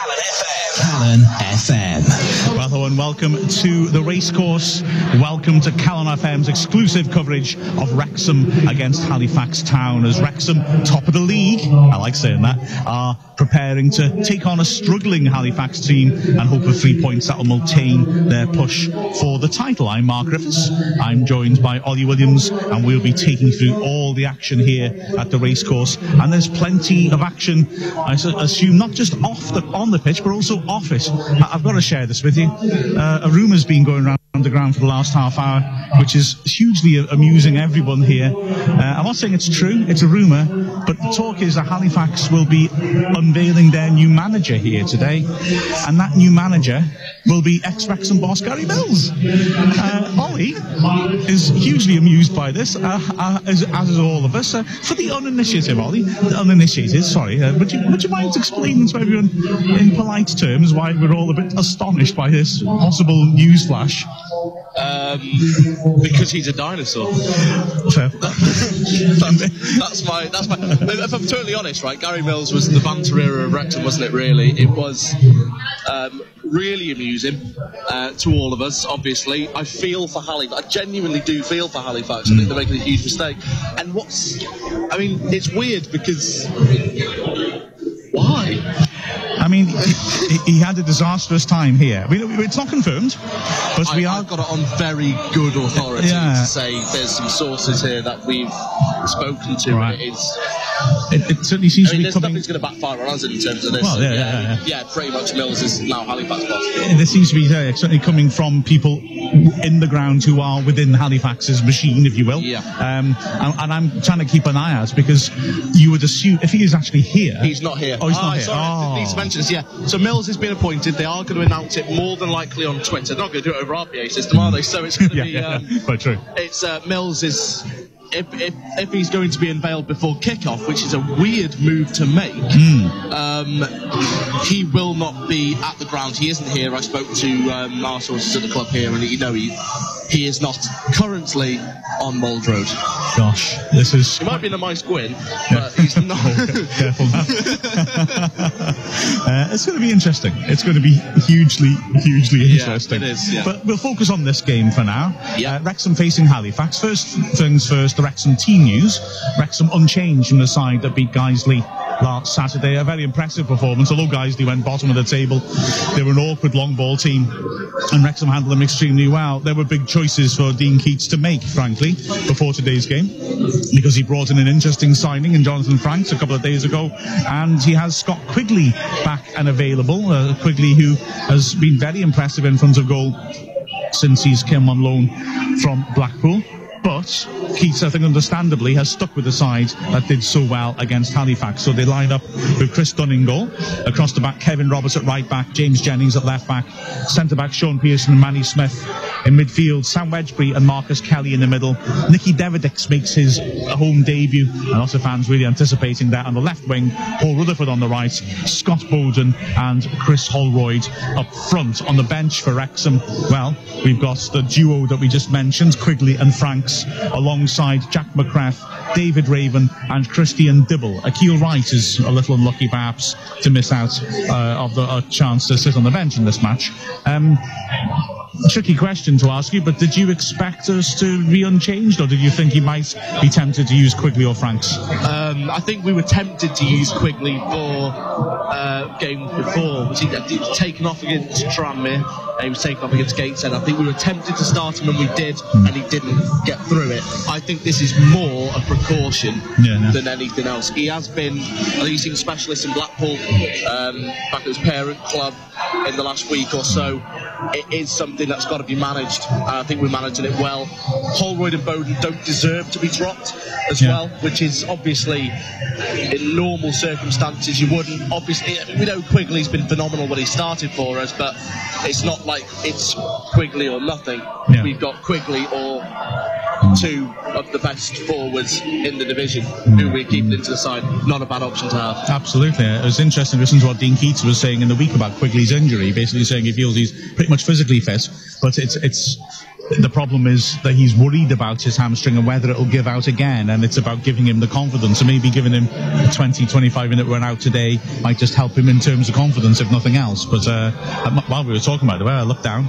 Calon FM. Calon FM. Well, hello and welcome to the racecourse. Welcome to Calon FM's exclusive coverage of Wrexham against Halifax Town, as Wrexham, top of the league, I like saying that, are preparing to take on a struggling Halifax team and hope for 3 points that will maintain their push for the title. I'm Mark Griffiths. I'm joined by Ollie Williams, and we'll be taking through all the action here at the racecourse. And there's plenty of action, I assume, not just on the pitch, but also off it. I've got to share this with you. A rumour's been going around the ground for the last half hour, which is hugely amusing everyone here. I'm not saying it's true, it's a rumour, but the talk is that Halifax will be unveiling their new manager here today, and that new manager will be ex-Wrexham boss Gary Mills. Ollie is hugely amused by this, as is all of us. For the uninitiated, would you mind explaining to everyone in polite terms why we're all a bit astonished by this possible news flash? Because he's a dinosaur. Fair. that's my. If I'm totally honest, right? Gary Mills was the banter era of Wrexham, wasn't it? Really, it was really amusing to all of us. Obviously, I feel for Halifax. I genuinely do feel for Halifax. I think they're making a huge mistake. And it's weird because why? I mean, he had a disastrous time here. It's not confirmed, but I've got it on very good authority to say there's some sources here that we've spoken to. Right. It certainly seems to be coming. Nothing's going to backfire on us in terms of this. Well, yeah, pretty much Mills is now Halifax boss. This seems to be certainly coming from people in the ground who are within Halifax's machine, if you will. Yeah. And I'm trying to keep an eye out, because you would assume if he is actually here. He's not here. Oh, he's not here. Sorry, need to mention this. Yeah. So Mills has been appointed. They are going to announce it more than likely on Twitter. They're not going to do it over our PA system, are they? So it's going to be. Quite true. It's Mills is. If he's going to be unveiled before kickoff, which is a weird move to make, he will not be at the ground. He isn't here. I spoke to our sources at the club here, and he is not currently on Mould Road. Gosh, this is. He might be in a nice Gwyn, but he's not. Careful now. It's going to be interesting. It's going to be hugely interesting. It is. Yeah. But we'll focus on this game for now. Yeah. Wrexham facing Halifax. First things first, the Wrexham team news. Wrexham unchanged from the side that beat Guiseley last Saturday. A very impressive performance. Although Guiseley went bottom of the table, they were an awkward long ball team, and Wrexham handled them extremely well. There were big choices for Dean Keats to make, frankly, before today's game, because he brought in an interesting signing in Jonathan Franks a couple of days ago, and he has Scott Quigley back and available. Quigley, who has been very impressive in front of goal since he's come on loan from Blackpool. But Keats, I think, understandably, has stuck with the side that did so well against Halifax. So they line up with Chris Dunn in goal. Across the back, Kevin Roberts at right back, James Jennings at left back, centre back Sean Pearson and Manny Smith in midfield, Sam Wedgbury and Marcus Kelly in the middle. Nicky Devedix makes his home debut, and lots of fans really anticipating that. On the left wing, Paul Rutherford on the right, Scott Bowden and Chris Holroyd up front. On the bench for Wrexham, well, we've got the duo that we just mentioned, Quigley and Franks, alongside Jack McCrath, David Raven and Christian Dibble. Akil Wright is a little unlucky perhaps to miss out of a chance to sit on the bench in this match. Tricky question to ask you, but did you expect us to be unchanged, or did you think he might be tempted to use Quigley or Franks? I think we were tempted to use Quigley for games before. Was he taken off against Tranmere? He was taken off against Gateshead. I think we were tempted to start him, and we did, and he didn't get through it. I think this is more a precaution than anything else. He has been, I think he's seen specialists in Blackpool, back at his parent club in the last week or so. It is something that's got to be managed. I think we're managing it well. Holroyd and Bowden don't deserve to be dropped as well, which is obviously, in normal circumstances, you wouldn't. Obviously, we know Quigley's been phenomenal when he started for us, but it's not like it's Quigley or nothing. We've got Quigley or two of the best forwards in the division who we're keeping into the side. Not a bad option to have. Absolutely. It was interesting to listen to what Dean Keats was saying in the week about Quigley's injury, basically saying he feels he's pretty much physically fit, but it's the problem is that he's worried about his hamstring and whether it'll give out again, and it's about giving him the confidence. So maybe giving him a 20-25 minute run out today might just help him in terms of confidence, if nothing else. But while we were talking about it, I looked down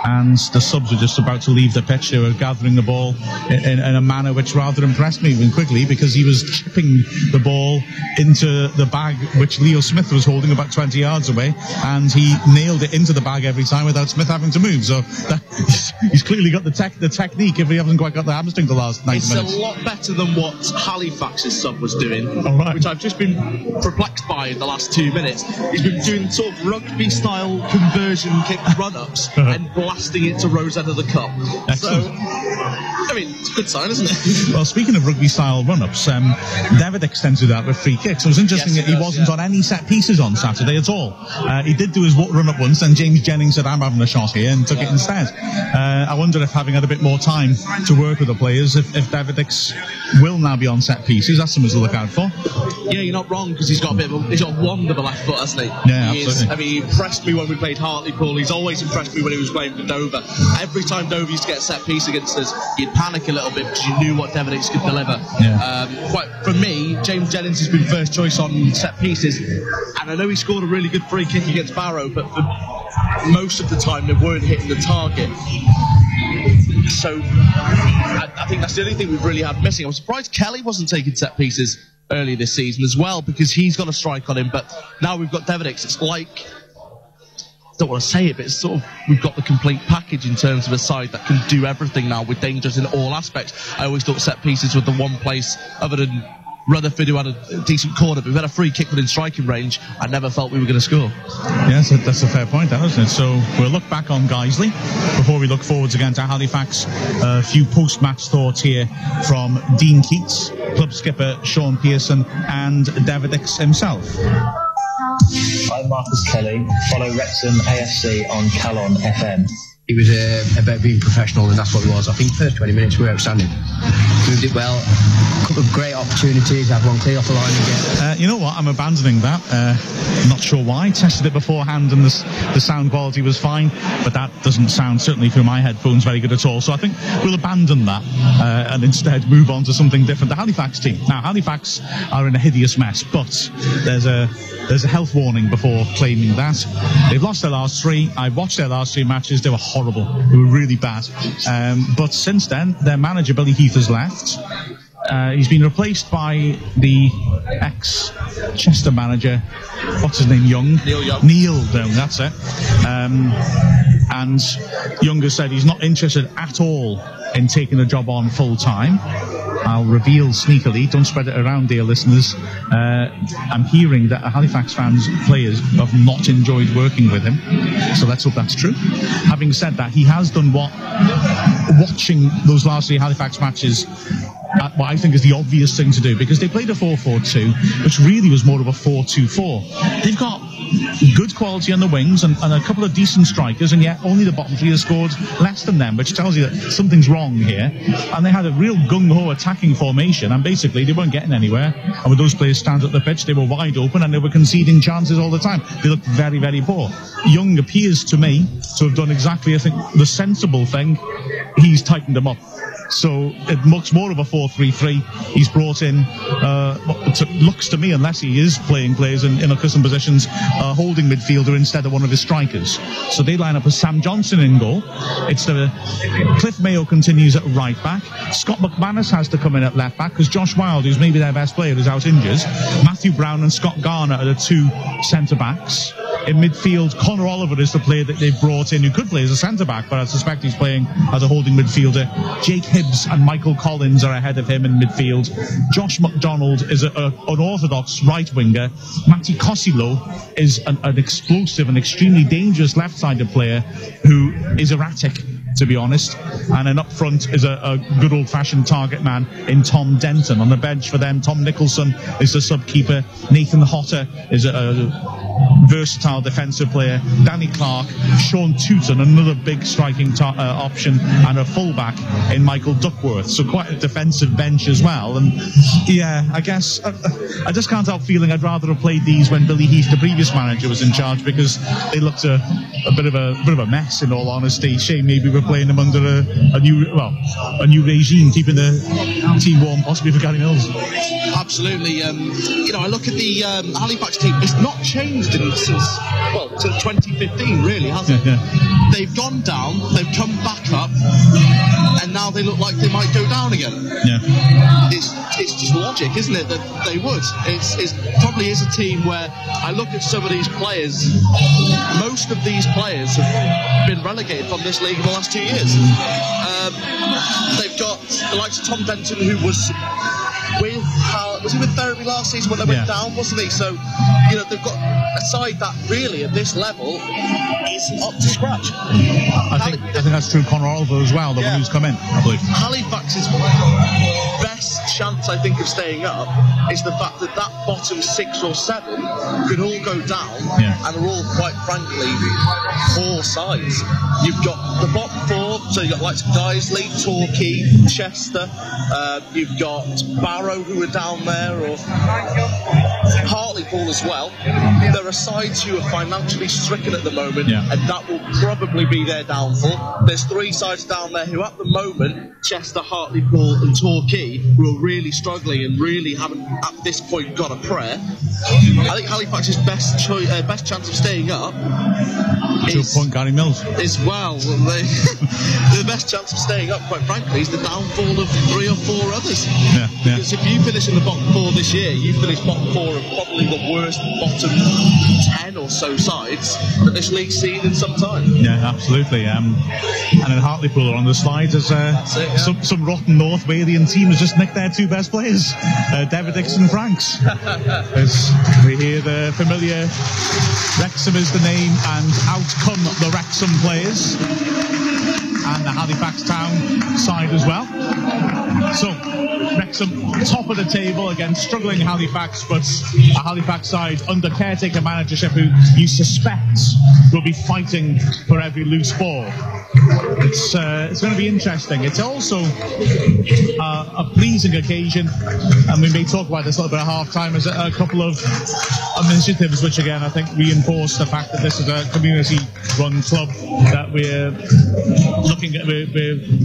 and the subs were just about to leave the pitch. They were gathering the ball in a manner which rather impressed me even quickly, because he was chipping the ball into the bag which Leo Smith was holding about 20 yards away, and he nailed it into the bag every time without Smith having to move. So he's clearly got the technique if he hasn't quite got the hamstring the last 90 minutes. It's a lot better than what Halifax's sub was doing, which I've just been perplexed by in the last 2 minutes. He's been doing sort of rugby-style conversion kick run-ups and blasting it to Rosette of the Cup. Excellent. So, I mean, it's a good sign, isn't it? Well, speaking of rugby-style run-ups, Davidic tends to do that with free kicks. It was interesting that he wasn't on any set pieces on Saturday at all. He did do his run-up once, and James Jennings said, I'm having a shot here, and took it instead. I wonder if having had a bit more time to work with the players, if Davidic's will now be on set pieces, that's something to look out for. Yeah, you're not wrong, because he's got one with the left foot, hasn't he? Yeah, absolutely. He impressed me when we played Hartlepool. He's always impressed me when he was playing for Dover. Every time Dover used to get a set piece against us, you'd panic a little bit because you knew what Davidic could deliver. Yeah. For me, James Jennings has been first choice on set pieces, and I know he scored a really good free kick against Barrow, but for most of the time they weren't hitting the target. So I think that's the only thing we've really had missing. I'm surprised Kelly wasn't taking set pieces early this season as well, because he's got a strike on him, but now we've got Davidic. It's like, I don't want to say it, but it's sort of, we've got the complete package in terms of a side that can do everything now with dangers in all aspects. I always thought set pieces were the one place, other than Rutherford, who had a decent corner, but we had a free kick within striking range. I never felt we were going to score. Yes, that's a fair point, isn't it? So we'll look back on Guiseley before we look forwards again to Halifax. A few post-match thoughts here from Dean Keats, club skipper Sean Pearson, and Davidic himself. I'm Marcus Kelly, follow Wrexham AFC on Calon FM. He was about being professional, and that's what it was. I think the first 20 minutes were outstanding. Moved it well, a couple of great opportunities, had one clear off the line again. You know what, I'm abandoning that. Not sure why. Tested it beforehand and the sound quality was fine, but that doesn't sound, certainly through my headphones, very good at all. So I think we'll abandon that and instead move on to something different. The Halifax team. Now, Halifax are in a hideous mess, but there's a health warning before claiming that. They've lost their last three. I watched their last three matches. They were horrible. They were really bad. But since then, their manager, Billy Heath, has left. He's been replaced by the ex-Chester manager, what's his name, Young? Neil Young, that's it. And Young has said he's not interested at all in taking the job on full-time. I'll reveal sneakily, don't spread it around, dear listeners. I'm hearing that Halifax players have not enjoyed working with him, so let's hope that's true. Having said that, he has done what watching those last three Halifax matches, what I think is the obvious thing to do, because they played a 4-4-2, which really was more of a 4-2-4. They've got good quality on the wings and a couple of decent strikers, and yet only the bottom three have scored less than them, which tells you that something's wrong here. And they had a real gung-ho attacking formation, and basically they weren't getting anywhere. And with those players stand up the pitch, they were wide open and they were conceding chances all the time. They looked very, very poor. Young appears to me to have done exactly, I think, the sensible thing. He's tightened them up. So it looks more of a 4-3-3. He's brought in, looks to me, unless he is playing players in accustomed positions, a holding midfielder instead of one of his strikers. So they line up as Sam Johnson in goal. It's Cliff Mayo continues at right back. Scott McManus has to come in at left back because Josh Wilde, who's maybe their best player, is out injured. Matthew Brown and Scott Garner are the two centre backs. In midfield, Connor Oliver is the player that they've brought in, who could play as a centre-back, but I suspect he's playing as a holding midfielder. Jake Hibbs and Michael Collins are ahead of him in midfield. Josh McDonald is an orthodox right-winger. Matty Cossilo is an explosive and extremely dangerous left-sided player who is erratic, to be honest. And then up front is a good old-fashioned target man in Tom Denton. On the bench for them, Tom Nicholson is the sub-keeper. Nathan Hotter is a versatile defensive player. Danny Clark, Sean Tooton, another big striking option, and a fullback in Michael Duckworth. So quite a defensive bench as well. And yeah, I guess I just can't help feeling I'd rather have played these when Billy Heath, the previous manager, was in charge, because they looked a bit of a mess, in all honesty. Shame maybe we're playing them under a new regime, keeping the team warm, possibly for Gary Mills. Absolutely. I look at the Halifax team. It's not changed since 2015, really, has it? Yeah. They've gone down, they've come back up, and now they look like they might go down again. Yeah. It's just logic, isn't it, that they would? It probably is a team where I look at some of these players. Most of these players have been relegated from this league in the last 2 years. They've got the likes of Tom Denton, who was he with Therapy last season when they went down, wasn't he? So, they've got a side that really at this level isn't up to scratch. I think that's true. Conor Oliver as well, the one who's come in, I believe. Halifax's best chance, I think, of staying up is the fact that bottom 6 or 7 could all go down and are all, quite frankly, poor sides. You've got the bottom 4, so you've got like Guiseley, Torquay, Chester, you've got Barrow, who are down there, or Hartlepool as well. There are sides who are financially stricken at the moment, and that will probably be their downfall. There's 3 sides down there who at the moment, Chester, Hartlepool and Torquay, who are really struggling and really haven't at this point got a prayer. I think Halifax's best chance of staying up is, point Gary Mills, is the best chance of staying up, quite frankly, is the downfall of 3 or 4 others. Because if you finish in the bottom 4 this year, you finish bottom 4 of probably the worst bottom 10 or so sides that this league's seen in some time. Yeah, absolutely. And then Hartlepool are on the slide as some rotten North Walian team has just nicked their 2 best players, Deverdix and Franks. As we hear the familiar Wrexham is the name, and out come the Wrexham players and the Halifax Town side as well. So Wrexham top of the table against struggling Halifax, but a Halifax side under caretaker managership who you suspect will be fighting for every loose ball. It's going to be interesting. It's also a pleasing occasion, and we may talk about this a little bit at half-time, as a couple of initiatives which again I think reinforce the fact that this is a community-run club, that we're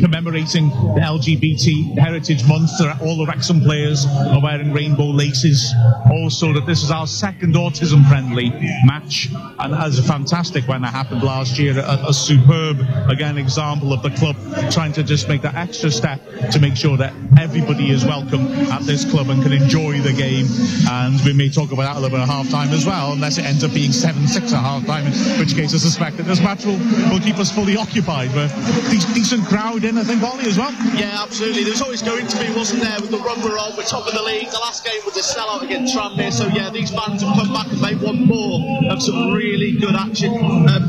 commemorating the LGBT Heritage Month. All the Wrexham players are wearing rainbow laces. Also that this is our 2nd autism-friendly match, and that was fantastic when that happened last year. A superb, again, example of the club trying to just make that extra step to make sure that everybody is welcome at this club and can enjoy the game. And we may talk about that a little bit at half-time as well, unless it ends up being 7-6 at half-time, in which case I suspect that this match will keep us fully occupied. But decent crowd in, I think, Ollie, as well. Yeah, absolutely. There's always going to be, wasn't there, with the run we're on. We're top of the league. The last game was a sellout against Tranmere. So yeah, these fans have come back and they want more of some really good action.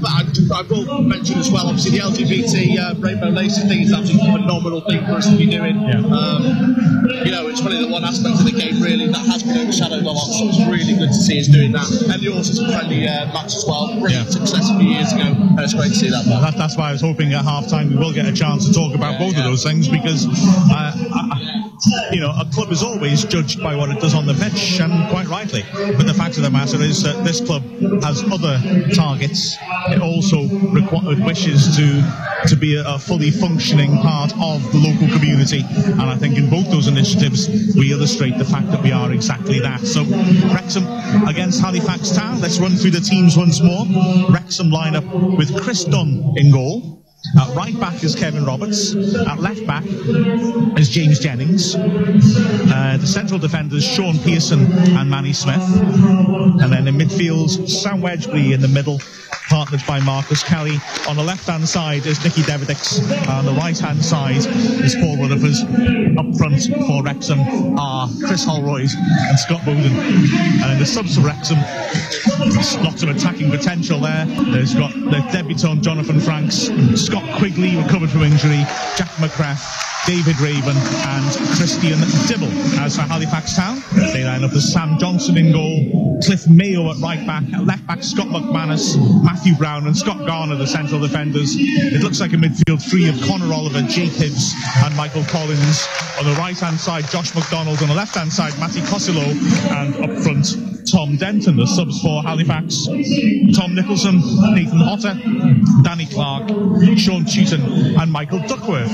But I will mention as well, obviously, the LGBT rainbow laces thing is absolutely a phenomenal thing for us to be doing. It's probably the one aspect of the game really that has been overshadowed a lot, so it's really good to see us doing that. And the autism-friendly match as well, brilliant success a few years ago, and it's great to see that. That's why I was hoping at half-time we will get a chance to talk about both of those things, because a club is always judged by what it does on the pitch, and quite rightly. But the fact of the matter is that this club has other targets. It also wishes to be a fully functioning part of the local community, and I think in both those initiatives we illustrate the fact that we are exactly that. So Wrexham against Halifax Town. Let's run through the teams once more. Wrexham lineup with Chris Dunn in goal. At right back is Kevin Roberts. At left back is James Jennings. The central defenders Sean Pearson and Manny Smith. And then in midfield, Sam Wedgbury in the middle, partnered by Marcus Kelly. On the left-hand side is Nicky Davidix. On the right-hand side is Paul Rutherford. Up front for Wrexham are Chris Holroyd and Scott Bowden. And in the subs for Wrexham, lots of attacking potential there. There's got the debutant Jonathan Franks, Scott Quigley recovered from injury, Jack McCrath, David Raven and Christian Dibble. As for Halifax Town, they line up as Sam Johnson in goal, Cliff Mayo at right back, at left back Scott McManus, Matthew Brown and Scott Garner, the central defenders. It looks like a midfield three of Connor Oliver, Jake Hibbs and Michael Collins. On the right hand side, Josh McDonald. On the left hand side, Matty Costello. And up front, Tom Denton. The subs for Halifax: Tom Nicholson, Nathan Hotter, Danny Clark, Sean Cheaton and Michael Duckworth.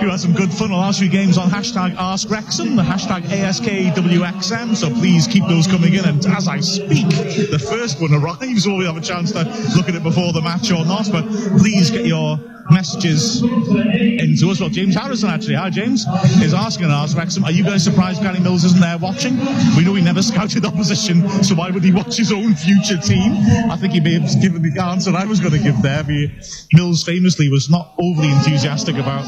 You had some good fun the last few games on hashtag Ask Wrexham, the hashtag ASKWXM, so please keep those coming in. And as I speak, the first one arrives. Will we have a chance to look at it before the match or not? But please get your messages into us. Well, James Harrison, actually, hi James, is asking us, Wrexham, are you guys surprised Gary Mills isn't there watching? We know he never scouted opposition, so why would he watch his own future team? I think he may have given the answer I was going to give there. Mills famously was not overly enthusiastic about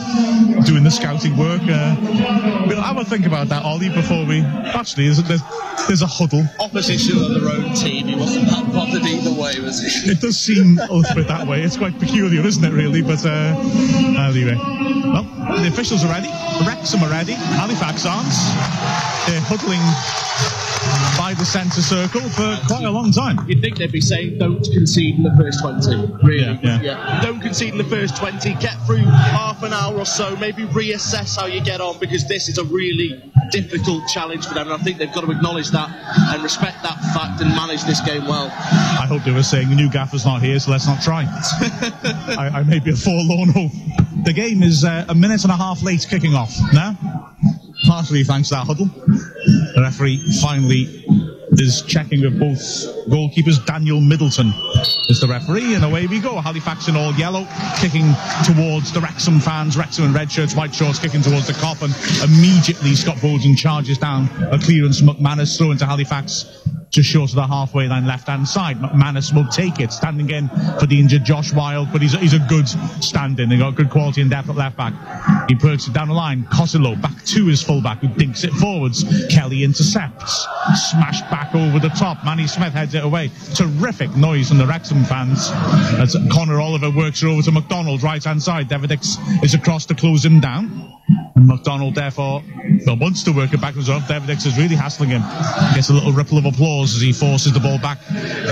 doing the scouting work. We'll have a think about that, Ollie, before we... Actually, there's a huddle. Opposition of their own team. He wasn't that bothered either way, was he? It does seem a little bit that way. It's quite peculiar, isn't it, really? But anyway. Well, the officials are ready. Wrexham are ready. Halifax aren't. They're huddling by the centre circle for quite a long time. You'd think they'd be saying, don't concede in the first 20. Really? Yeah. Don't concede in the first 20. Get through half an hour or so. Maybe reassess how you get on, because this is a really difficult challenge for them. And I think they've got to acknowledge that and respect that fact and manage this game well. I hope they were saying the new gaffer's not here, so let's not try. I may be a forlorn hope. The game is a minute and a half late kicking off now. Partly thanks to that huddle. The referee finally is checking with both goalkeepers. Daniel Middleton is the referee, and away we go. Halifax in all yellow, kicking towards the Wrexham fans. Wrexham in red shirts, white shorts, kicking towards the Kop, and immediately Scott Bowden charges down a clearance. McManus throw into Halifax, just short of the halfway line left-hand side. McManus will take it, standing in for the injured Josh Wilde, but he's a good stand-in. They got good quality and depth at left-back. He perks it down the line. Costello back to his full-back, who dinks it forwards. Kelly intercepts. Smashed back over the top. Manny Smith heads it away. Terrific noise from the Wrexham fans as Connor Oliver works it over to McDonald, right-hand side. Davidix is across to close him down. And McDonald, therefore, wants to work it backwards off. Davidix is really hassling him. Gets a little ripple of applause as he forces the ball back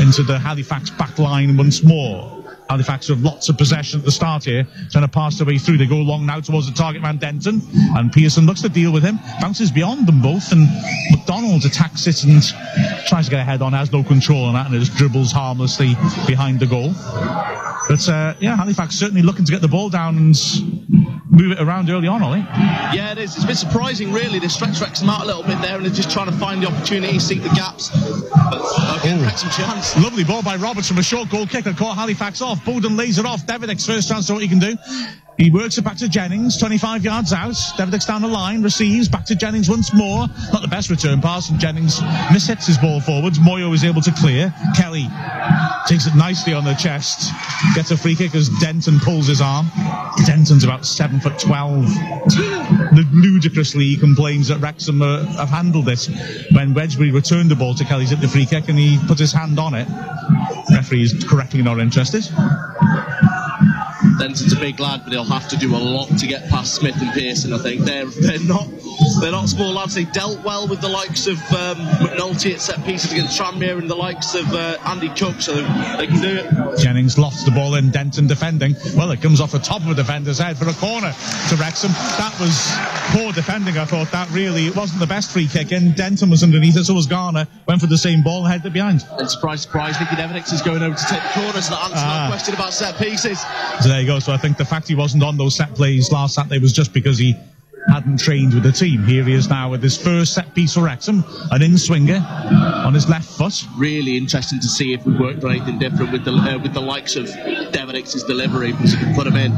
into the Halifax back line once more. Halifax have lots of possession at the start here, trying to pass their way through. They go long now towards the target man, Denton, and Pearson looks to deal with him, bounces beyond them both, and McDonald attacks it and tries to get a head on, has no control on that, and it just dribbles harmlessly behind the goal. But Halifax certainly looking to get the ball down and move it around early on, Ollie. Yeah, it is. It's a bit surprising, really. They stretch Wrexham out a little bit there, and they're just trying to find the opportunity, seek the gaps. Wrexham chance. Lovely ball by Roberts from a short goal kick that caught Halifax off. Bowden lays it off. Davidix first chance to what he can do. He works it back to Jennings, 25 yards out. Davidix down the line, receives, back to Jennings once more. Not the best return pass, and Jennings mishits his ball forwards. Moyo is able to clear. Kelly takes it nicely on the chest. Gets a free kick as Denton pulls his arm. Denton's about 7'12". Ludicrously, he complains that Wrexham have handled it. When Wedgbury returned the ball to Kelly's at the free kick and he put his hand on it. The referee is correctly not interested. Denton's a big lad, but he'll have to do a lot to get past Smith and Pearson. I think they're not small lads. They dealt well with the likes of McNulty at set pieces against Tranmere and the likes of Andy Cook, so they can do it. Jennings lofts the ball in. Denton defending. Well, it comes off the top of a defender's head for a corner to Wrexham. That was poor defending. I thought that really it wasn't the best free kick, and Denton was underneath it, so was Garner. Went for the same ball and headed it behind. And surprise, Nicky Davidix is going over to take the corner, so that answers my question about set pieces. So there you go. So I think the fact he wasn't on those set plays last Saturday was just because he hadn't trained with the team. Here he is now with his first set piece for Wrexham, an in-swinger on his left foot. Really interesting to see if we've worked on anything different with the likes of Davidix's delivery, because he can put him in.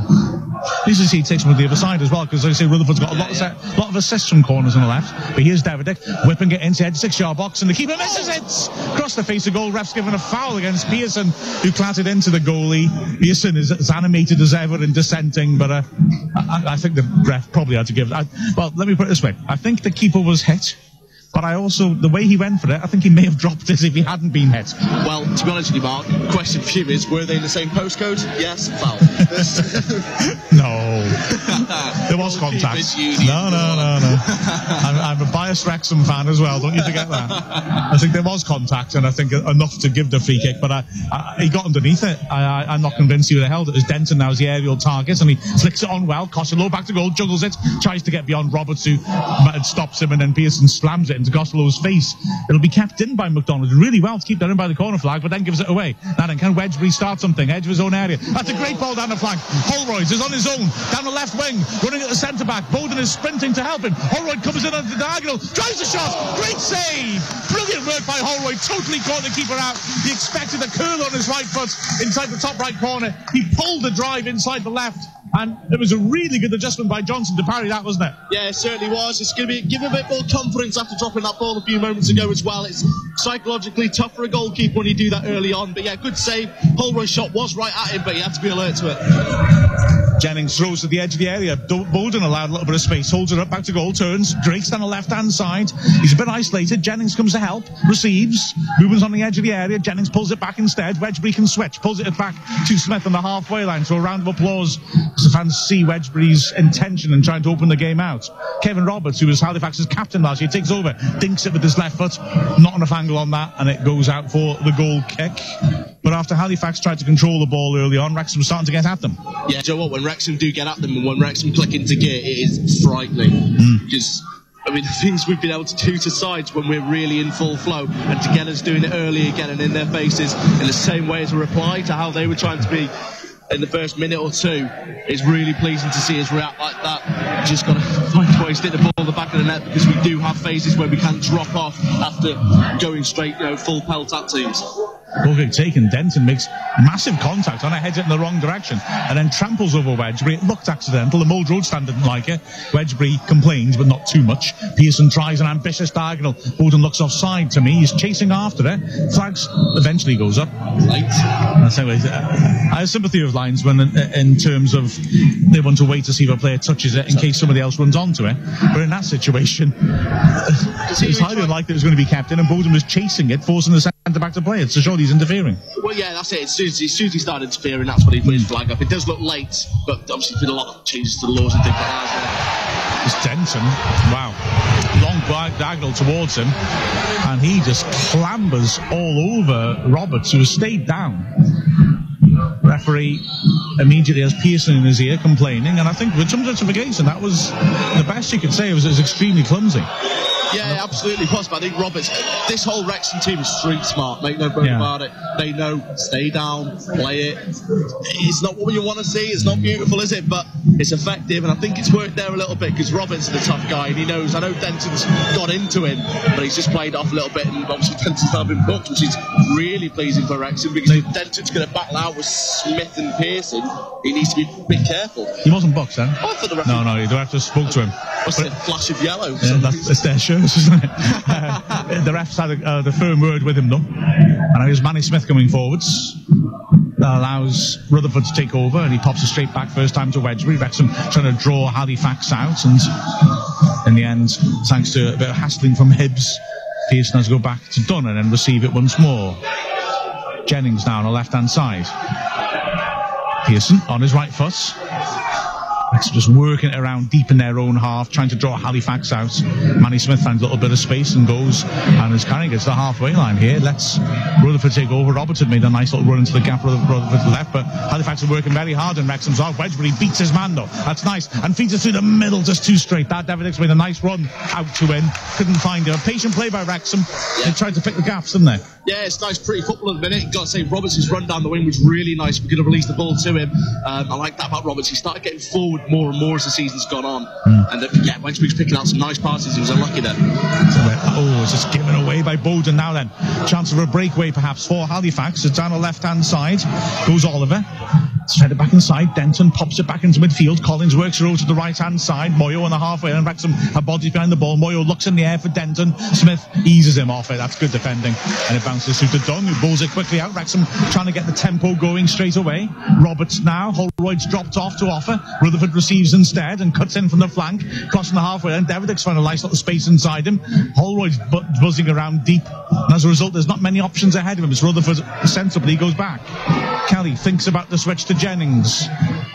This is he takes him with the other side as well, because like I say, Rutherford's got a lot of assists from corners on the left. But here's Davidic whipping it into the 6-yard box, and the keeper misses it across the face of goal. Ref's given a foul against Pearson, who clattered into the goalie. Pearson is as animated as ever in dissenting, but I think the ref probably had to give. Well, let me put it this way: I think the keeper was hit. But I also, the way he went for it, I think he may have dropped it if he hadn't been hit. Well, to be honest with you, Mark, the question for you is, were they in the same postcode? Yes, foul. No. There was contact. No. I'm a biased Wrexham fan as well, don't you forget that. I think there was contact, and I think enough to give the free kick, but he got underneath it. I'm not convinced he would have held it, as Denton now is the aerial target, and he flicks it on well. Costello back to goal, juggles it, tries to get beyond Roberts, who stops him, and then Pearson slams it into Costello's face. It'll be kept in by McDonald really well to keep that in by the corner flag, but then gives it away. Now then, can Wedgbury start something? Edge of his own area. That's a great ball down the flank. Holroyd is on his own, down the left wing, running at the centre back. Bowden is sprinting to help him. Holroyd comes in on the diagonal, drives the shot. Great save! Brilliant work by Holroyd. Totally caught the keeper out. He expected a curl on his right foot inside the top right corner. He pulled the drive inside the left. And it was a really good adjustment by Johnson to parry that, wasn't it? Yeah, it certainly was. It's going to give him a bit more confidence after dropping that ball a few moments ago as well. It's psychologically tough for a goalkeeper when you do that early on. But yeah, good save. Holroyd's shot was right at him, but he had to be alert to it. Jennings throws to the edge of the area. Bowden allowed a little bit of space, holds it up back to goal, turns. Drake's down the left-hand side. He's a bit isolated. Jennings comes to help, receives. Rubens on the edge of the area. Jennings pulls it back instead. Wedgbury can switch, pulls it back to Smith on the halfway line. So a round of applause as the fans see Wedgbury's intention in trying to open the game out. Kevin Roberts, who was Halifax's captain last year, takes over, dinks it with his left foot. Not enough angle on that, and it goes out for the goal kick. But after Halifax tried to control the ball early on, Wrexham was starting to get at them. Yeah, do you know what? When Wrexham do get at them and when Wrexham click into gear, it is frightening. Because, I mean, the things we've been able to do to sides when we're really in full flow, and to get us doing it early again and in their faces in the same way as a reply to how they were trying to be in the first minute or two, is really pleasing to see us react like that. Just got to find ways to hit the ball in the back of the net, because we do have phases where we can drop off after going straight, full pelt at teams. Okay, taken. Denton makes massive contact on it, heads it in the wrong direction, and then tramples over Wedgbury. It looked accidental. The Mold Road stand didn't like it. Wedgbury complains, but not too much. Pearson tries an ambitious diagonal. Bowden looks offside to me. He's chasing after it. Flags eventually goes up. Right. I have sympathy with lines when, in terms of, they want to wait to see if a player touches it in case somebody else runs onto it. But in that situation, it was highly unlikely it was going to be kept in, and Bowden was chasing it, forcing the centre back to play it. So surely he's interfering. Well, yeah, that's it. As soon as he started interfering, that's when he put his flag up. It does look late, but obviously there's been a lot of changes to the laws and things like that. It's Denton. Wow. Long diagonal towards him, and he just clambers all over Roberts, who has stayed down. Referee immediately has Pearson in his ear complaining, and I think with some justification, that was the best you could say. It was extremely clumsy. Yeah, absolutely possible. I think Roberts, this whole Wrexham team is street smart, make no bones about it. They know, stay down, play it. It's not what you want to see, it's not beautiful, is it? But it's effective, and I think it's worked there a little bit, because Roberts is the tough guy, and he knows. I know Denton's got into him, but he's just played off a little bit, and obviously Denton's now been booked, which is really pleasing for Wrexham, because if Denton's going to battle out with Smith and Pearson, he needs to be a bit careful. He wasn't booked, then? Oh, I thought the referee... No, the ref just spoke to him. What's the flash of yellow? Yeah, that's their shirts, isn't it? The ref's had the firm word with him, though. And here's Manny Smith coming forwards. That allows Rutherford to take over, and he pops it straight back first time to Wedgbury. Wrexham trying to draw Halifax out, and in the end, thanks to a bit of hassling from Hibbs, Pearson has to go back to Dunn and then receive it once more. Jennings now on the left-hand side. Pearson on his right foot. Just working it around deep in their own half, trying to draw Halifax out. Manny Smith finds a little bit of space and goes, and is carrying it to the halfway line here. Lets Rutherford take over. Roberts had made a nice little run into the gap. Rutherford to the left, but Halifax are working very hard in Wrexham's off. Wedgbury beats his man, though. That's nice, and feeds it through the middle, just too straight. That Davidic's made a nice run out to him. Couldn't find him. A patient play by Wrexham. They tried to pick the gaps, didn't they? Yeah, it's nice, pretty football at the minute. Got to say, Roberts' run down the wing was really nice. We could have released the ball to him. I like that about Roberts. He started getting forward more and more as the season's gone on. And Wedgbury's picking out some nice passes. He was unlucky there. Oh, it's just given away by Bowden now then. Chance of a breakaway perhaps for Halifax. It's down the left-hand side. Goes Oliver. It's fed it back inside. Denton pops it back into midfield. Collins works her over to the right-hand side. Moyo on the halfway line. Wrexham have bodies behind the ball. Moyo looks in the air for Denton. Smith eases him off it. That's good defending. And it bounces through to Dunn, who balls it quickly out. Wrexham trying to get the tempo going straight away. Roberts now. Holroyd's dropped off to offer. Rutherford receives instead and cuts in from the flank. Crossing the halfway line. Davidic's found a nice little space inside him. Holroyd's buzzing around deep. And as a result, there's not many options ahead of him. It's Rutherford sensibly goes back. Kelly thinks about the switch to Jennings,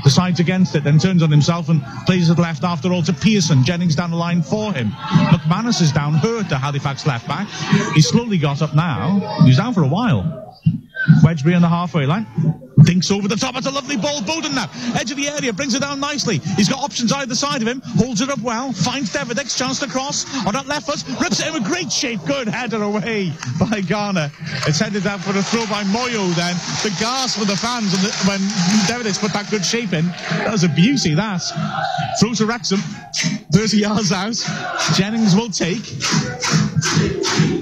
decides against it, then turns on himself and plays it left after all to Pearson. Jennings down the line for him. McManus is down, hurt, the Halifax left back. He's slowly got up now. He's down for a while. Wedgbury on the halfway line. Dinks over the top. It's a lovely ball. Bowden now. Edge of the area. Brings it down nicely. He's got options either side of him. Holds it up well. Finds Davidic's chance to cross. On that left foot. Rips it in with great shape. Good header away by Garner. It's headed down for a throw by Moyo then. The gasp for the fans when Davidic's put that good shape in. That was a beauty, that. Throw to Wrexham. 30 yards out. Jennings will take.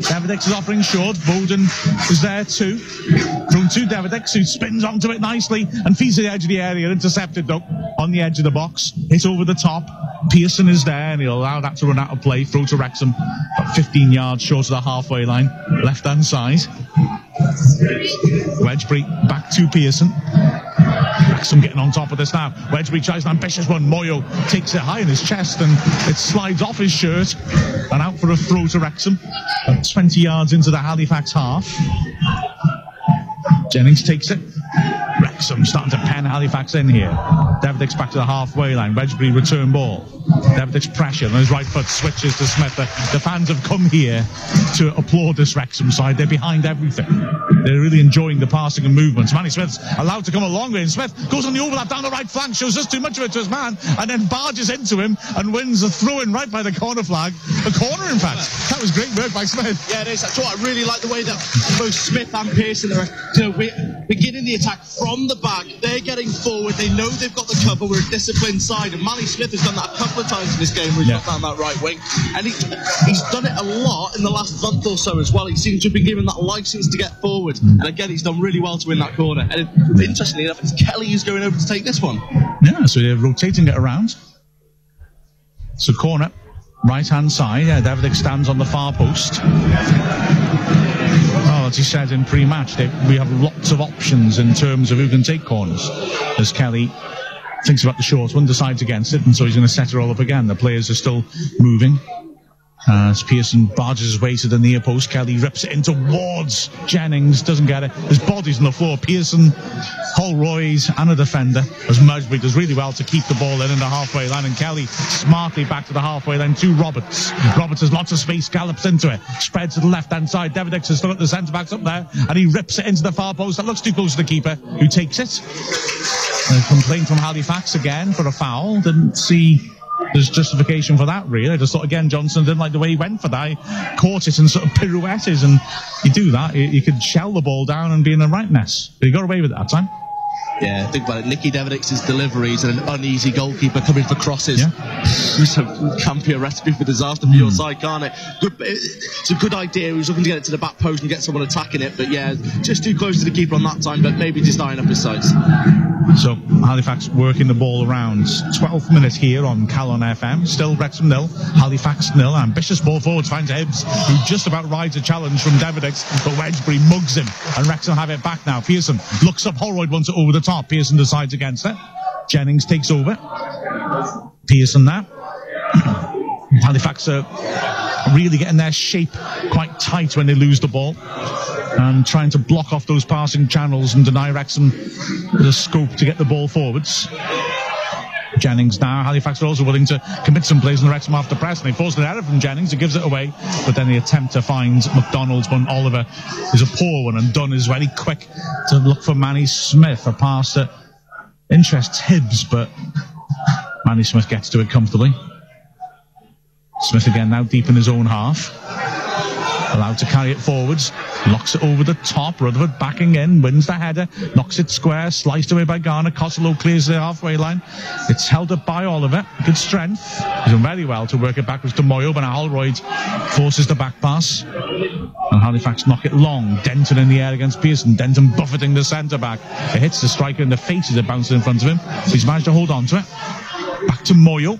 Davidic's is offering short. Bowden is there too. Thrown to Davidic's, who spins onto it nicely and feeds to the edge of the area. Intercepted though on the edge of the box. Hit over the top. Pearson is there and he'll allow that to run out of play. Throw to Wrexham. About 15 yards short of the halfway line. Left hand side. Wedgbury back to Pearson. Wrexham getting on top of this now. Wedgbury tries an ambitious one. Moyo takes it high in his chest and it slides off his shirt and out for a throw to Wrexham. 20 yards into the Halifax half. Jennings takes it. Wrexham starting to pen Halifax in here. Davidic's back to the halfway line. Wedgbury return ball. Davidic's pressure on his right foot switches to Smith. The fans have come here to applaud this Wrexham side. They're behind everything. They're really enjoying the passing and movements. Manny Smith's allowed to come a long way, and Smith goes on the overlap down the right flank, shows just too much of it to his man, and then barges into him and wins a throw-in right by the corner flag. A corner, in fact. That was great work by Smith. Yeah, it is. That's what I really like, the way that both Smith and Pearson are, beginning the attack from the back. They're getting forward. They know they've got the cover. We're a disciplined side, and Manny Smith has done that a couple of times in this game where he's got down that right wing, and he's done it a lot in the last month or so as well. He seems to have been given that license to get forward, and again he's done really well to win that corner. And interestingly enough, it's Kelly who's going over to take this one. Yeah, so they're rotating it around. So corner, right hand side. Yeah, Davidic stands on the far post. Well, as he said in pre-match, we have lots of options in terms of who can take corners. As Kelly thinks about the short one, decides against it, and so he's going to set it all up again. The players are still moving. As Pearson barges his way to the near post, Kelly rips it in towards Jennings, doesn't get it. His body's on the floor. Pearson, Holroyd and a defender, as Wedgbury does really well to keep the ball in the halfway line, and Kelly smartly back to the halfway line to Roberts. Roberts has lots of space, gallops into it, spreads to the left hand side. Davidic's has still got the centre backs up there, and he rips it into the far post. That looks too close to the keeper, who takes it. A complaint from Halifax again for a foul. Didn't see there's justification for that, really. I just thought, again, Johnson didn't like the way he went for that. He caught it and sort of pirouetted, and you do that, you could shell the ball down and be in a right mess. But he got away with it that time. Yeah, think about it. Nicky Davidic's deliveries and an uneasy goalkeeper coming for crosses. Yeah. So can be a recipe for disaster for your side, can't it? It's a good idea. He was looking to get it to the back post and get someone attacking it, but yeah, just too close to the keeper on that time, but maybe just eyeing up his sights. So Halifax working the ball around. 12th minute here on Calon FM. Still Wrexham 0, Halifax 0. Ambitious ball forward finds Hibbs, who just about rides a challenge from Davidic's, but Wedgbury mugs him, and Wrexham have it back now. Pearson looks up, Holroyd wants it over the top. Pearson decides against it. Jennings takes over. Pearson now. Halifax are really getting their shape quite tight when they lose the ball, and trying to block off those passing channels and deny Wrexham the scope to get the ball forwards. Jennings now. Halifax are also willing to commit some plays in the Wrexham after press, and they force an error from Jennings, who gives it away, but then the attempt to find McDonald's one, Oliver, is a poor one, and Dunn is very quick to look for Manny Smith. A pass that interests Hibbs, but Manny Smith gets to it comfortably. Smith again now deep in his own half. allowed to carry it forwards, knocks it over the top. Rutherford backing in, wins the header, knocks it square, sliced away by Garner. Costello clears the halfway line. It's held up by Oliver. Good strength. He's done very well to work it backwards to Moyo, but now Holroyd forces the back pass. And Halifax knock it long. Denton in the air against Pearson. Denton buffeting the centre-back. It hits the striker in the face as it bounces in front of him. So he's managed to hold on to it. Back to Moyo.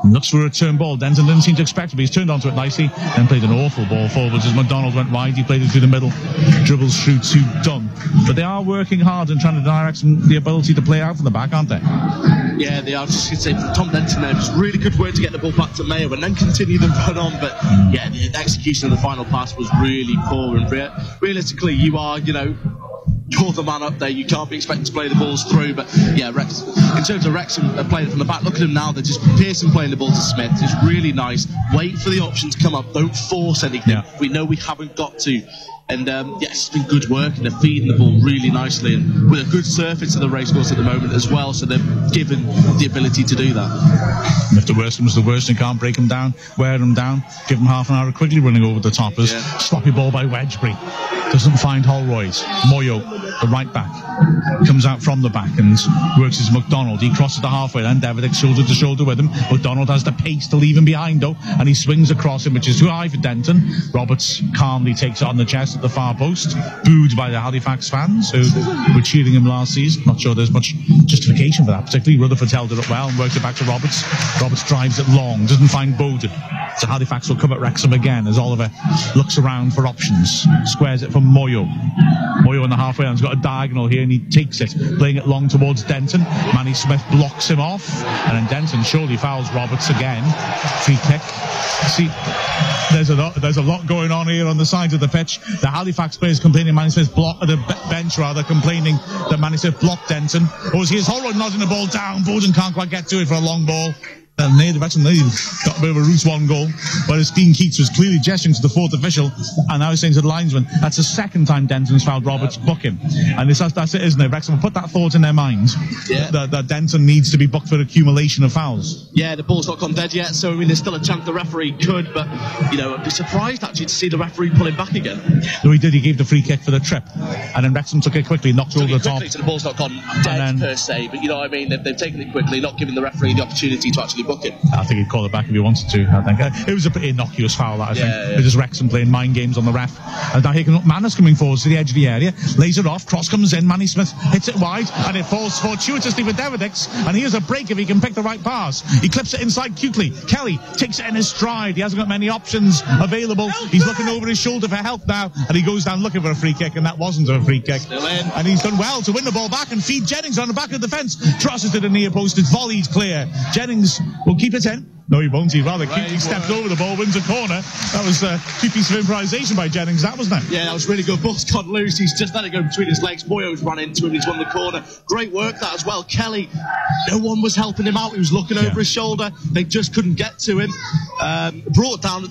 Looks for a return ball. Denton didn't seem to expect it, but he's turned onto it nicely. Then played an awful ball forwards as McDonald went wide. He played it through the middle. Dribbles through to Dunn. But they are working hard and trying to direct the ability to play out from the back, aren't they? Yeah, they are. Just going to say from Tom Denton there, just really good work to get the ball back to Mayo and then continue the run on. But yeah, the execution of the final pass was really poor. And realistically, you're the man up there. You can't be expected to play the balls through. But yeah, in terms of Wrexham playing it from the back, look at him now. They're just Pearson playing the ball to Smith. It's really nice. Wait for the option to come up. Don't force anything. Yeah. We know we haven't got to. And yes, it's been good work, and they're feeding the ball really nicely, and with a good surface to the racecourse at the moment as well, so they're given the ability to do that. And if the worst comes to the worst, you can't break them down, wear them down, give them half an hour of quickly running over the top. As sloppy ball by Wedgbury doesn't find Holroyd. Moyo, the right back, comes out from the back and works his McDonald. He crosses the halfway line. Davidic shoulder to shoulder with him. McDonald has the pace to leave him behind though, and he swings across him, which is too high for Denton. Roberts calmly takes it on the chest at the far post, booed by the Halifax fans who were cheering him last season. Not sure there's much justification for that, particularly. Rutherford held it up well and worked it back to Roberts. Roberts drives it long, doesn't find Bowden. So Halifax will come at Wrexham again as Oliver looks around for options. Squares it from Moyo. Moyo on the halfway line has got a diagonal here and he takes it, playing it long towards Denton. Manny Smith blocks him off, and then Denton surely fouls Roberts again. Free kick. See, there's a lot going on here on the side of the pitch. The Halifax players complaining Manny Smith the bench complaining that Manny Smith blocked Denton. Or here's Holroyd nodding the ball down. Bowden can't quite get to it for a long ball. And they've actually got a bit of a route one goal, whereas Dean Keats was clearly gesturing to the fourth official, and now he's saying to the linesman, that's the second time Denton's fouled Roberts, book him. And that's it, isn't it? Wrexham will put that thought in their minds, that Denton needs to be booked for accumulation of fouls. Yeah, the ball's not gone dead yet, so I mean, there's still a chance the referee could, but, I'd be surprised actually to see the referee pull him back again. No, he did. He gave the free kick for the trip, and then Wrexham took it quickly, knocked it over the top. So the ball's not gone dead per se, but you know what I mean? They've taken it quickly, not giving the referee the opportunity to actually book it. I think he'd call it back if he wanted to. I think it was a pretty innocuous foul, I think. It was Wrexham playing mind games on the ref. And now Manners coming forwards to the edge of the area, lays it off, cross comes in, Manny Smith hits it wide, and it falls fortuitously for Davidic, and here's a break if he can pick the right pass. He clips it inside cutely. Kelly takes it in his stride. He hasn't got many options available. He's looking over his shoulder for help now, and he goes down looking for a free kick, and that wasn't a free kick. Still in. And he's done well to win the ball back and feed Jennings on the back of the fence. Trosses to the near post. It's volleyed clear. Jennings will keep it in. No, he won't. He rather cutely stepped over the ball, wins a corner. That was a cute piece of improvisation by Jennings, that wasn't it? Yeah, that was really good. Ball's got loose. He's just let it go between his legs. Moyo's run into him. He's won the corner. Great work that as well. Kelly, no one was helping him out. He was looking over his shoulder. They just couldn't get to him. Brought down.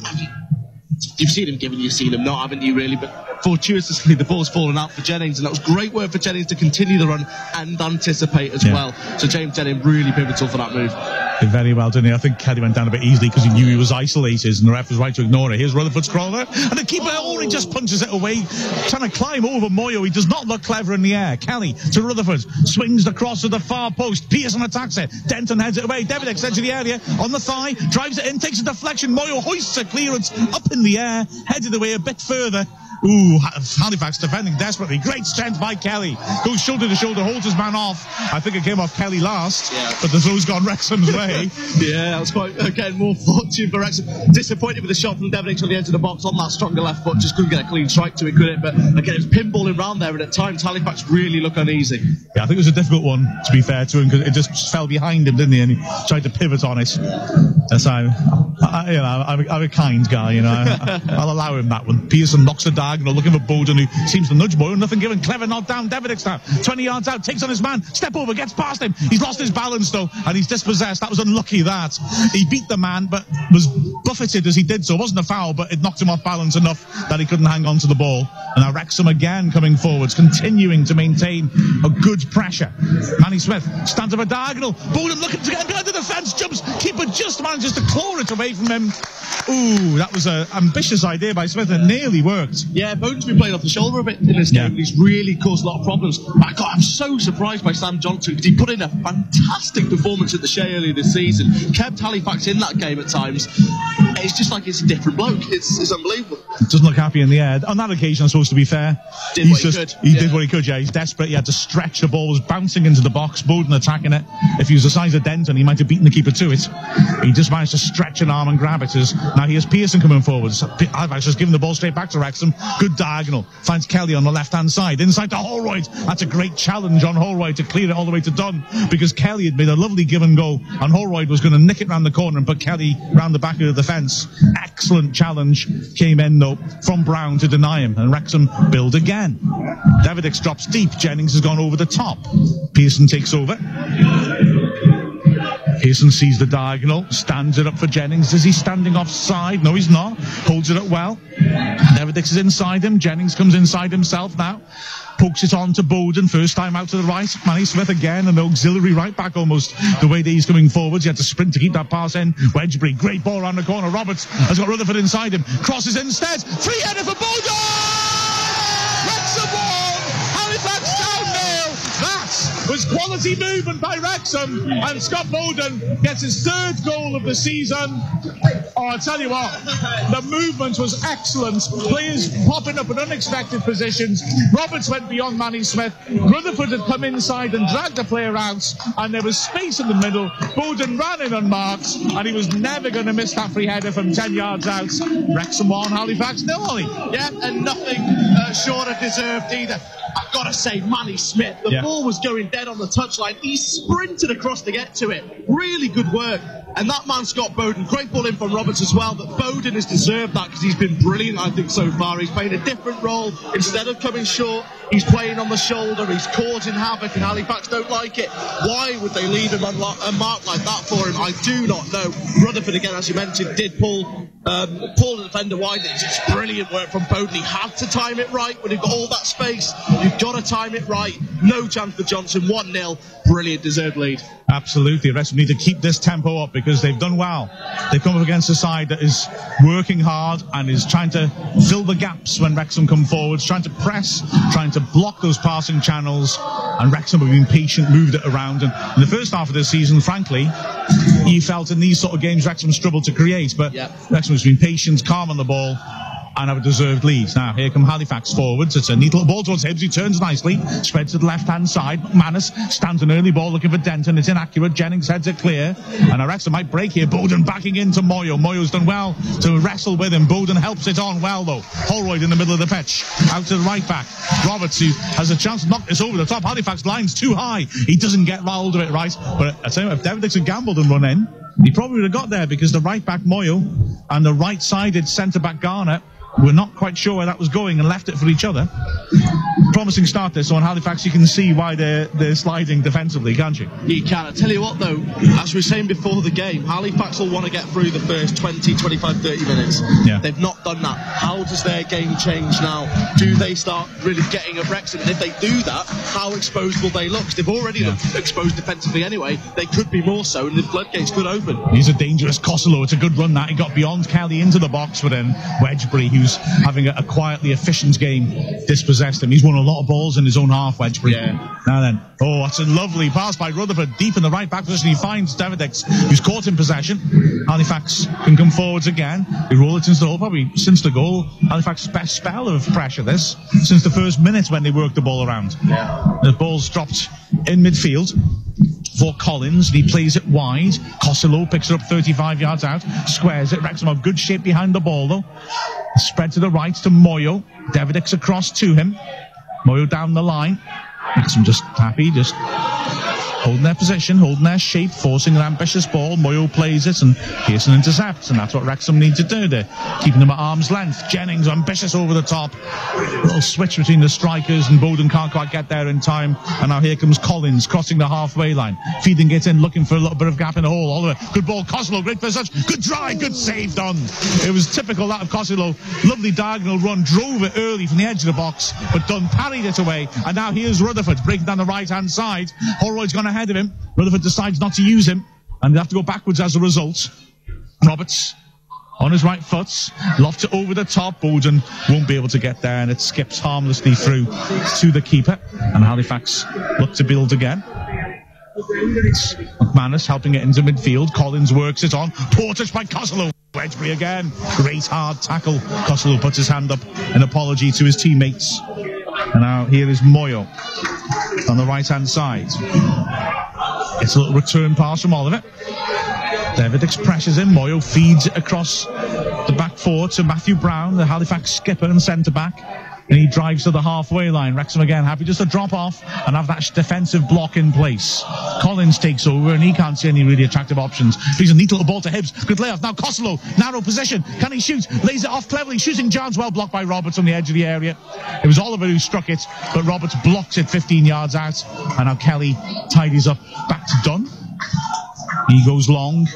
You've seen him giving, you've seen him not, haven't you, really? But fortuitously, the ball's fallen out for Jennings, and that was great work for Jennings to continue the run and anticipate as well. So James Jennings really pivotal for that move. Did very well, didn't he? I think Kelly went down a bit easily because he knew he was isolated, and the ref was right to ignore it. Here's Rutherford's crawler, and the keeper only just punches it away, trying to climb over Moyo. He does not look clever in the air. Kelly to Rutherford, swings the cross to the far post. Pearson attacks it. Denton heads it away. Davidic edge of the area, on the thigh, drives it in, takes a deflection. Moyo hoists a clearance up in the air, headed away a bit further. Ooh, Halifax defending desperately. Great strength by Kelly. Goes shoulder to shoulder, holds his man off. I think it came off Kelly last, but the throw's gone Wrexham's way. Yeah, that was quite, again, more fortune for Wrexham. Disappointed with the shot from Davidic on the edge of the box on that stronger left foot. Just couldn't get a clean strike to it, could it? But again, it was pinballing round there, and at times Halifax really looked uneasy. Yeah, I think it was a difficult one, to be fair to him, because it just fell behind him, didn't he? And he tried to pivot on it. And so, I'm a kind guy, I'll allow him that one. Pearson knocks a diagonal, looking for Bowden, who seems to nudge Moyo. Nothing given. Clever knocked down. Davidic now 20 yards out, takes on his man, step over, gets past him. He's lost his balance though, and he's dispossessed. That was unlucky. That he beat the man, but was buffeted as he did so. It wasn't a foul, but it knocked him off balance enough that he couldn't hang on to the ball. And now Wrexham again coming forwards, continuing to maintain a good pressure. Manny Smith stands up a diagonal. Bowden looking to get behind the defence, jumps. Keeper just manages to claw it away away from him. Ooh, that was an ambitious idea by Smith. It nearly worked. Yeah, Bowden's been playing off the shoulder a bit in this game. He's really caused a lot of problems. I'm so surprised by Sam Johnson because he put in a fantastic performance at the Shea earlier this season. Kept Halifax in that game at times. It's just like he's a different bloke. It's unbelievable. Doesn't look happy in the air. On that occasion, I'm supposed to be fair. He did what he could, yeah. He's desperate. He had to stretch. The ball was bouncing into the box. Bowden attacking it. If he was the size of Denton, he might have beaten the keeper to it. He just managed to stretch an arm and grab it. Now here's Pearson coming forwards. Halifax just giving the ball straight back to Wrexham. Good diagonal. Finds Kelly on the left-hand side. Inside to Holroyd. That's a great challenge on Holroyd to clear it all the way to Dunn, because Kelly had made a lovely give and go, and Holroyd was going to nick it round the corner and put Kelly round the back of the fence. Excellent challenge came in, though, from Brown to deny him, and Wrexham build again. Davidix drops deep. Jennings has gone over the top. Pearson takes over. Pearson sees the diagonal, stands it up for Jennings. Is he standing offside? No, he's not. Holds it up well. Davidix is inside him. Jennings comes inside himself now. Pokes it on to Bowden. First time out to the right. Manny Smith again, an auxiliary right back almost. The way that he's coming forwards. He had to sprint to keep that pass in. Wedgbury, great ball around the corner. Roberts has got Rutherford inside him. Crosses instead. Free header for Bowden! Wrexham won! Halifax down nil! That was quality movement by Wrexham, and Scott Bowden gets his third goal of the season. Oh, I'll tell you what, the movement was excellent. Players popping up in unexpected positions. Roberts went beyond Manny Smith. Rutherford had come inside and dragged the player out, and there was space in the middle. Bowden ran in unmarked, and he was never going to miss that free header from 10 yards out. Wrexham 1, Halifax 0, Ollie. Yeah, and nothing short of deserved either. I've got to say, Manny Smith, the ball was going dead on the touchline. He sprinted across to get to it. Really good work. And that man, Scott Bowden, great ball in from Roberts as well, but Bowden has deserved that because he's been brilliant, I think, so far. He's playing a different role. Instead of coming short, he's playing on the shoulder. He's causing havoc, and Halifax don't like it. Why would they leave him unmarked like that for him? I do not know. Rutherford, again, as you mentioned, did pull the defender wide. It's just brilliant work from Bowden. He had to time it right. When you've got all that space, you've got to time it right. No chance for Johnson. 1-0. Brilliant, deserved lead. Absolutely. The Wrexham need to keep this tempo up because they've done well. They've come up against a side that is working hard and is trying to fill the gaps when Wrexham come forwards, trying to press, trying to block those passing channels, and Wrexham have been patient, moved it around. And in the first half of the season, frankly, you felt in these sort of games Wrexham struggled to create, but Wrexham has been patient, calm on the ball, and have a deserved lead. Now, here come Halifax forwards. It's a neat little ball towards Hibbs. He turns nicely, spreads to the left-hand side. McManus stands an early ball looking for Denton. It's inaccurate. Jennings heads it clear. And Wrexham might break here. Bowden backing into Moyo. Moyo's done well to wrestle with him. Bowden helps it on well, though. Holroyd in the middle of the pitch. Out to the right back. Roberts, who has a chance to knock this over the top. Halifax line's too high. He doesn't get hold of it right. But I tell you, if Davidix had gambled and run in, he probably would have got there because the right back Moyo and the right-sided centre-back Garner were not quite sure where that was going and left it for each other. Promising start this on Halifax. You can see why they're sliding defensively, can't you? You can. I tell you what, though, as we were saying before the game, Halifax will want to get through the first 20, 25, 30 minutes. Yeah. They've not done that. How does their game change now? Do they start really getting at Wrexham? And if they do that, how exposed will they look? Because they've already looked exposed defensively anyway. They could be more so, and the floodgates could open. He's a dangerous Costello. It's a good run that. He got beyond Kelly into the box, but then Wedgbury, who's having a quietly efficient game, dispossessed him. He's won a lot of balls in his own half, Wedgbury. Yeah. Now then, oh, that's a lovely pass by Rutherford, deep in the right back position. He finds Davidix, who's caught in possession. Halifax can come forwards again. They roll it into the hole, probably since the goal. Halifax's best spell of pressure this, since the first minute when they worked the ball around. Yeah. The ball's dropped in midfield for Collins, and he plays it wide. Costello picks it up 35 yards out, squares it. Wrexham have good shape behind the ball, though. Spread to the right to Moyo. Davidix across to him. Moyo down the line. Wrexham just happy, just holding their position, holding their shape, forcing an ambitious ball. Moyo plays it, and Pearson intercepts, and that's what Wrexham need to do. They're keeping them at arm's length. Jennings ambitious over the top. Little switch between the strikers, and Bowden can't quite get there in time. And now here comes Collins crossing the halfway line, feeding it in, looking for a little bit of gap in the hole. Oliver, good ball. Costello, great for such. Good try, good save done. It was typical that of Costello. Lovely diagonal run, drove it early from the edge of the box, but Dunn parried it away. And now here's Rutherford breaking down the right-hand side. Holroyd's gone ahead of him. Rutherford decides not to use him, and they have to go backwards as a result. Roberts on his right foot, lofts it over the top. Bowden won't be able to get there, and it skips harmlessly through to the keeper. And Halifax look to build again. McManus helping it into midfield. Collins works it on. Poor touch by Costello. Wedgbury again. Great hard tackle. Costello puts his hand up in apology to his teammates. And now here is Moyo on the right-hand side. It's a little return pass from Oliver. Davidix pressures him. Moyo feeds it across the back four to Matthew Brown, the Halifax skipper and centre-back. And he drives to the halfway line. Wrexham again happy just to drop off and have that defensive block in place. Collins takes over and he can't see any really attractive options. He's a neat little ball to Hibbs. Good layoff. Now Costello, narrow position. Can he shoot? Lays it off cleverly. Shooting chance, well blocked by Roberts on the edge of the area. It was Oliver who struck it, but Roberts blocks it 15 yards out. And now Kelly tidies up back to Dunn. He goes long,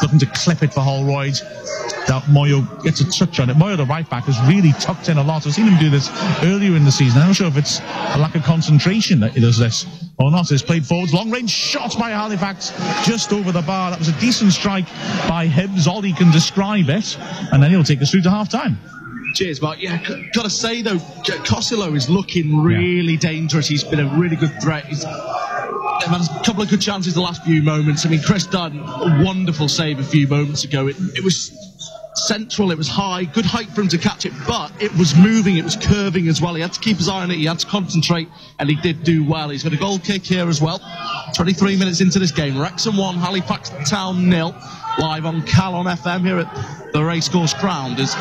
looking to clip it for Holroyd. That Moyo gets a touch on it. Moyo, the right back, has really tucked in a lot. I've seen him do this earlier in the season. I'm not sure if it's a lack of concentration that he does this or not. It's played forwards. Long range shot by Halifax just over the bar. That was a decent strike by Hibbs, all he can describe it. And then he'll take us through to half time. Cheers, Mark. Yeah, gotta say though, Costello is looking really dangerous. He's been a really good threat. They've had a couple of good chances the last few moments. I mean, Chris Dunn, a wonderful save a few moments ago. It was central, it was high, good height for him to catch it, but it was moving, it was curving as well. He had to keep his eye on it, he had to concentrate, and he did do well. He's got a goal kick here as well. 23 minutes into this game. Wrexham 1, Halifax Town 0. Live on Calon FM here at the Racecourse Ground. As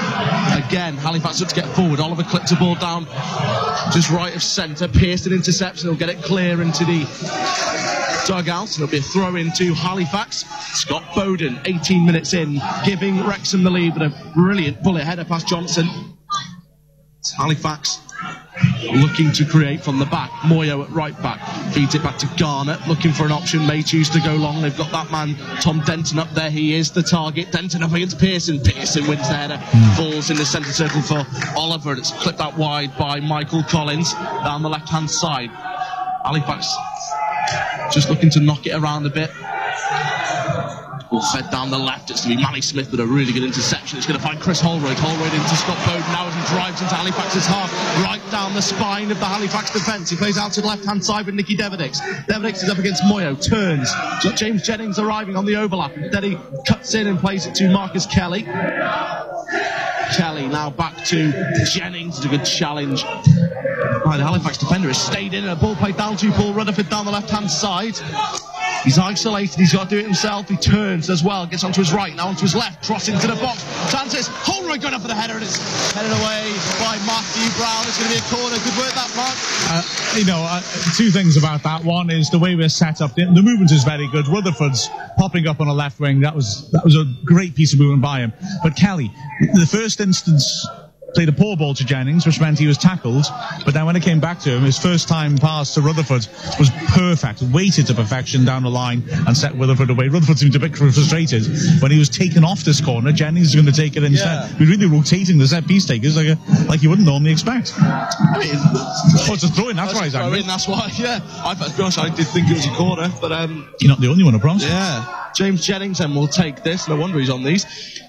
again, Halifax looks to get forward. Oliver clips the ball down just right of centre. Pearson intercepts and he'll get it clear into the dugout. It'll be a throw into Halifax. Scott Bowden, 18 minutes in, giving Wrexham the lead with a brilliant bullet header past Johnson. It's Halifax looking to create from the back. Moyo at right back feeds it back to Garnett, looking for an option. May choose to go long. They've got that man Tom Denton up there. He is the target. Denton up against Pearson. Pearson wins the header, falls in the centre circle for Oliver, and it's clipped out wide by Michael Collins down the left hand side. Halifax just looking to knock it around a bit. Ball fed down the left. It's going to be Manny Smith with a really good interception. It's going to find Chris Holroyd. Holroyd into Scott Bowden now as he drives into Halifax's half, right down the spine of the Halifax defence. He plays out to the left-hand side with Nicky Davidix. Davidix is up against Moyo, turns. Got James Jennings arriving on the overlap. Then he cuts in and plays it to Marcus Kelly. Kelly now back to Jennings. It's a good challenge. Right, the Halifax defender has stayed in, and a ball played down to Paul Rutherford down the left-hand side. He's isolated, he's got to do it himself. He turns as well, gets onto his right, now onto his left, cross into the box. Chances, Holroyd going up for the header, and it's headed away by Matthew Brown. It's going to be a corner. Good work, that, Mark. Two things about that. One is the way we're set up. The movement is very good. Rutherford's popping up on a left wing. That was a great piece of movement by him. But Kelly, the first instance, played a poor ball to Jennings, which meant he was tackled, but then when it came back to him, his first time pass to Rutherford was perfect, weighted to perfection down the line and set Rutherford away. Rutherford seemed a bit frustrated when he was taken off this corner. Jennings is going to take it instead. Yeah. We're really rotating the set piece takers like you wouldn't normally expect. I mean, it's a throw in, that's why he's angry. That's why, yeah. I did think it was a corner, but you're not the only one, I promise. Yeah. James Jennings then will take this. No wonder he's on these.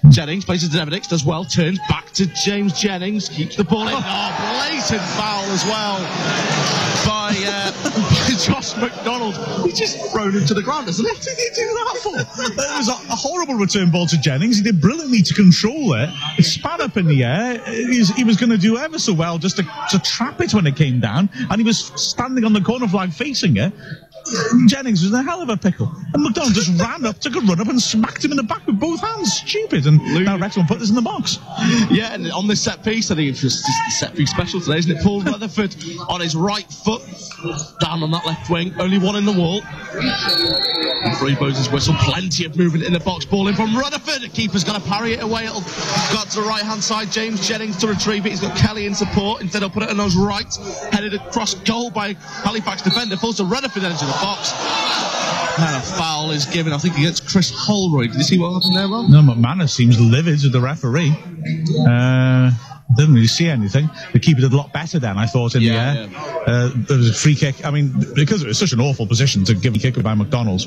Jennings places to Davidix, does well, turns back to James Jennings, keeps the ball in. Oh, blatant foul as well by Josh McDonald. He's just thrown him to the ground, isn't it? What did he do that for? It was a horrible return ball to Jennings. He did brilliantly to control it. It spat up in the air. He was going to do ever so well just to trap it when it came down, and he was standing on the corner flag facing it. Jennings was in a hell of a pickle, and McDonald just took a run up and smacked him in the back with both hands. Stupid. And now Wrexham put this in the box. Yeah, and on this set piece, I think it's just the set piece special today, isn't it? Paul Rutherford on his right foot, down on that left wing, only one in the wall. Referee blows his whistle. Plenty of movement in the box. Ball in from Rutherford. The keeper's going to parry it away. It'll go to the right hand side. James Jennings to retrieve it. He's got Kelly in support. Instead, he'll put it on those right. Headed across goal by Halifax defender. Falls to Rutherford into the box. And a foul is given, I think, against Chris Holroyd. Did you see what happened there, Rob? No, McManus seems livid with the referee. Didn't really see anything. The keeper did a lot better then, I thought, in the air. There was a free kick. I mean, because it was such an awful position to give a kick by McDonald,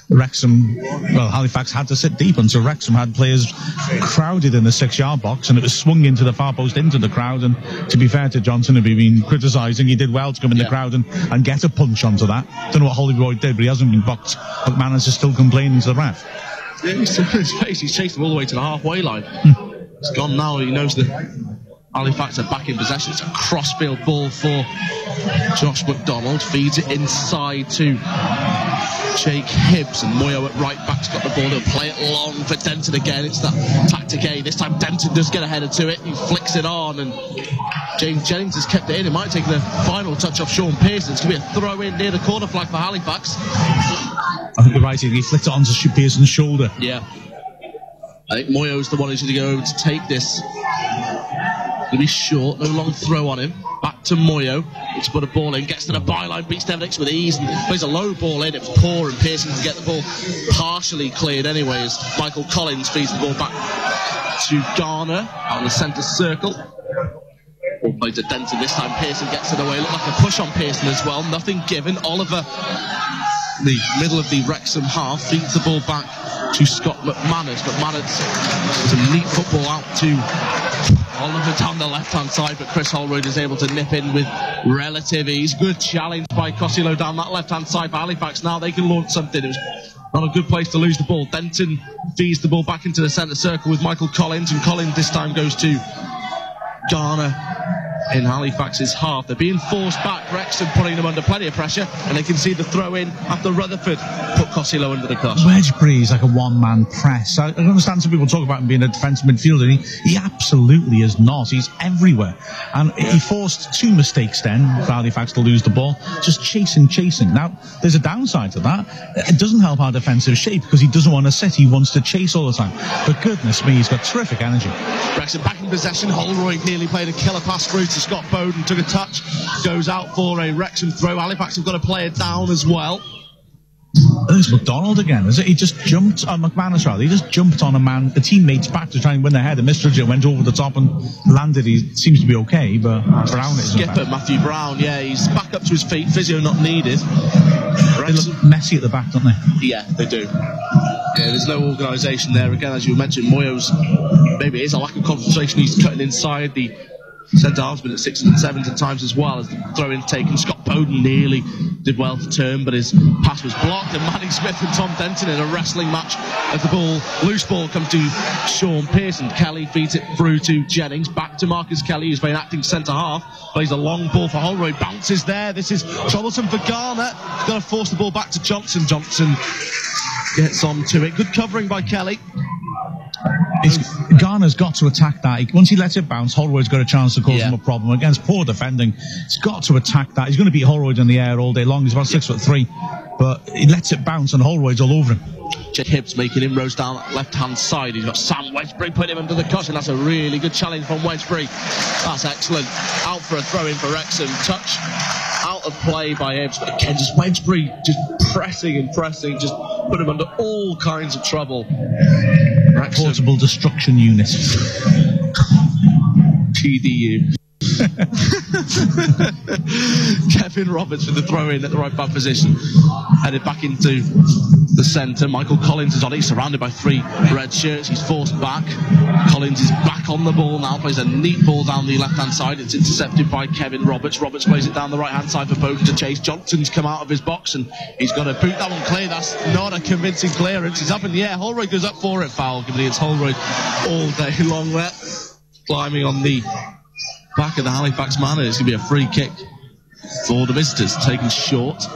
Halifax had to sit deep, and so Wrexham had players crowded in the 6-yard box, and it was swung into the far post into the crowd. And to be fair to Johnson, who'd been criticising, he did well to come in the crowd and get a punch onto that. Don't know what Hollywood did, but he hasn't been boxed. McManus is still complaining to the ref. Yeah, he's chased him all the way to the halfway line. It's gone now. He knows that Halifax are back in possession. It's a crossfield ball for Josh McDonald. Feeds it inside to Jake Hibbs, and Moyo at right back's got the ball. He'll play it long for Denton again. It's that tactic A. This time Denton does get a header to it. He flicks it on, and James Jennings has kept it in. It might take the final touch off Sean Pearson. It's going to be a throw in near the corner flag for Halifax. I think you're right. He flicked it onto Pearson's shoulder. Yeah. I think Moyo's the one who's going to go over to take this. Going to be short, no long throw on him. Back to Moyo. It's put a ball in, gets to the byline, beats Devonix with ease, and plays a low ball in. It was poor, and Pearson can get the ball partially cleared anyway, as Michael Collins feeds the ball back to Garner out in the centre circle. Ball played to Denton this time. Pearson gets it away. Looked like a push on Pearson as well. Nothing given. Oliver, the middle of the Wrexham half, feeds the ball back to Scott McManus. McManus was a neat football out to Oliver down the left-hand side, but Chris Holroyd is able to nip in with relative ease. Good challenge by Costello down that left-hand side for Halifax. Now they can launch something. It was not a good place to lose the ball. Denton feeds the ball back into the centre circle with Michael Collins, and Collins this time goes to Garner in Halifax's half. They're being forced back. Wrexham putting them under plenty of pressure, and they can see the throw in after Rutherford put Costello under the cosh. Wedgbury is like a one-man press. I understand some people talk about him being a defensive midfielder. He absolutely is not. He's everywhere, and he forced 2 mistakes then for Halifax to lose the ball, just chasing. Now there's a downside to that. It doesn't help our defensive shape, because he doesn't want to sit, he wants to chase all the time. But goodness me, he's got terrific energy. Wrexham back in possession. Holroyd nearly played a killer pass through to Scott Bowden, took a touch, goes out for a Wrexham throw. Halifax have got to play it down as well. There's McDonald again, is it? He just jumped on McManus, rather. He just jumped on a teammate's back to try and win the header. Mr. J went over the top and landed. He seems to be okay, but Brown is skipper Matthew Brown, yeah, he's back up to his feet. Physio not needed. They look messy at the back, don't they? Yeah, they do. Yeah, there's no organisation there. Again, as you mentioned, Moyo's, maybe it is a lack of concentration. He's cutting inside. The centre half's been at 6 and 7s at times as well, as the throw-in taken. Scott Bowden nearly did well to turn, but his pass was blocked, and Manning Smith and Tom Denton in a wrestling match as the loose ball comes to Sean Pearson. Kelly feeds it through to Jennings, back to Marcus Kelly, who's been acting centre half, plays a long ball for Holroyd, bounces there. This is troublesome for Garner. He's got to force the ball back to Johnson. Johnson gets on to it. Good covering by Kelly. Garner's got to attack that. Once he lets it bounce, Holroyd's got a chance to cause him a problem. Against poor defending, he's got to attack that. He's going to beat Holroyd in the air all day long. He's about 6'3", but he lets it bounce and Holroyd's all over him. Jake Hibbs making inroads down that left-hand side. He's got Sam Wedgbury putting him under the cushion. That's a really good challenge from Wedgbury. That's excellent. Out for a throw-in for Wrexham. Touch out of play by Hibbs, but again, just Wedgbury just pressing and pressing, just put him under all kinds of trouble. Wrexham. Portable destruction unit. TDU. Kevin Roberts with the throw-in at the right back position, headed back into the centre. Michael Collins is on it. He's surrounded by 3 red shirts. He's forced back. Collins is back on the ball now, plays a neat ball down the left-hand side. It's intercepted by Kevin Roberts. Roberts plays it down the right-hand side for Bowden to chase. Johnson's come out of his box, and he's got to boot that one clear. That's not a convincing clearance. He's up in the air. Holroyd goes up for it. Foul given against Holroyd all day long there. Climbing on the back of the Halifax man. It's going to be a free kick for the visitors, taken short. So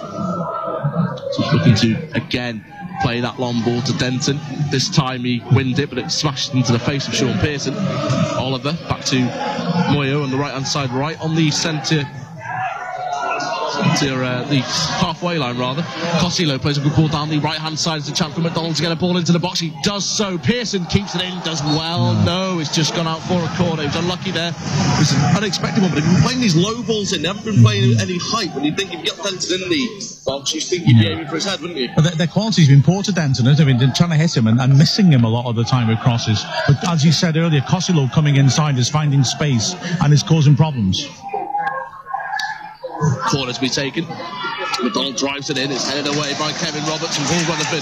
he's looking to again play that long ball to Denton. This time he winned it, but it smashed into the face of Sean Pearson. Oliver back to Moyo on the right hand side, right on the centre the halfway line rather. Costello plays a good ball down the right-hand side. It's a chance for McDonald to get a ball into the box. He does so. Pearson keeps it in, does well. No, it's just gone out for a corner. He was unlucky there. It was an unexpected one, but they've been playing these low balls in. They haven't been playing any height. When you think if you get Denton in the box, you think you'd be aiming for his head, wouldn't you? But their quality's been poor to Denton. I mean, they're trying to hit him and missing him a lot of the time with crosses. But as you said earlier, Costello coming inside is finding space and is causing problems. Corner to be taken. McDonald drives it in. It's headed away by Kevin Roberts and Paul Rutherford.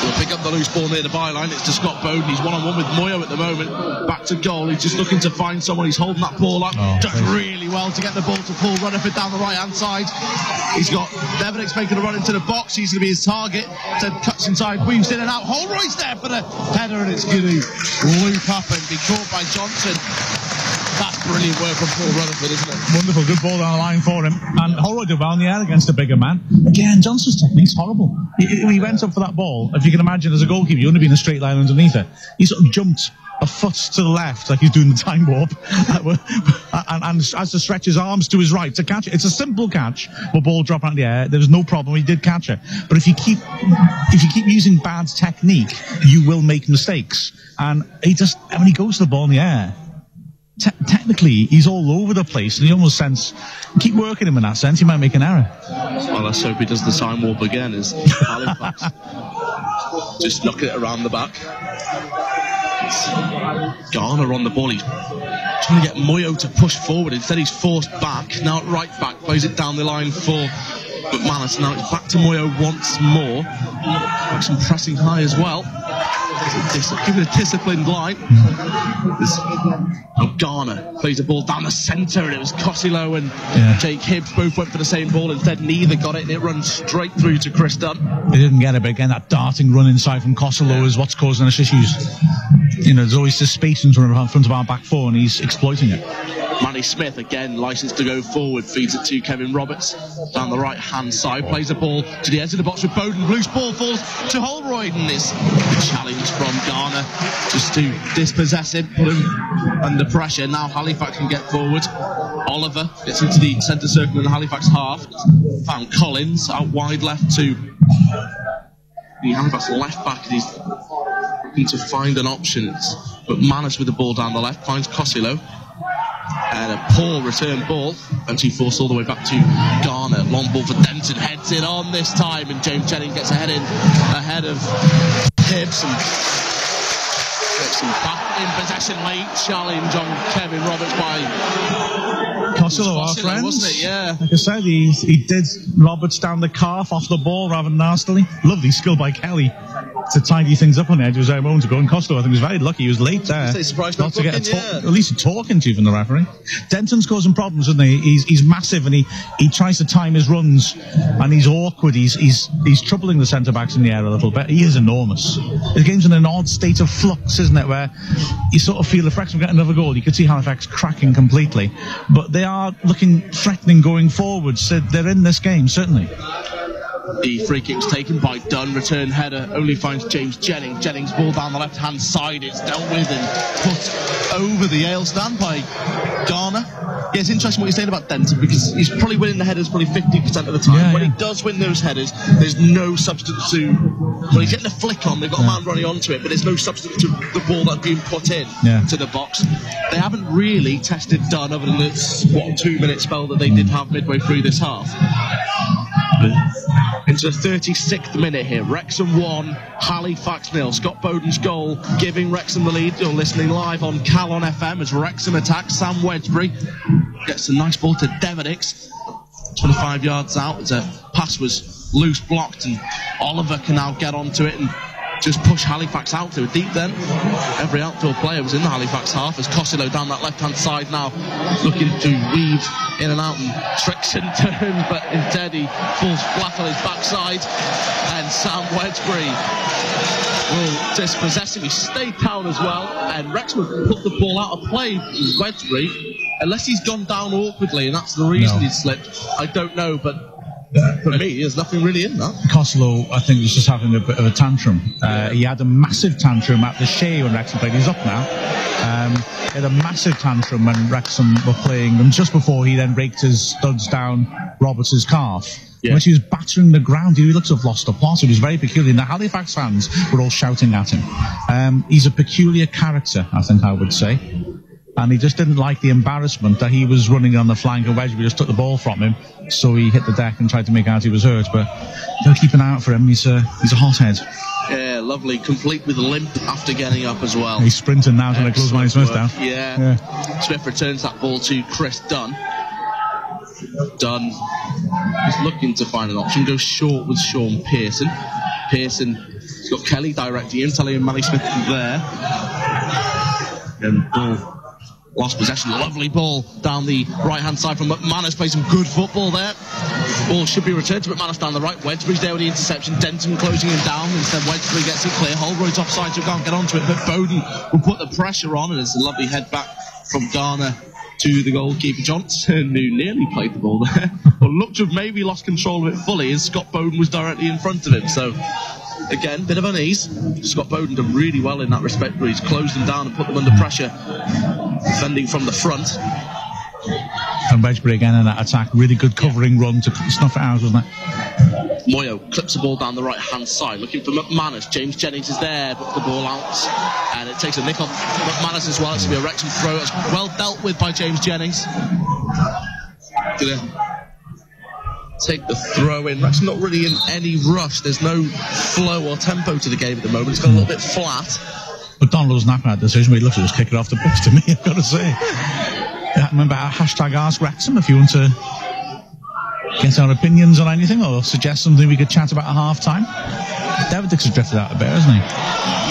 He'll pick up the loose ball near the byline. It's to Scott Bowden. He's one-on-one with Moyo at the moment. Back to goal. He's just looking to find someone. He's holding that ball up. Does really well to get the ball to Paul Rutherford down the right-hand side. He's got Deverex making a run into the box. He's going to be his target. Then cuts inside, weaves in and out. Holroyd's there for the header, and it's going to loop up and be caught by Johnson. That's brilliant work from Paul Rutherford, isn't it? Wonderful, good ball down the line for him. And Holroyd did well in the air against a bigger man. Again, Johnson's technique's horrible. He went up for that ball. If you can imagine, as a goalkeeper, you only be in a straight line underneath it. He sort of jumped a foot to the left, like he's doing the time warp, and has to stretch his arms to his right to catch it. It's a simple catch, but ball drop out of the air. There's no problem. He did catch it. But if you keep using bad technique, you will make mistakes. And when he goes to the ball in the air, technically, he's all over the place, and you almost sense, keep working him in that sense, he might make an error. Well, let's hope he does the time warp again, as Halifax just knocking it around the back. It's Garner on the ball. He's trying to get Moyo to push forward. Instead, he's forced back. Now at right back, plays it down the line for McManus. Now it's back to Moyo once more. Some pressing high as well. Give it a disciplined line. Garner plays the ball down the centre, and it was Costello and Jake Hibbs both went for the same ball. Instead, neither got it, and it runs straight through to Chris Dunn. They didn't get it, but again, that darting run inside from Costello is what's causing us issues. You know, there's always this space in front of our back four, and he's exploiting it. Manny Smith, again, licensed to go forward, feeds it to Kevin Roberts down the right-hand side, plays the ball to the edge of the box with Bowden. Loose ball falls to Holroyd, and it's a challenge from Garner just to dispossess him, put him under pressure. Now Halifax can get forward. Oliver gets into the centre circle in the Halifax half. Found Collins out wide left to the Halifax left back, and he's looking to find an option. But Manus with the ball down the left finds Costello. And a poor return ball, and she forced all the way back to Garner. Long ball for Denton, heads it on this time, and James Jennings gets ahead of Hibbs, and gets him back in possession. Late challenge on Kevin Roberts by Costello, our friends, wasn't it? Yeah. Like I said, he did Roberts down the calf off the ball rather than nastily. Lovely skill by Kelly to tidy things up on the edge. It was there a moment ago, and Costello, I think, was very lucky. He was late there. Not to get at least a talking to from the referee. Denton's causing problems, isn't he? He's massive, and he tries to time his runs, and he's awkward. He's troubling the centre backs in the air a little bit. He is enormous. The game's in an odd state of flux, isn't it? Where you sort of feel if Wrexham get another goal, you could see Halifax cracking completely. But they are looking threatening going forward, so they're in this game, certainly. The free kick was taken by Dunn. Return header only finds James Jennings. Jennings ball down the left-hand side. It's dealt with and put over the Yale stand by Garner. Yeah, it's interesting what you're saying about Denton, because he's probably winning the headers probably 50% of the time. When he does win those headers, there's no substitute. When he's getting a flick on, they've got a man running onto it, but there's no substitute to the ball that's being put in to the box. They haven't really tested Dunn other than this 2-minute spell that they did have midway through this half. Into the 36th minute here. Wrexham 1, Halifax 0. Scott Bowden's goal giving Wrexham the lead. You're listening live on Calon FM as Wrexham attacks. Sam Wedgbury gets a nice ball to Deverex. 25 yards out. The pass was loose, blocked, and Oliver can now get onto it and just push Halifax out to a deep then. Every outfield player was in the Halifax half as Costello down that left-hand side now looking to weave in and out and tricks and turn, but instead he falls flat on his backside, and Sam Wedgbury will dispossess him. He stayed down as well, and Wrexham put the ball out of play with Wedgbury, unless he's gone down awkwardly and that's the reason he's slipped. I don't know, but For me, there's nothing really in that. Costello, I think, was just having a bit of a tantrum. He had a massive tantrum at the Shea when Wrexham played. He's up now. He had a massive tantrum when Wrexham were playing them just before he then raked his studs down Roberts' calf. Yeah. When he was battering the ground, he looked to have lost the plot. It was very peculiar. And the Halifax fans were all shouting at him. He's a peculiar character, I think I would say. And he just didn't like the embarrassment that he was running on the flank and Wedgbury just took the ball from him. So he hit the deck and tried to make out he was hurt. But they'll keep an eye out for him. He's a hothead. Yeah, lovely. Complete with a limp after getting up as well. He's sprinting now trying to close Manny Smith down. Yeah. Smith returns that ball to Chris Dunn. Dunn is looking to find an option. Goes short with Sean Pearson. Pearson's got Kelly directing him, telling him Manny Smith is there. And ball. Lost possession, lovely ball down the right-hand side from McManus. Plays some good football there. Ball should be returned to McManus down the right. Wedgbury's there with the interception. Denton closing him down. Instead, Wedgbury gets it clear. Holroyd's offside, so can't get onto it. But Bowden will put the pressure on, and it's a lovely head back from Garner to the goalkeeper Johnson, who nearly played the ball there, or looked to have maybe lost control of it fully, as Scott Bowden was directly in front of him. So, again, bit of unease. Scott Bowden done really well in that respect, where he's closed them down and put them under pressure, defending from the front. And Wedgbury again in that attack, really good covering run to snuff it out, wasn't it? Moyo clips the ball down the right-hand side, looking for McManus. James Jennings is there, but the ball out, and it takes a nick off McManus as well. It's going to be a Wrexham throw. It's well dealt with by James Jennings. Gonna take the throw in. Wrexham not really in any rush. There's no flow or tempo to the game at the moment. It's got a little bit flat. But Donald was napping that decision, but he looked to just kick it off the pitch to me, I've got to say. Remember our hashtag Ask Wrexham if you want to get our opinions on anything or suggest something we could chat about at half-time. Davidix has drifted out a bit, hasn't he?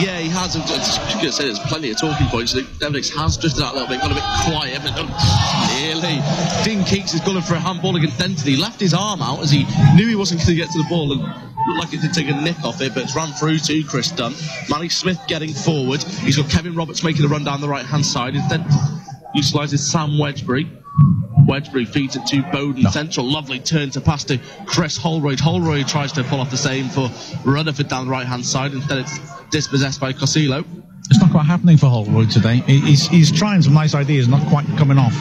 Yeah, he has. I was going to say there's plenty of talking points. Davidix has drifted out a little bit, got a bit quiet, but really. Dean Keats is going for a handball against Denton. He left his arm out as he knew he wasn't going to get to the ball and looked like it did take a nick off it, but it's ran through to Chris Dunn. Manny Smith getting forward. He's got Kevin Roberts making a run down the right-hand side. Instead, utilises Sam Wedgbury. Wedgbury feeds it to Bowden central. Lovely turn to pass to Chris Holroyd. Holroyd tries to pull off the same for Rutherford down the right-hand side. Instead, it's dispossessed by Costello. It's not quite happening for Holroyd today. He's trying some nice ideas, not quite coming off.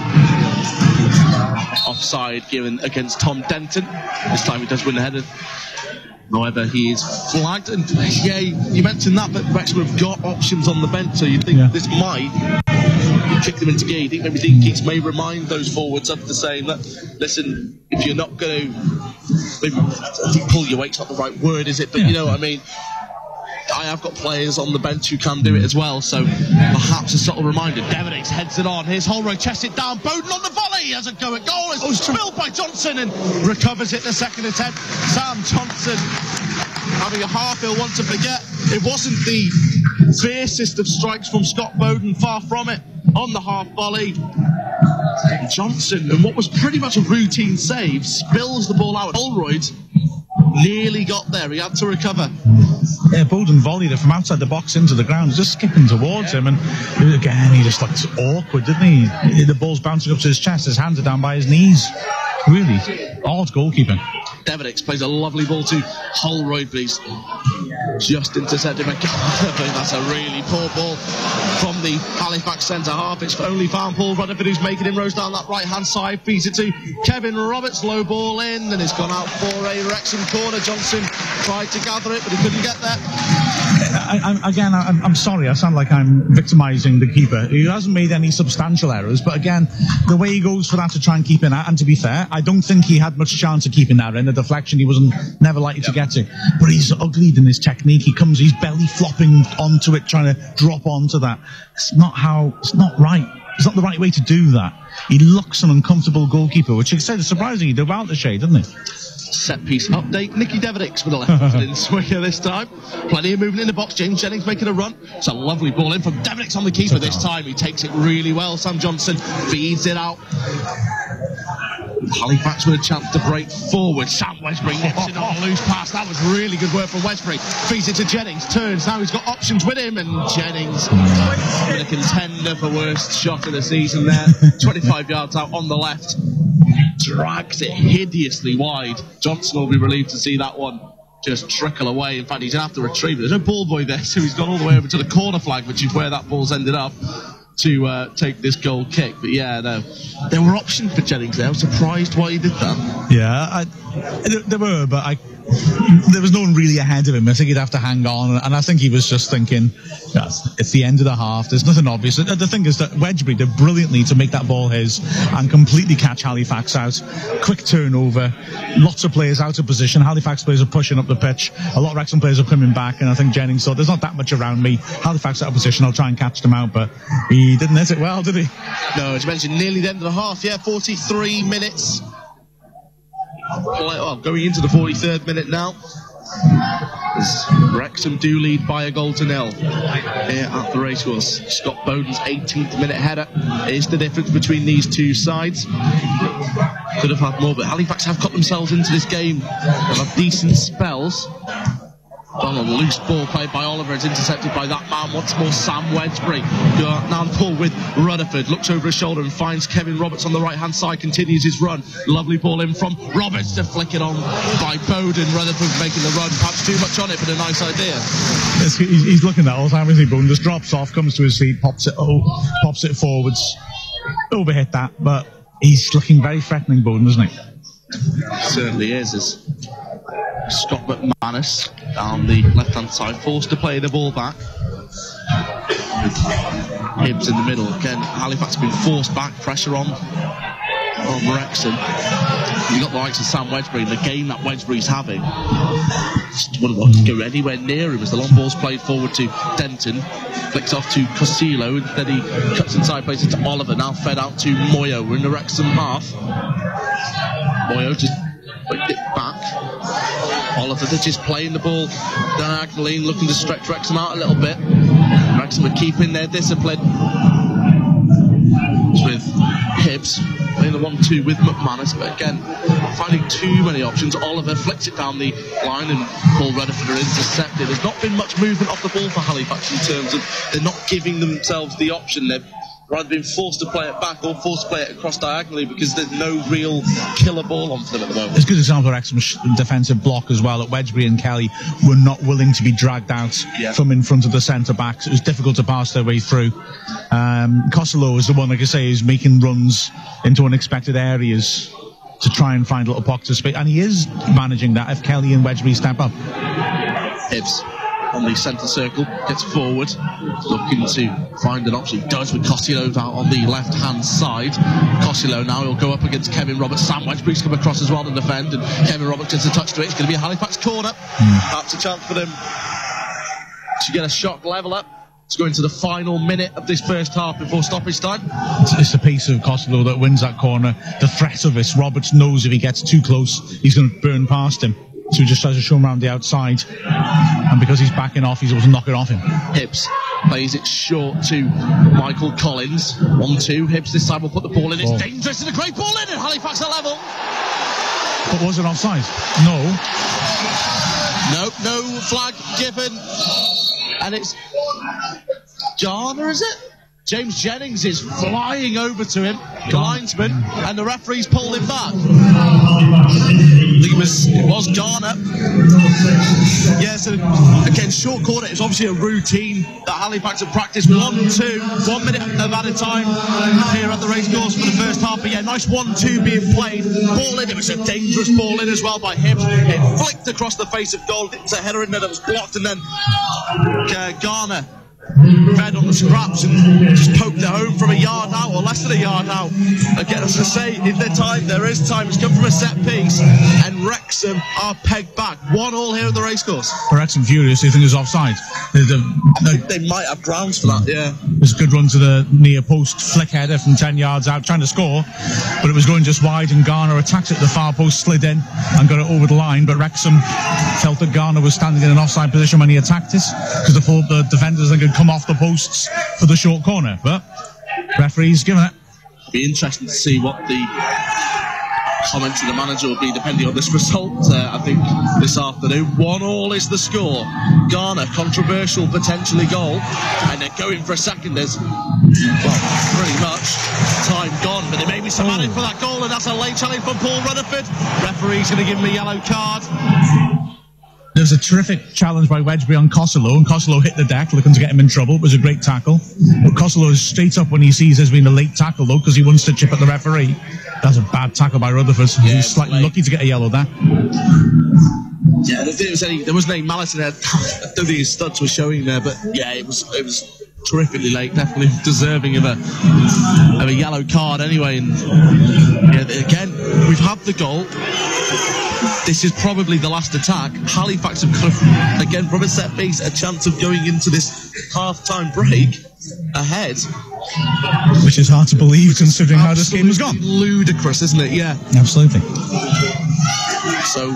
Offside given against Tom Denton. This time he does win the header. However, he is flagged. And yeah, you mentioned that, but Wrexham have got options on the bench, so you think this might kick them into gear. You think maybe Dean Keats may remind those forwards up to saying that, listen, if you're not going to, maybe pull your weight's not the right word, is it? But you know what I mean. I have got players on the bench who can do it as well, so perhaps a subtle reminder. Davidix heads it on. Here's Holroyd, chests it down. Bowden on the volley has a go at goal. It's spilled by Johnson and recovers it the second attempt. Sam Johnson having a half he'll want to forget. It wasn't the fiercest of strikes from Scott Bowden, far from it, on the half volley. Johnson, and what was pretty much a routine save, spills the ball out. Holroyd nearly got there. He had to recover. Yeah, Bowden volleyed it from outside the box into the ground, just skipping towards him, and again he just looked awkward, didn't he? The ball's bouncing up to his chest, his hands are down by his knees. Really odd goalkeeping. Davidix plays a lovely ball to Holroyd, but he's just intercepted. I think that's a really poor ball from the Halifax centre half. It's only found Paul Rutherford who's making inroads down that right hand side. Feeds it to Kevin Roberts, low ball in, and it's gone out for a Wrexham corner. Johnson tried to gather it, but he couldn't get there. I'm sorry, I sound like I'm victimising the keeper. He hasn't made any substantial errors, but again, the way he goes for that to try and keep in that, and to be fair, I don't think he had much chance of keeping that in. The deflection he wasn't never likely to get to, but he's ugly in his technique. He's belly flopping onto it, trying to drop onto that. It's not right. It's not the right way to do that. He looks an uncomfortable goalkeeper, which he said is surprising. He did about the shade, didn't he? Set piece update. Nicky Davidix with a left-footed swinger this time. Plenty of movement in the box. James Jennings making a run. It's a lovely ball in from Davidix on the keeper this time. He takes it really well. Sam Johnson feeds it out. Halifax with a chance to break forward. Sam Wedgbury nips it on a loose pass. That was really good work from Wedgbury. Feeds it to Jennings. Turns. Now he's got options with him. And Jennings with a contender for worst shot of the season there. 25 yards out on the left. drags it hideously wide. Johnson will be relieved to see that one just trickle away. In fact, he's going to have to retrieve it. There's no ball boy there, so he's gone all the way over to the corner flag, which is where that ball's ended up, to take this goal kick. But yeah, no, there were options for Jennings there. I was surprised why he did that. Yeah, there were, but there was no one really ahead of him. I think he'd have to hang on, and I think he was just thinking, it's the end of the half, there's nothing obvious. The thing is that Wedgbury did brilliantly to make that ball his and completely catch Halifax out. Quick turnover, lots of players out of position. Halifax players are pushing up the pitch, a lot of Wrexham players are coming back, and I think Jennings thought, there's not that much around me. Halifax out of position, I'll try and catch them out, but he didn't hit it well, did he? No, as you mentioned, nearly the end of the half. 43 minutes. Well, going into the 43rd minute now, as Wrexham do lead by a goal to nil here at the racecourse. Scott Bowden's 18th minute header is the difference between these two sides. Could have had more, but Halifax have got themselves into this game. They've had decent spells. Donald, loose ball played by Oliver, is intercepted by that man once more, Sam Wedgbury. Now on ball with Rutherford, looks over his shoulder and finds Kevin Roberts on the right hand side, continues his run. Lovely ball in from Roberts to flick it on by Bowden. Rutherford making the run, perhaps too much on it, but a nice idea. He's looking at all the time, isn't he? Bowden just drops off, comes to his feet, pops it forwards, overhit that, but he's looking very threatening, Bowden, isn't he? Certainly is. As Scott McManus down the left-hand side, forced to play the ball back. Hibbs in the middle. Again, Halifax has been forced back, pressure on Wrexham. You've got the likes of Sam Wedgbury, and the game that Wedgbury's having, just wouldn't want to go anywhere near him as the long ball's played forward to Denton, flicks off to Costello, and then he cuts inside, plays it to Oliver, now fed out to Moyo. We're in the Wrexham half. Moyo just flicked it back. Oliver just playing the ball diagonally, looking to stretch Wrexham out a little bit. Wrexham are keeping their discipline. It's with Hibbs playing the 1-2 with McManus, but again, finding too many options. Oliver flicks it down the line and Paul Rutherford are intercepted. There's not been much movement off the ball for Halifax in terms of they're not giving themselves the option. They've rather been forced to play it back or forced to play it across diagonally because there's no real killer ball on for them at the moment. It's a good example of Wrexham's defensive block as well. That Wedgbury and Kelly were not willing to be dragged out from in front of the centre backs. It was difficult to pass their way through. Costello is the one, like I say, is making runs into unexpected areas to try and find little pockets of space, and he is managing that if Kelly and Wedgbury step up. Hibbs on the centre circle, gets forward, looking to find an option. He does with Costello out on the left-hand side. Costello now, he'll go up against Kevin Roberts. Sam Wedgbury's come across as well to defend, and Kevin Roberts gets a touch to it. It's going to be a Halifax corner. That's a chance for them to get a shot level up. Let's go into the final minute of this first half before stoppage time. It's the pace of Costello that wins that corner. The threat of it. Roberts knows if he gets too close, he's going to burn past him. So he just tries to show him around the outside. And because he's backing off, he's able to knock it off him. Hibbs plays it short to Michael Collins. 1-2. Hibbs this time will put the ball in. It's dangerous and a great ball in, and Halifax are level. But was it offside? No. No flag given. And it's Garner, is it? James Jennings is flying over to him, the linesman, and the referee's pulled him back. It was Garner. Yeah, so again, short corner. It's obviously a routine that Halifax have practiced. 1-2, 1 minute at a time here at the racecourse for the first half. But yeah, nice 1-2 being played. Ball in. It was a dangerous ball in as well by Hibbs. It flicked across the face of goal. It's a header in there that was blocked, and then Garner fed on the scraps and just poked it home from a yard out, or less than a yard out. Again, as I say, if there's time, there is time. It's come from a set piece, and Wrexham are pegged back. 1-1 here at the racecourse. Wrexham furious, they think it's offside. I think they might have grounds for that, yeah. It was a good run to the near post, flick header from 10 yards out, trying to score, but it was going just wide, and Garner attacked it at the far post, slid in, and got it over the line, but Wrexham felt that Garner was standing in an offside position when he attacked it, because they thought the defenders could come off the posts for the short corner, but referee's given it. Be interesting to see what the comments of the manager will be depending on this result. I think this afternoon 1-1 is the score. Garner, controversial potentially goal, and they're going for a second. There's well, pretty much time gone, but there may be some added for that goal, and that's a late challenge from Paul Rutherford. Referee's going to give him a yellow card. There was a terrific challenge by Wedgbury on Costello, and Costello hit the deck looking to get him in trouble. It was a great tackle. But Costello is straight up when he sees there's been a late tackle, though, because he wants to chip at the referee. That's a bad tackle by Rutherford. Yeah, He's slightly lucky to get a yellow there. Yeah, there wasn't any malice in there. I don't think his studs were showing there, but yeah, it was terrifically late. Definitely deserving of a yellow card anyway. And yeah, again, we've had the goal. This is probably the last attack. Halifax have got, again, from a set piece, a chance of going into this half-time break ahead. Which is hard to believe considering how this game has gone. Ludicrous, isn't it? Yeah. Absolutely. So,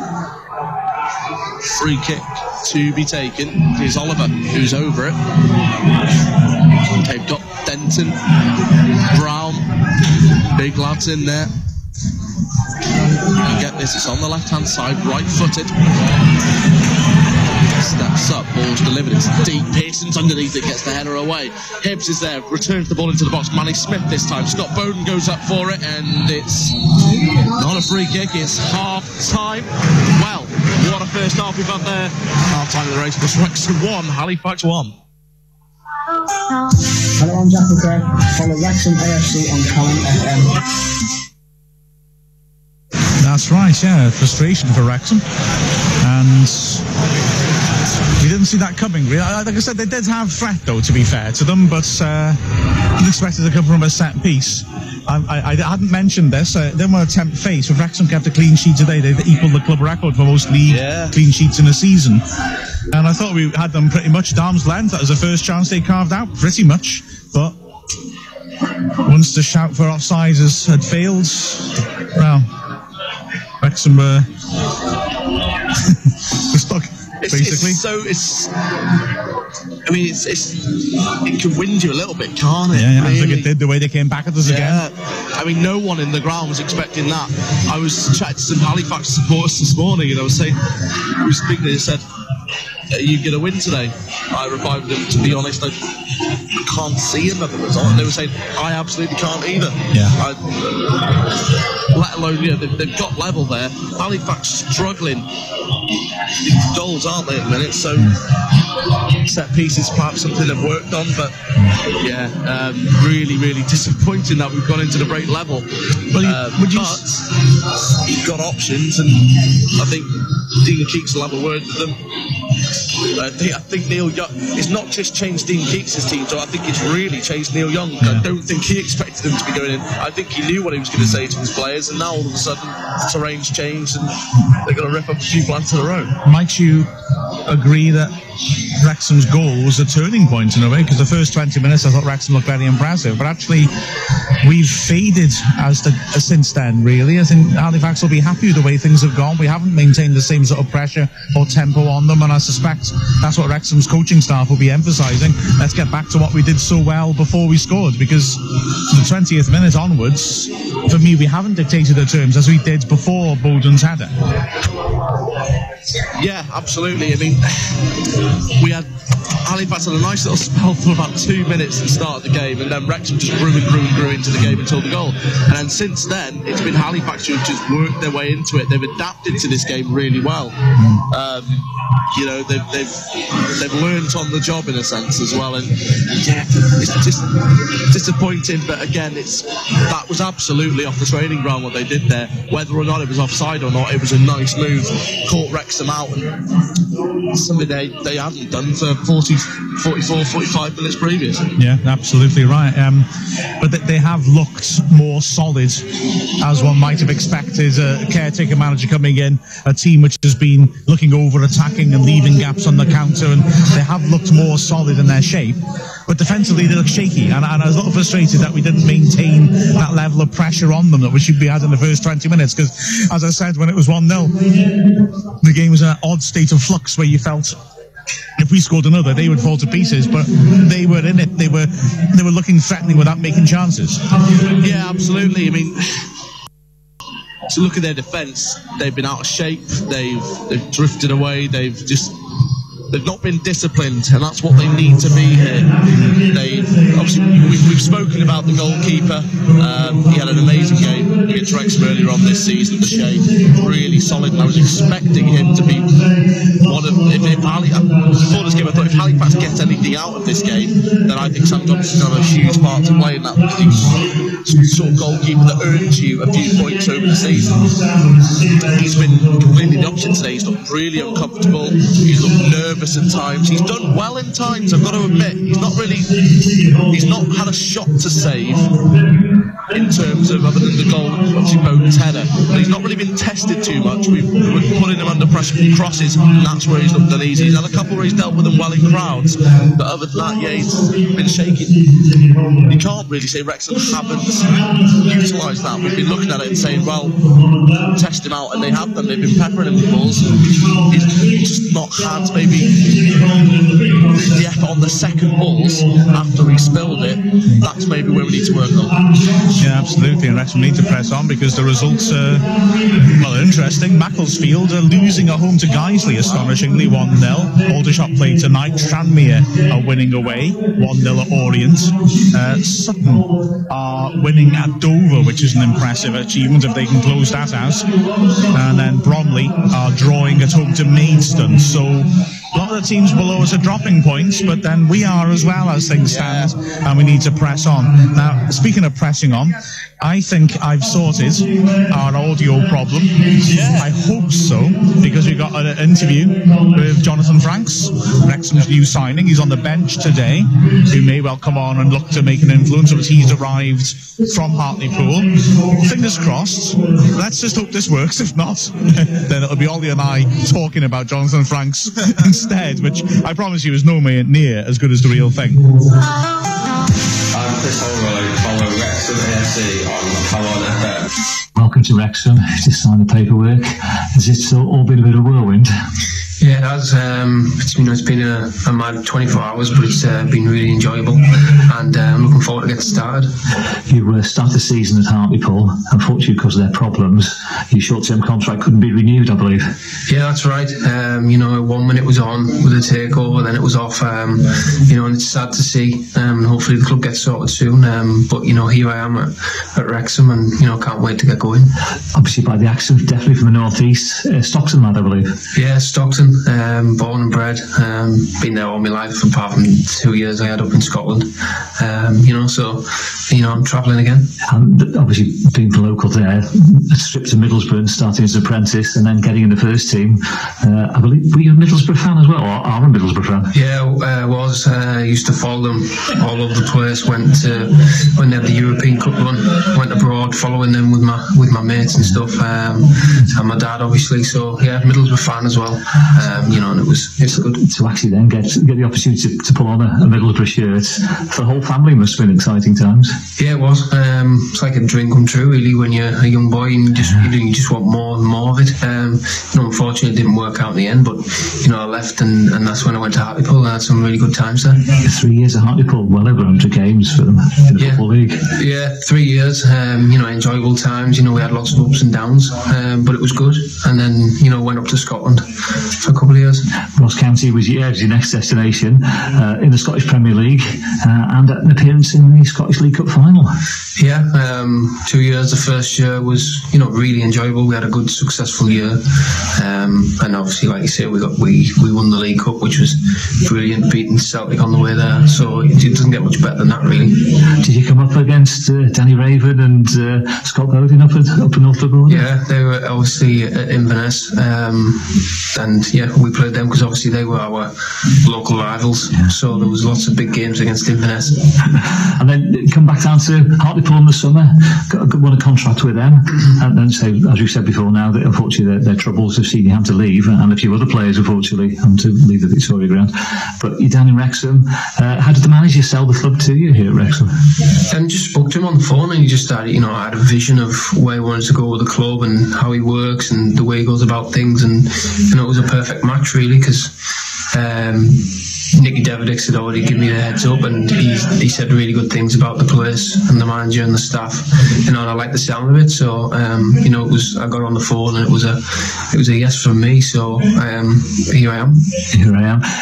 free kick to be taken. Here's Oliver, who's over it. They've got Denton, Brown, big lads in there. You get this, it's on the left-hand side, right-footed. Steps up, ball's delivered, it's deep. Pearson's underneath it, gets the header away. Hibbs is there, returns the ball into the box. Manny Smith this time. Scott Bowden goes up for it, and it's not a free kick, it's half-time. Well, what a first half we've had there. Half-time of the race was Wrexham 1, Halifax 1. Hello, I'm Jack McRae. Follow Wrexham AFC on Calon FM. That's right, yeah, frustration for Wrexham, and we didn't see that coming. Like I said, they did have threat, though, to be fair to them, but didn't expect it to come from a set piece. I hadn't mentioned this. They were attempt face. If Wrexham kept a clean sheet today, they'd equal the club record for most league clean sheets in a season. And I thought we had them pretty much at arm's length. That was the first chance they carved out, pretty much. But once the shout for offsides had failed, well, Wrexham were stuck, basically. It can wind you a little bit, can't it? Yeah, I think it did, the way they came back at us again. I mean, no one in the ground was expecting that. I was chatting to some Halifax supporters this morning, and I was saying, we were speaking, they said, are you going to win today? I replied to them, to be honest, I can't see another result. And they were saying, I absolutely can't either. Yeah. Let alone, they've got level there. Halifax struggling in goals, aren't they, at the minute? So, set pieces, perhaps something they've worked on, but yeah, really, really disappointing that we've gone into the break level. But you've got options, and I think Dean Keats will have a word with them. I think Neil Young, it's not just changed Dean Keats' team, so I think it's really changed Neil Young. I don't think he expected them to be going in. I think he knew what he was going to say to his players, and now all of a sudden the terrain's changed and they're going to rip up a few plants of their own. Might you agree that Wrexham's goal was a turning point in a way? Because the first 20 minutes I thought Wrexham looked very impressive, but actually we've faded since then, really. I think Halifax will be happy with the way things have gone. We haven't maintained the same sort of pressure or tempo on them, and I suspect that's what Wrexham's coaching staff will be emphasising. Let's get back to what we did so well before we scored, because from the 20th minute onwards, for me, we haven't dictated the terms as we did before Bowden's header. Yeah, absolutely. I mean, we had Halifax had a nice little spell for about 2 minutes at the start of the game, and then Wrexham just grew into the game until the goal. And then since then, it's been Halifax who have just worked their way into it. They've adapted to this game really well. They've learnt on the job in a sense as well, and yeah, it's just disappointing. But again, that was absolutely off the training ground what they did there. Whether or not it was offside or not, it was a nice move, caught Wrexham out, and something they hadn't done for 45 minutes previous. Yeah, absolutely right. But they have looked more solid, as one might have expected. A caretaker manager coming in, a team which has been looking over, attacking and leaving gaps on the counter, and they have looked more solid in their shape. But defensively they look shaky, and I was a little frustrated that we didn't maintain that level of pressure on them that we should be had in the first 20 minutes, because as I said, when it was 1-0, the game was in an odd state of flux where you felt if we scored another, they would fall to pieces, but they were in it. They were looking threatening without making chances. Yeah, absolutely. I mean, to look at their defence, they've been out of shape. They've drifted away. They've not been disciplined, and that's what they need to be here. obviously we've spoken about the goalkeeper. He had an amazing game against Wrexham earlier on this season. Shea, really solid, and I was expecting him to be one of. Before this game, I thought if Halifax gets anything out of this game, then I think Sam Johnson's got a huge part to play in that. He's sort of goalkeeper that earns you a few points over the season. He's been completely the opposite today. He's looked really uncomfortable. He's looked nervous at times. He's done well in times, I've got to admit. He's not had a shot to save in terms of, other than the goal, obviously Bowden's header, but he's not really been tested too much. We're putting him under pressure from crosses, and that's where he's looked uneasy. He's had a couple where he's dealt with them well in crowds, but other than that, yeah, he's been shaky. You can't really say Wrexham haven't utilised that. We've been looking at it and saying, well, test him out, and they have done. They've been peppering him with balls. He's just not had maybe the effort on the second balls after he spilled it. That's maybe where we need to work on. Yeah, absolutely, and Wrexham need to press on because the results are, well, interesting. Macclesfield are losing at home to Guiseley, astonishingly, 1-0. Aldershot play tonight. Tranmere are winning away, 1-0 at Orient. Sutton are winning at Dover, which is an impressive achievement if they can close that out. And then Bromley are drawing at home to Maidstone. So a lot of the teams below us are dropping points, but then we are as well, as things stand, and we need to press on. Now, speaking of pressing on, I think I've sorted our audio problem. I hope so, because we got an interview with Jonathan Franks, Wrexham's new signing. He's on the bench today, who may well come on and look to make an influence, as he's arrived from Hartlepool. Fingers crossed. Let's just hope this works. If not, then it'll be Ollie and I talking about Jonathan Franks instead, which I promise you is nowhere near as good as the real thing. I'm Chris Holroyd, follow Wrexham AFC on Calon FM. Welcome to Wrexham. Just signed the paperwork. Has it all been a bit of a whirlwind? Yeah, it has. It's been a mad 24 hours, but it's been really enjoyable, and I'm looking forward to getting started. You started the season at Hartlepool. Unfortunately, because of their problems, your short-term contract couldn't be renewed, I believe. Yeah, that's right. 1 minute was on with the takeover, then it was off. And it's sad to see. Hopefully, the club gets sorted soon. But here I am at Wrexham, and can't wait to get going. Obviously, by the accent, definitely from the northeast, Stockton lad, I believe. Yeah, Stockton. Born and bred, been there all my life apart from 2 years I had up in Scotland. I'm travelling again. And obviously being local there, a trip to Middlesbrough and starting as an apprentice and then getting in the first team. I believe, were you a Middlesbrough fan as well, or are a Middlesbrough fan? Yeah, I was. Used to follow them all over the place. When they had the European Cup run, went abroad following them with my mates and stuff, and my dad obviously. So yeah, Middlesbrough fan as well. And it's good to actually then get the opportunity to pull on a Middlesbrough shirt. For the whole family must have been exciting times. Yeah, it was. It's like a dream come true, really, when you're a young boy and you just want more and more of it. Unfortunately, it didn't work out in the end, but I left and that's when I went to Hartlepool. I had some really good times there. 3 years at Hartlepool, well over 100 games for them in the Football League. Yeah, 3 years. Enjoyable times. We had lots of ups and downs, but it was good. And then went up to Scotland for a couple of years. Ross County was your next destination in the Scottish Premier League and an appearance in the Scottish League Cup final. Yeah, 2 years. The first year was really enjoyable. We had a good successful year, and obviously, like you say, we won the League Cup, which was brilliant, beating Celtic on the way there. So it doesn't get much better than that, really. Did you come up against Danny Raven and Scott Bowden up north of the border? Yeah, they were obviously at Inverness, and yeah, we played them because obviously they were our local rivals. Yeah. So there was lots of big games against Inverness. And then come back down to Hartlepool in the summer, won a contract with them, and then so as we said before, now that unfortunately their troubles have seen you have to leave, and a few other players unfortunately have to leave the Victoria ground. But you're down in Wrexham. How did the manager sell the club to you here at Wrexham? And just spoke to him on the phone, and he just started, I had a vision of where he wanted to go with the club and how he works and the way he goes about things, and it was a perfect match really, because Nicky Davidics had already given me the heads up, and he said really good things about the place and the manager and the staff, and I like the sound of it. So you know, I got on the phone and it was a yes from me. So here I am.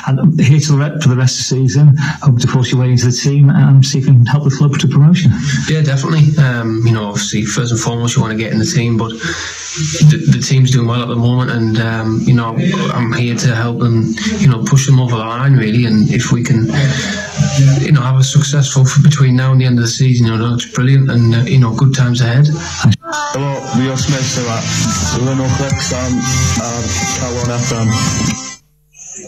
And here for the rest of the season. Hope to force your way into the team and see if you can help the club to promotion. Yeah, definitely. You know, obviously, first and foremost, you want to get in the team, but the team's doing well at the moment, and you know, I'm here to help them, you know, push them over the line, really. And if we can, you know, have a successful between now and the end of the season, you know, that's brilliant, and you know, good times ahead. Hello, Leo Smith, so Renault Clicks on Calon FM.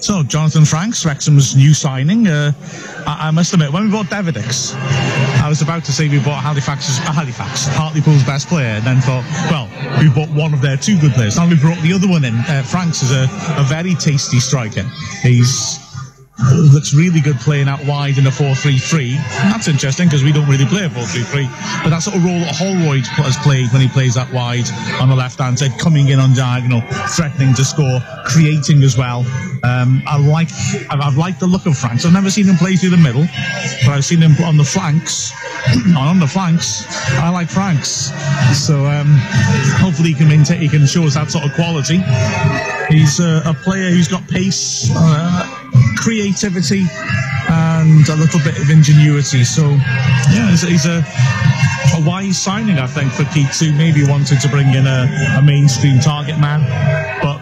So, Jonathan Franks, Wrexham's new signing. I must admit, when we bought Davidics, I was about to say we bought Hartlepool's best player, and then thought, well, we bought one of their two good players. Now we brought the other one in. Franks is a very tasty striker. Looks really good playing out wide in a 4-3-3. That's interesting because we don't really play a 4-3-3, but that sort of role that Holroyd has played when he plays that wide on the left hand side, coming in on diagonal, threatening to score, creating as well. I've liked the look of Franks. I've never seen him play through the middle, but I've seen him on the flanks. And on the flanks, I like Franks. So hopefully he can show us that sort of quality. He's a player who's got pace, creativity, and a little bit of ingenuity. So yeah, he's a wise signing, I think, for Keats, who maybe wanted to bring in a mainstream target man, but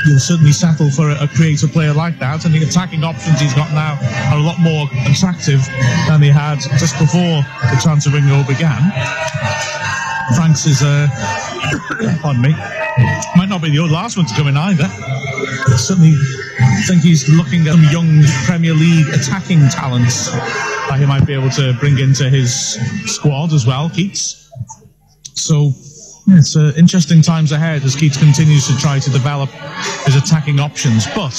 you'll certainly settle for a creative player like that, and the attacking options he's got now are a lot more attractive than he had just before the transfer window began. Franks is pardon me, might not be the last one to come in either. Certainly think he's looking at some young Premier League attacking talents that he might be able to bring into his squad as well, Keats. So it's interesting times ahead as Keats continues to try to develop his attacking options, but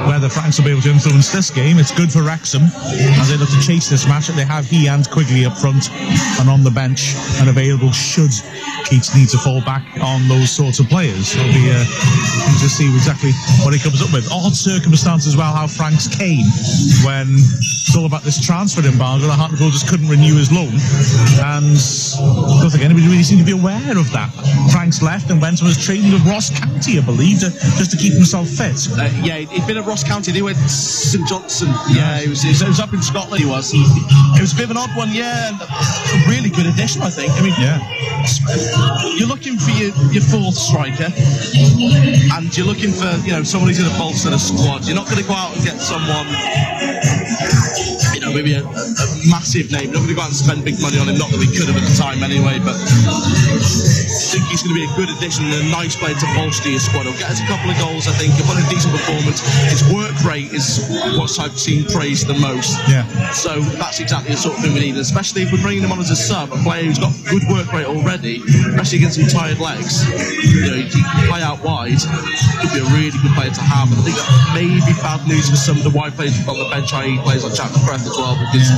whether Franks will be able to influence this game, it's good for Wrexham as they look to chase this match. They have he and Quigley up front and on the bench and available should Keats need to fall back on those sorts of players. It'll be interesting to see exactly what he comes up with. Odd circumstance as well how Franks came when it's all about this transfer embargo. Hartlepool just couldn't renew his loan, and I don't think anybody really seemed to be aware of that. Franks left and went and was training with Ross County, I believe, just to keep himself fit. Yeah, he'd been at Ross County. He went to St Johnson. Yeah, he was up in Scotland. He was. It was a bit of an odd one, yeah, and a really good addition, I think. I mean, yeah. You're looking for your fourth striker, and you're looking for, you know, someone who's going to bolster the squad. You're not going to go out and get someone, you know, maybe a massive name. You're not going to go out and spend big money on him. Not that we could have at the time anyway, but I think he's going to be a good addition and a nice player to bolster your squad. He'll get us a couple of goals, I think. He'll put a decent performance. His work rate is what I've seen praised the most. Yeah. So that's exactly the sort of thing we need, especially if we're bringing him on as a sub, a player who's got good work rate already, especially against some tired legs. You know, he can play out wide. Could be a really good player to have. And I think that may be bad news for some of the wide players on the bench, i.e. players like Jack McGrath as well, because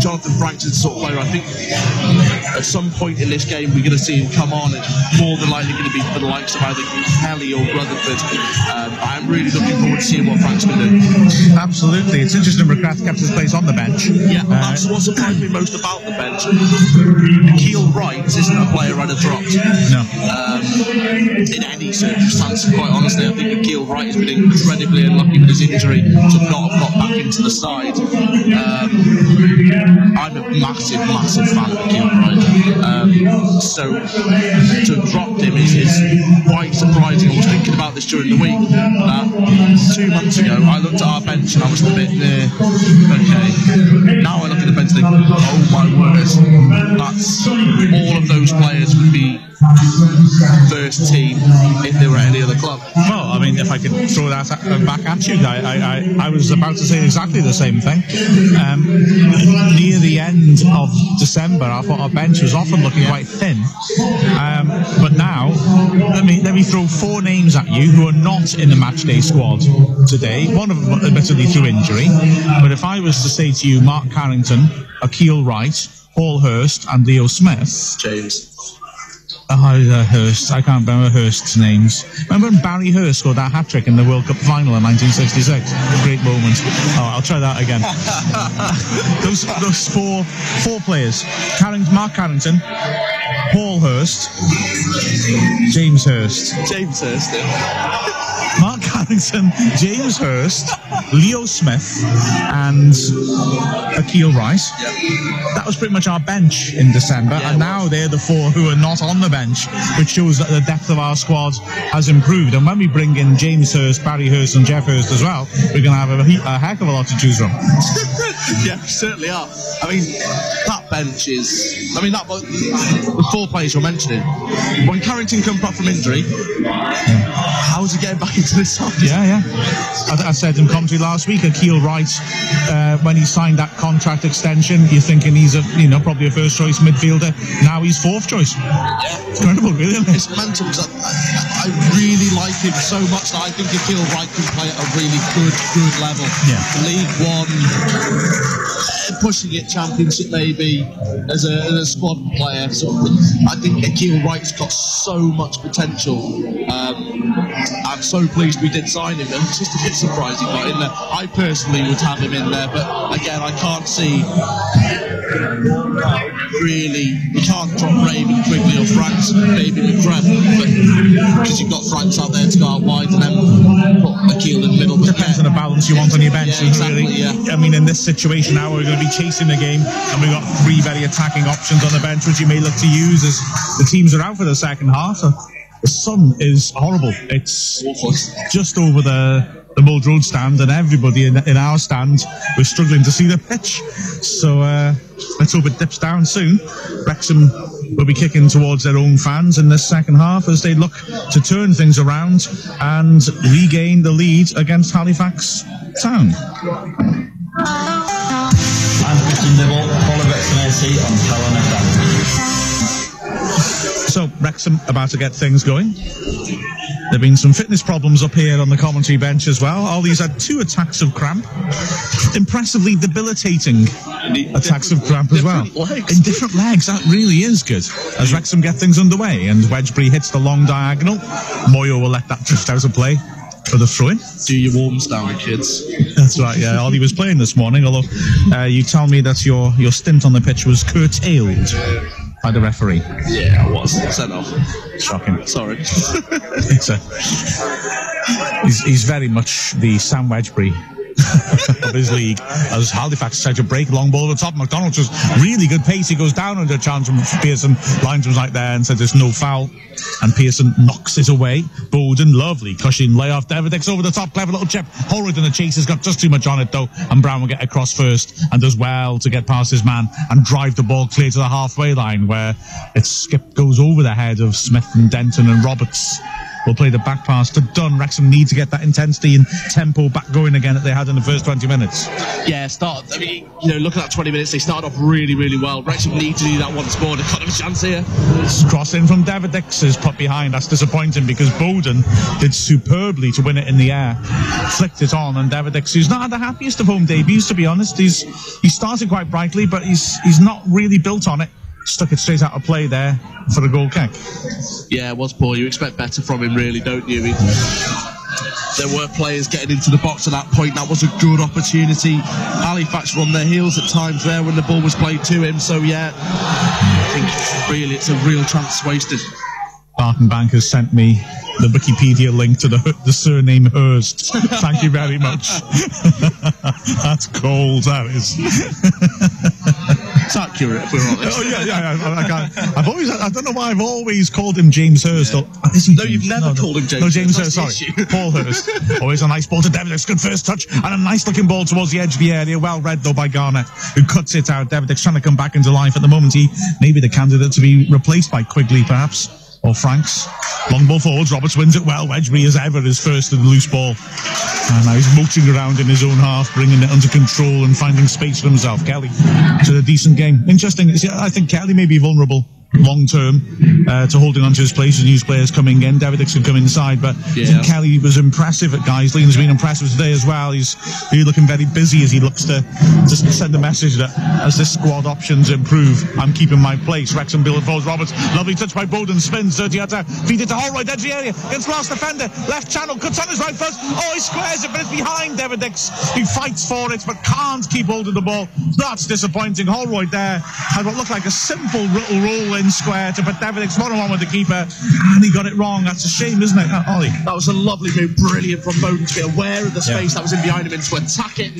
Jonathan Franks is the sort of player I think at some point in this game we're going to see him come on. It's more than likely going to be for the likes of either Kelly or Rutherford. I'm really looking forward to seeing what Franks can do. Absolutely. It's interesting McGrath kept his place on the bench. Yeah, that's what surprised me most about the bench. Keel Wright isn't a player I'd have dropped. No. In any circumstance, quite honestly, I think Keel Wright has been incredibly unlucky with his injury to not have got back into the side. I'm a massive fan of Keel Wright. So to have dropped him is quite surprising. I was thinking about this during the week. 2 months ago, I looked at our bench and I was a bit okay. Now I look at the bench and think, oh my word, that's all of those players would be first team if they were at any other club. Well, I mean, if I could throw that back at you, I was about to say exactly the same thing. Near the end of December, I thought our bench was often looking quite thin. But now, let me throw 4 names at you who are not in the matchday squad today. One of them admittedly through injury. But if I was to say to you, Mark Carrington, Akeel Wright, Paul Hurst and Leo Smith. James. Hurst. I can't remember Hurst's names. Remember when Barry Hurst scored that hat-trick in the World Cup final in 1966? Great moment. Oh, I'll try that again. those four players. Mark Carrington, Paul Hurst, James Hurst. Mark Carrington, James Hurst, Leo Smith, and Akil Rice. That was pretty much our bench in December, and now they're the four who are not on the bench, which shows that the depth of our squad has improved. And when we bring in James Hurst, Barry Hurst, and Jeff Hurst as well, we're going to have a heck of a lot to choose from. Yeah, we certainly are. I mean, that bench is... I mean, the four players you're mentioning, when Carrington comes back from injury, how's he getting back into this side? Yeah. I said in commentary last week, Akil Wright, when he signed that contract extension, you're thinking he's probably a first choice midfielder. Now he's fourth choice. It's incredible, really, isn't it? It's mental because I really like him so much that I think Akil Wright can play at a really good level. Yeah. League One, pushing it Championship maybe as a squad player. So I think Akil Wright's got so much potential. I'm so pleased we did sign him. It's just a bit surprised he got in there. I personally would have him in there, but again, I can't see really. You can't drop Raven, Quigley or Franks, maybe McGrath, because you've got Franks out there to go out wide and then put Akil in the middle. Depends on the balance you want on your bench. Yeah, exactly, really. yeah. I mean, in this situation now, we're going to be chasing the game, and we've got three very attacking options on the bench, which you may look to use as the teams are out for the second half. So the sun is horrible. It's just over the Mold Road stand, and everybody in our stand, we're struggling to see the pitch. So let's hope it dips down soon. Wrexham will be kicking towards their own fans in this second half as they look to turn things around and regain the lead against Halifax Town. I'm Christian Dibble, follow Wrexham AFC on Calon FM. So, Wrexham about to get things going. There have been some fitness problems up here on the commentary bench as well. Ollie's had 2 attacks of cramp. Impressively debilitating attacks of cramp as well. In different legs, that really is good. As Wrexham get things underway and Wedgbury hits the long diagonal, Moyo will let that drift out of play for the throw-in. Do your warms down, kids. That's right, yeah. Ollie was playing this morning, although you tell me that your stint on the pitch was curtailed by the referee. Yeah, I was sent off. Shocking. Sorry. He's very much the Sam Wedgbury of his league, as Halifax tried to break long ball at the top. McDonald just really good pace. He goes down under a chance from Pearson. Lines was right there and said there's no foul, and Pearson knocks it away. Bowden, lovely cushion layoff. Davidix over the top, clever little chip. Holroyd in the chase has got just too much on it though, and Brown will get across first and does well to get past his man and drive the ball clear to the halfway line, where it goes over the head of Smith and Denton, and Roberts will play the back pass to Dunn. Wrexham need to get that intensity and tempo back going again that they had in the first 20 minutes. Yeah, look at that 20 minutes, they started off really, really well. Wrexham need to do that once more. They've got a chance here. Cross in from Davidix is put behind. That's disappointing because Bowden did superbly to win it in the air. Flicked it on, and Davidix, who's not had the happiest of home debuts, to be honest. He started quite brightly, but he's not really built on it. Stuck it straight out of play there for a goal kick. Yeah, it was poor. You expect better from him, really, don't you? There were players getting into the box at that point. That was a good opportunity. Halifax were on their heels at times there when the ball was played to him. So, yeah, I think really it's a real chance wasted. Barton Bank has sent me the Wikipedia link to the surname Hurst. Thank you very much. That's cold, that is. It's accurate, if we're honest. Oh, yeah. I don't know why I've always called him James Hurst. Yeah. No, you've never called him James. No, James Hurst, sorry. Paul Hurst. Always a nice ball to Davidix. Good first touch, and a nice looking ball towards the edge of the area. Well read, though, by Garnett, who cuts it out. Davidix trying to come back into life at the moment. He may be the candidate to be replaced by Quigley, perhaps. Or Franks. Long ball forwards. Roberts wins it well. Wedgbury, as ever, is first to the loose ball. And now he's motoring around in his own half, bringing it under control and finding space for himself. Kelly, it's a decent game. Interesting. I think Kelly may be vulnerable long term to holding on to his place with new players coming in. Davidix could come inside, but I think Kelly was impressive at Guiseley and has been impressive today as well. He's really looking very busy as he looks to just send a message that as this squad options improve, I'm keeping my place. Wrexham Bill falls Roberts, lovely touch by Bowden, spins, dirty outside, feed it to Holroyd, edge of the area, against last defender, left channel, cuts on his right foot, he squares it, but it's behind Davidix. He fights for it, but can't keep hold of the ball. That's disappointing. Holroyd there had what looked like a simple little roll-in square to put Davidix one-on-one with the keeper, and he got it wrong. That's a shame, isn't it, Ollie? That was a lovely move, brilliant from Bowden to be aware of the space that was in behind him and to attack it.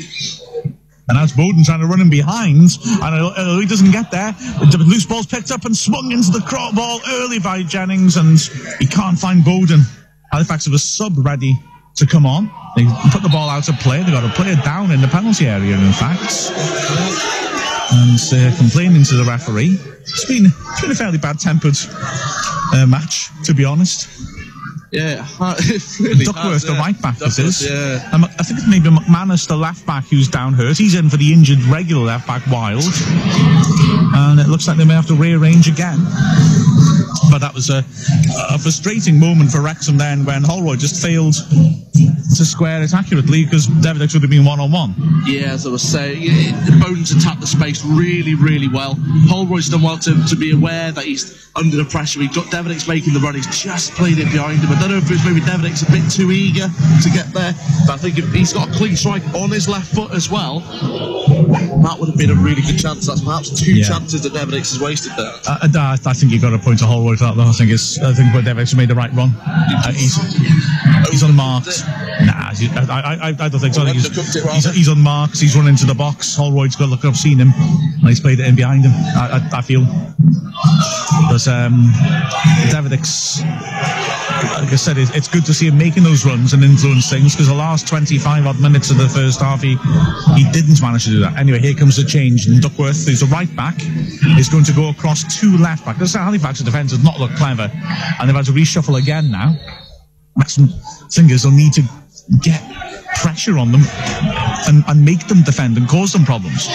And that's Bowden trying to run him behind, and he doesn't get there. The loose ball's picked up and swung into the crop ball early by Jennings, and he can't find Bowden. Halifax have a sub ready to come on. They put the ball out of play. They've got a player down in the penalty area, in fact. And complaining to the referee. It's been a fairly bad-tempered match, to be honest. Yeah, it really Duckworth, the right back, this is. Yeah. I think it's maybe McManus, the left back, who's down hurt. He's in for the injured regular left back, Wild. And it looks like they may have to rearrange again. But that was a frustrating moment for Wrexham then when Holroyd just failed to square it accurately because Davidix would have been one-on-one. Yeah, as I was saying, Bowden's attacked the space really, really well. Holroyd's done well to be aware that he's under the pressure. He got Davidix making the run. He's just played it behind him. I don't know if it was maybe Davidix a bit too eager to get there, but I think if he's got a clean strike on his left foot as well, that would have been a really good chance. That's perhaps two chances that Davidix has wasted there. I think you've got to point to Holroyd for that, though. I think Davidix made the right run. He's unmarked. Nah, I don't think so. I think he's unmarked. He's run into the box. Holroyd's got to look. I've seen him, and he's played it in behind him. I feel. But Davidix, like I said, it's good to see him making those runs and influence things because the last 25 odd minutes of the first half he didn't manage to do that. Anyway, here comes the change, and Duckworth, who's a right back, is going to go across two left back. This Halifax's defence does not look clever, and they've had to reshuffle again now. Maximum Singers will need to get pressure on them and make them defend and cause them problems.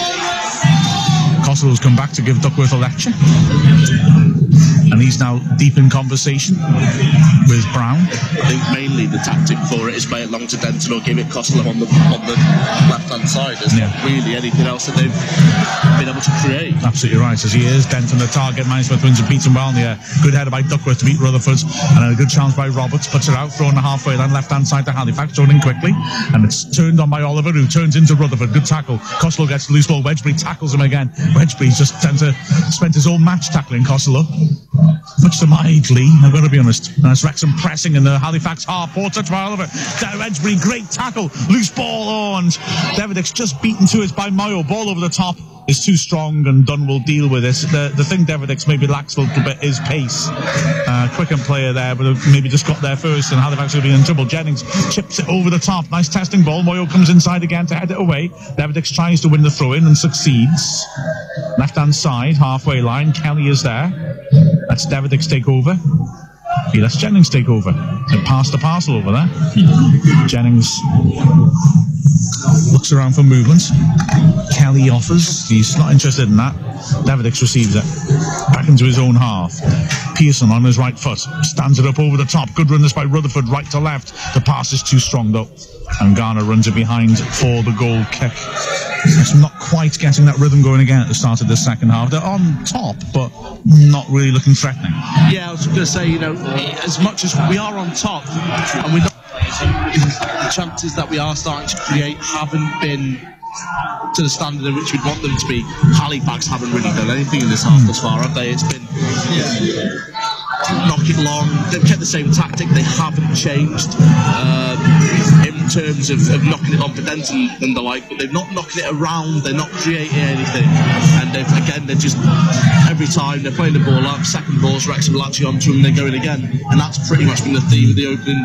Costello's come back to give Duckworth a lecture, and he's now deep in conversation with Brown. I think mainly the tactic for it is play it long to Denton or give it Costello on the left-hand side. There's not really anything else that they've been able to create. Absolutely right, as he is. Denton the target, Smith wins and beats him well in the air. Good header by Duckworth to beat Rutherford, and a good chance by Roberts, puts it out, thrown the halfway line, left-hand side to Halifax, thrown in quickly, and it's turned on by Oliver, who turns into Rutherford. Good tackle. Costello gets the loose ball. Wedgbury tackles him again. Wedgbury's just spent his whole match tackling Costello. Much to my glee, I've got to be honest. And it's Wrexham pressing in the Halifax half. Poor touch by Oliver. Wedgbury, great tackle. Loose ball, and Davidix just beaten to it by Mayo. Ball over the top is too strong, and Dunn will deal with it. The thing Davidix maybe lacks a little bit is pace. Quicken player there, but maybe just got there first, and Halifax will be in trouble. Jennings chips it over the top. Nice testing ball. Moyo comes inside again to head it away. Davidix tries to win the throw-in and succeeds. Left-hand side, halfway line. Kelly is there. That's Davidix take over. He lets Jennings take over. So pass the parcel over there. Jennings looks around for movement. Kelly offers. He's not interested in that. Davidix receives it. Back into his own half. Pearson on his right foot. Stands it up over the top. Good run this by Rutherford, right to left. The pass is too strong though. And Garner runs it behind for the goal kick. It's not quite getting that rhythm going again at the start of the second half. They're on top, but not really looking threatening. Yeah, I was going to say, as much as we are on top, and we're not, the chances that we are starting to create haven't been to the standard in which we'd want them to be. Halifax haven't really done anything in this half thus far, have they? It's been knock it long. They've kept the same tactic. They haven't changed in terms of knocking it on for Denton and the like, but they're not knocking it around. They're not creating anything, and they're just every time they're playing the ball up, second balls, Wrexham latching onto them, they're going again, and that's pretty much been the theme of the opening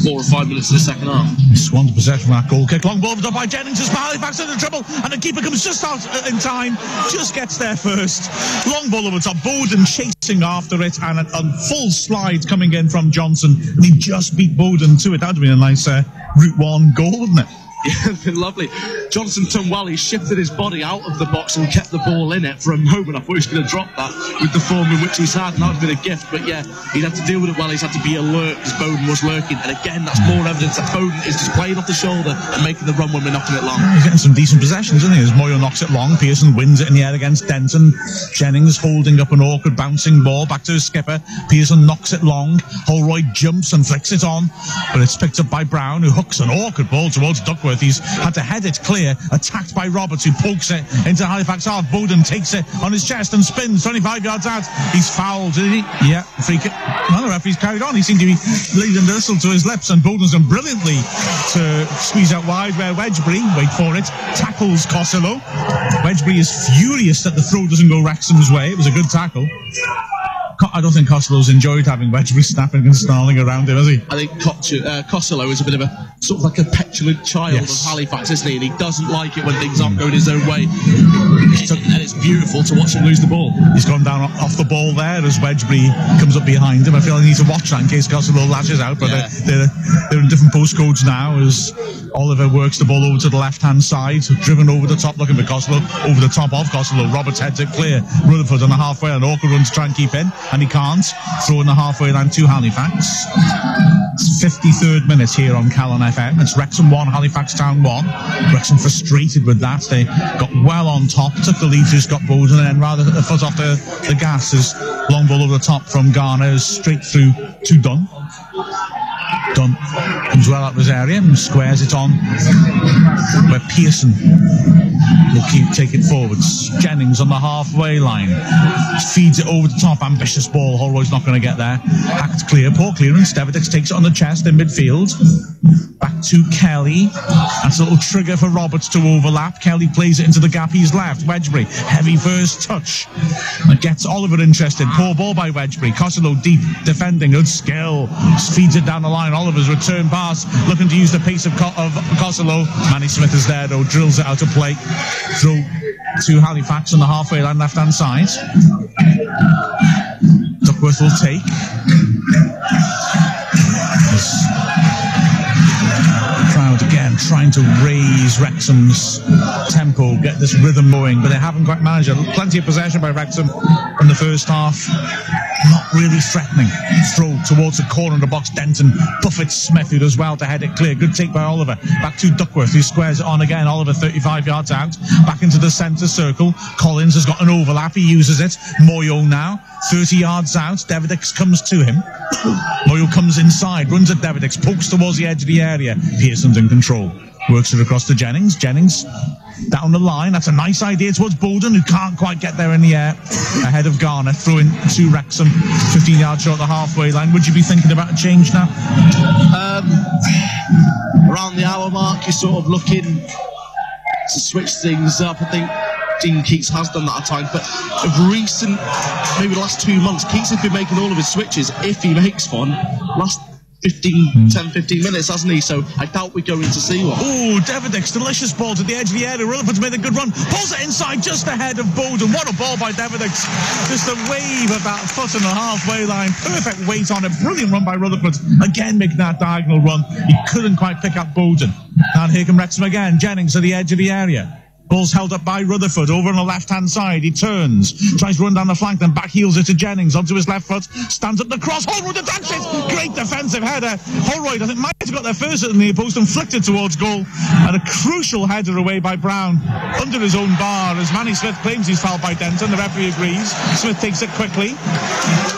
4 or 5 minutes of the second half. Swans possession from that goal kick. Long ball up by Jennings as Halifax into trouble, and the keeper comes just out in time, just gets there first. Long ball over the top. Bowden chasing after it, and a full slide coming in from Johnson, and he just beat Bowden to it. That would have been a nice Route 1 goal, wouldn't it? Yeah, it's been lovely. Johnson done well. He shifted his body out of the box and kept the ball in it for a moment. I thought he was going to drop that with the form in which he's had, and that would have been a gift. But yeah, he'd had to deal with it well. He's had to be alert because Bowden was lurking. And again, that's more evidence that Bowden is just playing off the shoulder and making the run when we're knocking it long. He's getting some decent possessions, isn't he? As Moyo knocks it long, Pearson wins it in the air against Denton. Jennings holding up an awkward bouncing ball back to his skipper. Pearson knocks it long. Holroyd jumps and flicks it on, but it's picked up by Brown, who hooks an awkward ball towards Duckworth. He's had to head it clear, attacked by Roberts, who pokes it into Halifax half. Bowden takes it on his chest and spins 25 yards out. He's fouled, did he? Yeah, free kick. Well, the referee's carried on. He seemed to be leading the whistle to his lips, and Bowden's done brilliantly to squeeze out wide, where Wedgbury, wait for it, tackles Costello. Wedgbury is furious that the throw doesn't go Wrexham's way. It was a good tackle. I don't think Costello's enjoyed having Wedgbury snapping and snarling around him, has he? I think Costello is a bit of a sort of like a petulant child of Halifax, isn't he? And he doesn't like it when things aren't going his own way. And it's beautiful to watch him lose the ball. He's gone down off the ball there as Wedgbury comes up behind him. I feel I need to watch that in case Costello lashes out, but they're in different postcodes now as Oliver works the ball over to the left-hand side, driven over the top, looking for Costello, over the top of Costello. Roberts heads it clear. Rutherford on the halfway, an awkward run to try and keep in, and he can't. Throw in the halfway line to Halifax. It's 53rd minute here on Calon FM. It's Wrexham 1, Halifax Town 1. Wrexham frustrated with that. They got well on top, took the lead to Scott Bowden, and then rather than the foot off the gas, is long ball over the top from Garner, straight through to Dunn. Dunn comes well out of his area and squares it on where Pearson will take it forwards. Jennings on the halfway line feeds it over the top. Ambitious ball. Holroyd's not going to get there. Hacked clear. Poor clearance. Devidex takes it on the chest in midfield. Back to Kelly. That's a little trigger for Roberts to overlap. Kelly plays it into the gap he's left. Wedgbury, heavy first touch. That gets Oliver interested. Poor ball by Wedgbury. Costello deep, defending, good skill. Feeds it down the line. Oliver's return pass, looking to use the pace of Costello. Manny Smith is there though, drills it out of play. Throw to Halifax on the halfway line, left-hand side. Duckworth will take. Crowd again trying to raise Wrexham's tempo, get this rhythm going, but they haven't quite managed it. Plenty of possession by Wrexham in the first half. Not really threatening. Throw towards the corner of the box. Denton buffets Smith, who does well to head it clear. Good take by Oliver. Back to Duckworth, who squares it on again. Oliver 35 yards out. Back into the centre circle. Collins has got an overlap. He uses it. Moyo now 30 yards out. Devidex comes to him. Moyo comes inside, runs at Devidex, pokes towards the edge of the area. Pearson's in control. Works it across to Jennings. Jennings down the line. That's a nice idea towards Bowden, who can't quite get there in the air. Ahead of Garner, throwing to Wrexham, 15 yards short of the halfway line. Would you be thinking about a change now? Around the hour mark, you're sort of looking to switch things up. I think Dean Keats has done that at times, but of recent, maybe the last 2 months, Keats has been making all of his switches, if he makes one, last 10, 15 minutes, hasn't he? So I doubt we're going to see one. Oh, Devidex, delicious ball to the edge of the area. Rutherford's made a good run. Pulls it inside just ahead of Bowden. What a ball by Devidex. Just a wave of that foot on the halfway line. Perfect weight on it. Brilliant run by Rutherford. Again, making that diagonal run. He couldn't quite pick up Bowden. And here comes Wrexham again. Jennings to the edge of the area. Ball's held up by Rutherford over on the left-hand side. He turns, tries to run down the flank, then back heels it to Jennings onto his left foot, stands up the cross. Holroyd attacks it. Great defensive header. Holroyd, I think, might have got there first at the near post and flicked it towards goal. And a crucial header away by Brown under his own bar as Manny Smith claims he's fouled by Denton. The referee agrees. Smith takes it quickly.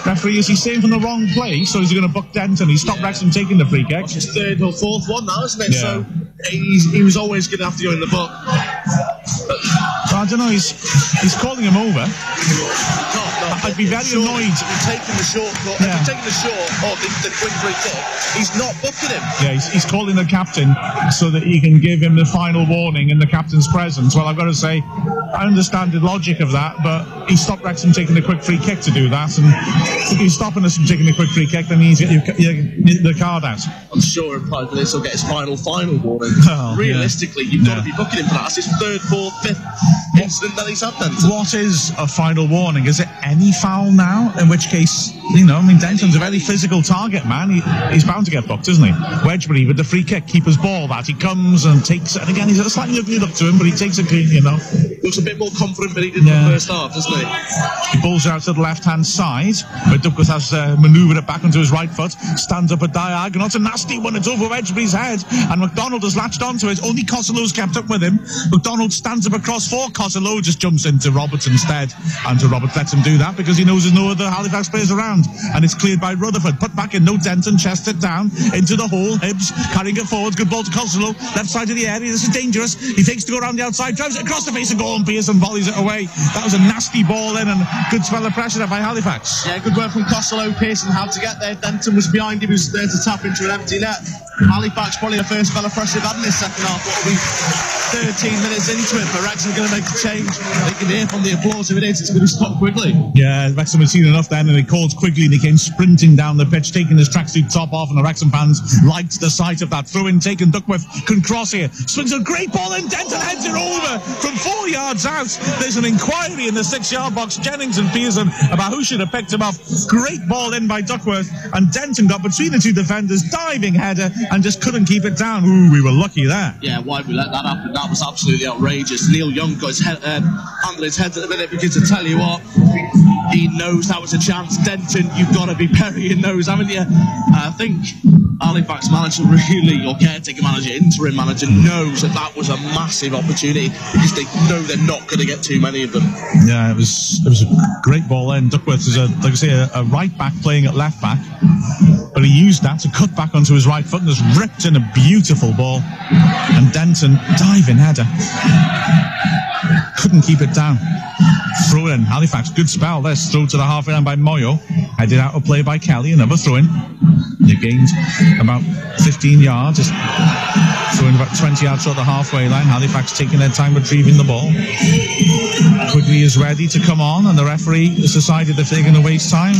Referee, is he saying from the wrong place, or is he going to book Denton? He stopped Wrexham taking the free kick. It's his third or fourth one now, isn't it? Yeah. So he was always going to have to go in the book. I don't know, he's calling him over. No, I'd be very annoyed. He's taking the short cut. Yeah. If he's taking the short or the quick free kick, he's not booking him. Yeah, he's calling the captain so that he can give him the final warning in the captain's presence. Well, I've got to say, I understand the logic of that, but he stopped Wrexham taking the quick free kick to do that. And if he's stopping us from taking the quick free kick, then he's the card out. I'm sure in private this will get his final warning. Oh, realistically, you've got to be booking him for that. That's his third, fourth, fifth incident that he's had then. What is a final warning? Is it any foul now? In which case, you know, I mean, Denton's a very physical target, man. He's bound to get booked, isn't he? Wedgbury with the free kick, keeper's ball, that he comes and takes it. And again, he's a slightly ugly look to him, but he takes it clean, you know. Looks a bit more confident than he did in the first half, doesn't he? He balls out to the left-hand side, where Duckworth has manoeuvred it back onto his right foot, stands up a diagonal. It's a nasty one, it's over Wedgbury's head, and McDonald has latched onto it. Only Costello's kept up with him. McDonald stands up across for Costello, just jumps into Roberts instead, and Roberts lets him do that because he knows there's no other Halifax players around, and it's cleared by Rutherford. Put back in, no Denton, chest it down into the hole. Hibbs carrying it forward, good ball to Costello, left side of the area. This is dangerous. He takes to go around the outside, drives it across the face of goal, and Pearson volleys it away. That was a nasty ball in, and good spell of pressure there by Halifax. Yeah, good work from Costello. Pearson had to get there. Denton was behind him, he was there to tap into an empty net. Halifax probably the first spell of pressure they've had in this second half. What will be 13 minutes into it, but Wrexham are going to make a change. They can hear from the applause. If it is, it's going to stop quickly. Yeah, Wrexham had seen enough then, and they called quickly, and he came sprinting down the pitch, taking his tracksuit top off, and the Wrexham fans liked the sight of that throw-in taken. Duckworth can cross here, swings a great ball in, Denton heads it over from 4 yards out. There's an inquiry in the 6-yard box, Jennings and Pearson, about who should have picked him up. Great ball in by Duckworth, and Denton got between the two defenders, diving header, and just couldn't keep it down. Ooh, we were lucky there. Yeah, why we let that happen? That was absolutely outrageous. Neil Young got his head, under his head at the minute, because I tell you what, he knows that was a chance. Denton, you've got to be burying those, haven't you? I think Halifax manager really, or caretaker manager, interim manager, knows that that was a massive opportunity because they know they're not going to get too many of them. Yeah, it was a great ball in. Duckworth is, like I say, a right back playing at left back, but he used that to cut back onto his right foot and just ripped in a beautiful ball. And Denton, diving header, couldn't keep it down. Throw in, Halifax, good spell. This throw to the halfway line by Moyo, headed out of play by Kelly. Another throw in. They gained about 15 yards, just throwing about 20 yards short of the halfway line. Halifax taking their time retrieving the ball. Quigley is ready to come on, and the referee has decided if they're going to waste time,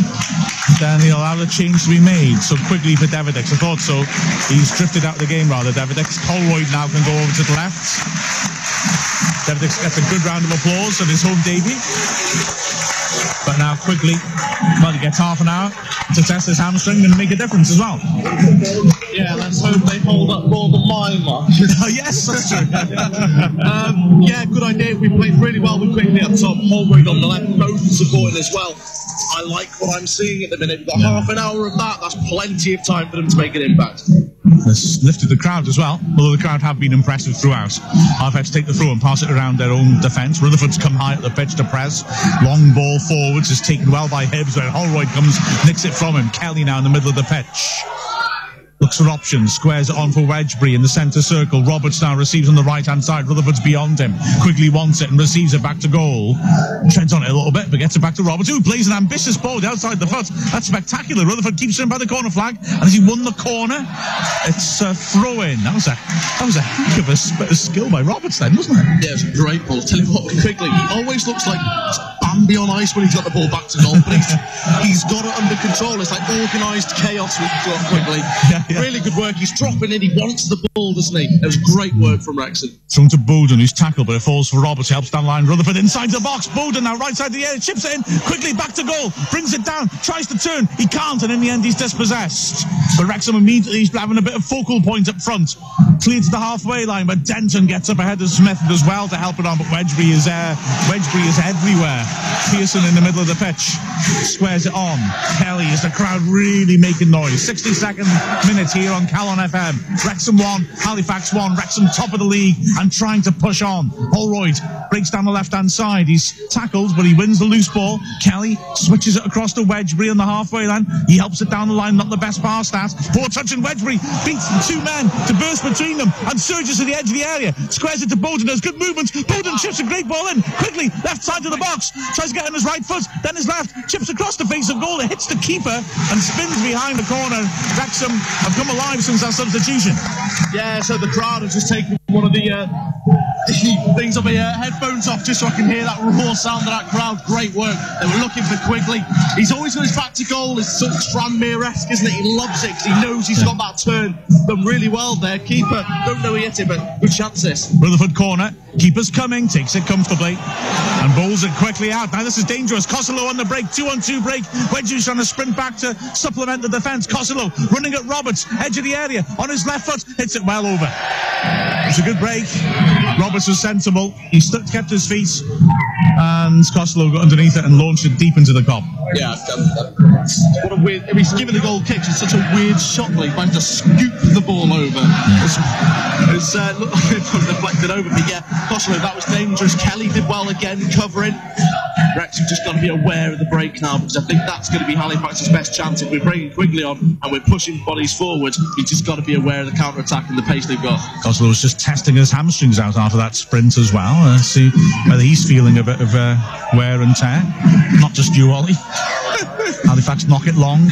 then he'll allow the change to be made. So Quigley for Devidex. I thought so. He's drifted out of the game rather, Devidex. Holroyd now can go over to the left. Devidex gets a good round of applause on his home debut. But now Quigley, well, he gets half an hour to test his hamstring and make a difference as well. Yeah, let's hope they hold up more than mine, Mark. Yes, that's true. Yeah, good idea. We played really well with Quigley up top, Holroyd on the left, both supporting as well. I like what I'm seeing at the minute. We've got half an hour of that. That's plenty of time for them to make an impact. It's lifted the crowd as well, although the crowd have been impressive throughout. Halifax take the throw and pass it around their own defence. Rutherford's come high at the pitch to press. Long ball forwards is taken well by Hibbs, where Holroyd comes, nicks it from him. Kelly now in the middle of the pitch. Looks for options, squares it on for Wedgbury in the centre circle. Roberts now receives on the right-hand side. Rutherford's beyond him. Quigley wants it and receives it back to goal. Treads on it a little bit, but gets it back to Roberts, who plays an ambitious ball outside the foot. That's spectacular. Rutherford keeps him by the corner flag, and has he won the corner? It's a throw-in. That was a heck of a skill by Roberts then, wasn't it? Yeah, it was a great ball. Tell you what, Quigley, he always looks like Bambi on ice when he's got the ball back to goal, but he's got it under control. It's like organised chaos with Quigley. Yeah. Really good work. He's dropping in. He wants the ball, doesn't he? It was great work from Wrexham. Thrown to Bowden, who's tackled, but it falls for Roberts. Helps down line. Rutherford inside the box. Bowden now right side of the air. Chips it in. Quickly back to goal. Brings it down. Tries to turn. He can't, and in the end he's dispossessed. But Wrexham immediately having a bit of focal point up front. Cleared to the halfway line, but Denton gets up ahead of Smith as well to help it on. But Wedgbury is everywhere. Pearson in the middle of the pitch squares it on. Kelly, is the crowd really making noise? 62nd minute here on Calon FM. Wrexham 1, Halifax 1. Wrexham top of the league and trying to push on. Holroyd breaks down the left-hand side. He's tackled, but he wins the loose ball. Kelly switches it across to Wedgbury on the halfway line. He helps it down the line, not the best pass that. Poor touch, and Wedgbury beats the two men to burst between them and surges to the edge of the area. Squares it to Bowden. There's good movement. Bowden chips a great ball in. Quickly, left side of the box. Tries to get on his right foot, then his left. Chips across the face of goal. It hits the keeper and spins behind the corner. Wrexham have come alive since that substitution. Yeah, so the crowd has just taken one of the things on my headphones off just so I can hear that raw sound of that crowd. Great work. They were looking for Quigley. He's always got his back to goal. It's sort of Tranmere-esque, isn't it? He loves it because he knows he's got that turn. Done really well there. Keeper, don't know he hit it, but good chance this. Rutherford corner. Keeper's coming, takes it comfortably, and bowls it quickly out. Now this is dangerous. Kossolo on the break, 2-on-2 break. Wedgwood's trying to sprint back to supplement the defence. Kossolo running at Roberts, edge of the area, on his left foot, hits it well over. It's a good break. Roberts was sensible. He kept his feet, and Kossolo got underneath it and launched it deep into the Kop. Yeah, what a weird. I mean, he's given the goal kick. It's such a weird shot that he managed to scoop the ball over. It's looked like it deflected over, but yeah, Kossolo, that was dangerous. Kelly did well again, covering. Rex, you've just got to be aware of the break now, because I think that's going to be Halifax's best chance. If we're bringing Quigley on and we're pushing bodies forward, you've just got to be aware of the counter-attack and the pace they've got. Kossolo was just testing his hamstrings out after that sprint as well. See whether he's feeling a bit of wear and tear. Not just you, Ollie. Halifax knock it long.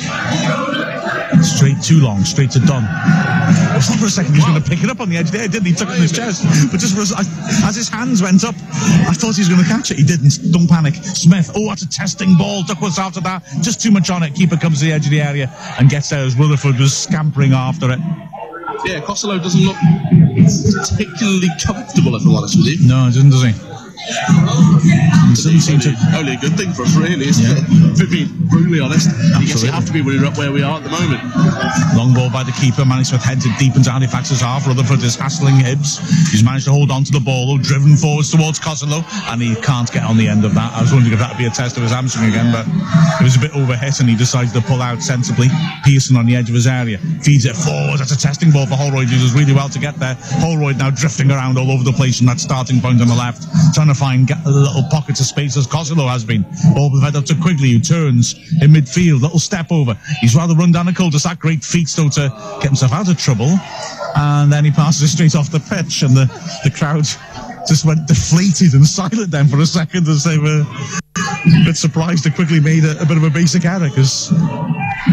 Straight too long, straight to Dunn. I thought for a second he was going to pick it up on the edge there, didn't he? He took it in his chest. But just as his hands went up, I thought he was going to catch it. He didn't. Don't panic. Smith, oh, that's a testing ball. Duckworth's after that. Just too much on it. Keeper comes to the edge of the area and gets there as Rutherford was scampering after it. Yeah, Kossolo doesn't look particularly comfortable, if I'm honest with you. No, he doesn't, does he? Only a good thing for us, really, isn't it? If we're being brutally honest. I guess you have to be where we are at the moment. Long ball by the keeper. Manny Smith heads it deep into Halifax's half. Rutherford is hassling Hibbs. He's managed to hold on to the ball, driven forwards towards Kossolo, and he can't get on the end of that. I was wondering if that would be a test of his hamstring again, but it was a bit overhit and he decided to pull out sensibly. Pearson on the edge of his area. Feeds it forward. That's a testing ball for Holroyd. He does really well to get there. Holroyd now drifting around all over the place from that starting point on the left, trying to find little pockets of space as Kossolo has been. Ball fed up to Quigley, who turns in midfield. Little step over. He's rather run down a cul-de-sac. Great feet though to get himself out of trouble. And then he passes it straight off the pitch, and the crowd just went deflated and silent then for a second as they were a bit surprised that Quigley made a bit of a basic error, because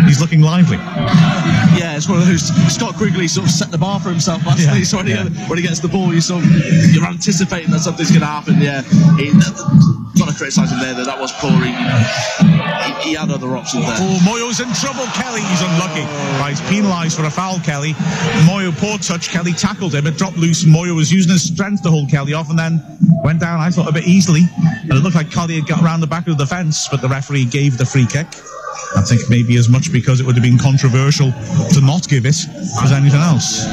he's looking lively. Yeah, it's one of those. Scott Quigley sort of set the bar for himself last night. So when he gets the ball, you're anticipating that something's going to happen. Yeah, got to criticise him there. That was poor. He had other options there. Oh, Moyo's in trouble. Kelly, he's unlucky. Right, he's penalised for a foul. Kelly, Moyo, poor touch. Kelly tackled him. It dropped loose. Moyo was using his strength to hold Kelly off, and then went down, I thought, a bit easily. And it looked like Kelly had got around the back of the fence, but the referee gave the free kick. I think maybe as much because it would have been controversial to not give it as anything else. A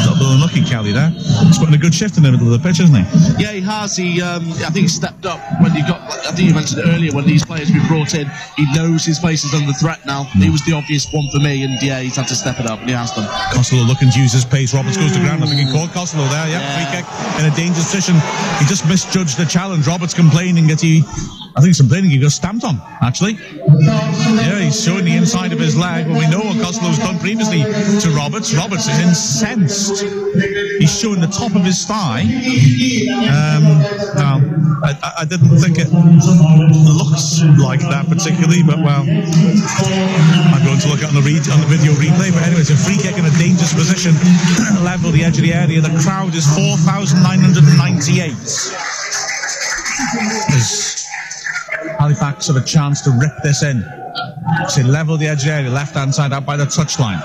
little bit unlucky, Kelly there. He's putting a good shift in the middle of the pitch, isn't he? Yeah, he has. I think he stepped up when you got. I think you mentioned it earlier, when these players have been brought in. He knows his place is under threat now. He was the obvious one for me, and yeah, he's had to step it up, and he has done. Kossolo looking to use his pace. Roberts goes to ground. I think he caught Kossolo there. Yep, free kick in a dangerous position. He just misjudged the challenge. Roberts complaining that I think he's complaining he got stamped on, actually. Yeah, he's showing the inside of his leg. Well, we know what Kossolo's done previously to Roberts. Roberts is incensed. He's showing the top of his thigh. No, I didn't think it looks like that particularly, but well, I'm going to look at on the video replay. But anyway, it's a free kick in a dangerous position, level the edge of the area. The crowd is 4,998. Halifax have a chance to rip this in. So level the edge of the area, left-hand side out by the touchline.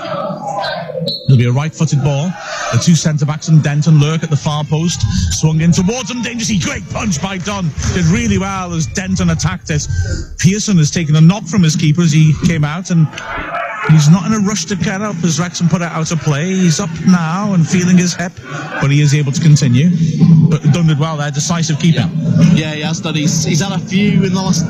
There'll be a right-footed ball. The two centre-backs and Denton lurk at the far post. Swung in towards him dangerously. Great punch by Dunn. Did really well as Denton attacked it. Pearson has taken a knock from his keeper as he came out, and he's not in a rush to get up as Wrexham put it out of play. He's up now and feeling his hip, but he is able to continue. But Dunn did well there, decisive keeping. Yeah, he has done. He's had a few in the last,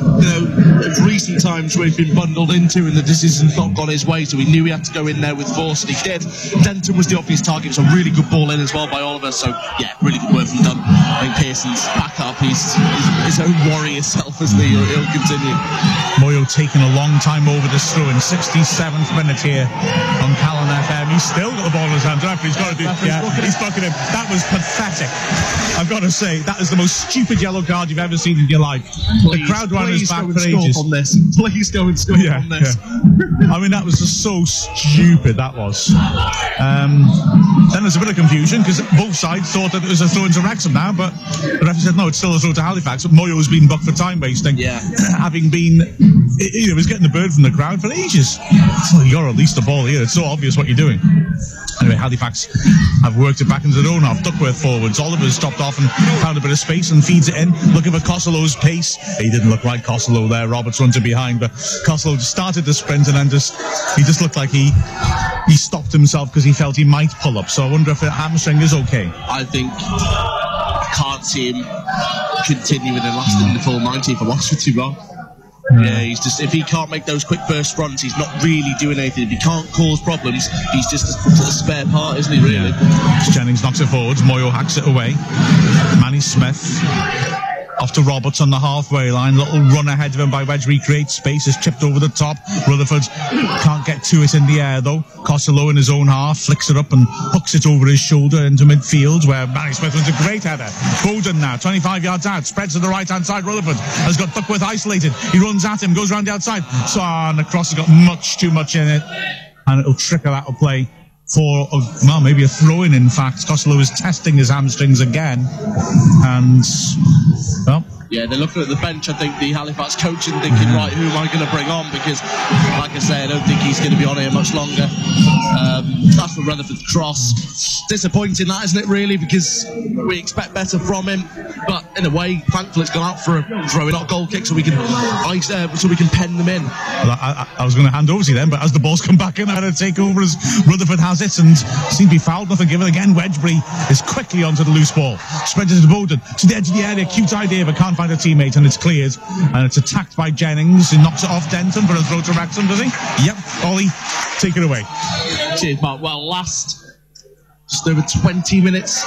recent times where he's been bundled into and the decision's not gone his way, so he knew he had to go in there with force, and he did. Denton was the obvious target. It was a really good ball in as well by Oliver, so yeah, really good work from Dunn. I think Pearson's back up. He's his own warrior self, isn't he? He'll continue. Moyo taking a long time over this throw in 67th minute here on Calon FM. He's still got the ball in his hands. He's got to do. Yeah, he's bucking him. That was pathetic. I've got to say, that is the most stupid yellow card you've ever seen in your life. The crowd ran his back for ages. Please go and score on this. Yeah. I mean, that was just so stupid. That was. Then there's a bit of confusion because both sides thought that it was a throw into Wrexham now, but the referee said no, it's still a throw to Halifax. But Moyo's been booked for time wasting. Yeah. Having been, he was getting the bird from the crowd for ages. you got to release the ball here. It's so obvious what you're doing. Anyway, Halifax have worked it back into their own half. Duckworth forwards. Oliver's dropped off and found a bit of space and feeds it in. Looking for Costello's pace. He didn't look right, Costello there. Roberts runs it behind, but Costello just started the sprint and then he just looked like he stopped himself because he felt he might pull up. So I wonder if the hamstring is okay. I think I can't see him continuing and lasting the full 90 if I'm honest with you, Ron. Yeah, he's just, if he can't make those quick burst runs, he's not really doing anything. If he can't cause problems, he's just a spare part, isn't he, really? Yeah. Jennings knocks it forwards, Moyo hacks it away. Manny Smith off to Roberts on the halfway line. Little run ahead of him by Wedge, recreates space, is chipped over the top. Rutherford can't get to it in the air though. Costello in his own half flicks it up and hooks it over his shoulder into midfield, where Manny Smith runs a great header. Bowden now 25 yards out, spreads to the right hand side. Rutherford has got Duckworth isolated. He runs at him, goes round the outside. So and the cross has got much too much in it, and it'll trickle out of play for maybe a throw-in. In fact, Costello is testing his hamstrings again, and yeah, they're looking at the bench. I think the Halifax coaching thinking, right, who am I going to bring on? Because, like I say, I don't think he's going to be on here much longer. That's for Rutherford's cross. Disappointing, that, isn't it, really? Because we expect better from him. But in a way, thankfully, it's gone out for a throw-in, not goal kick, so we can pen them in. Well, I was going to hand over to you then, but as the ball's come back in, I had to take over as Rutherford has it and seemed to be fouled. Nothing given again. Wedgbury is quickly onto the loose ball. Spreads it to Bowden to the edge of the area. Cute idea, but can't find a teammate, and it's cleared. And it's attacked by Jennings. He knocks it off Denton for a throw to Wrexham, does he? Yep. Ollie, take it away. Cheers, Mark. Well, last just over 20 minutes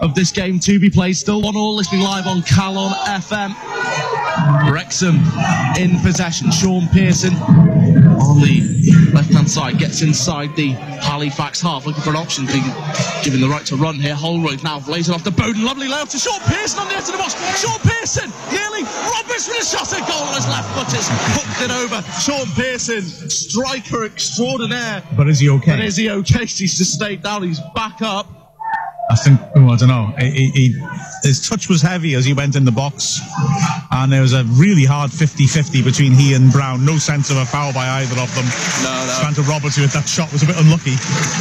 of this game to be played. Still 1-1, listening live on Calon FM. Wrexham in possession. Sean Pearson on the left-hand side gets inside the Halifax half, looking for an option, given the right to run here. Holroyd now lays it off to Bowden. Lovely layout to Sean Pearson on the edge of the box. Sean Pearson nearly Roberts with a shot at goal on his left foot. It's hooked it over. Sean Pearson, striker extraordinaire. But is he okay? But is he okay? He's just stayed down. He's back up. I think, I don't know. His touch was heavy as he went in the box, and there was a really hard 50-50 between he and Brown. No sense of a foul by either of them. No. Santa Roberts, who had that shot, was a bit unlucky.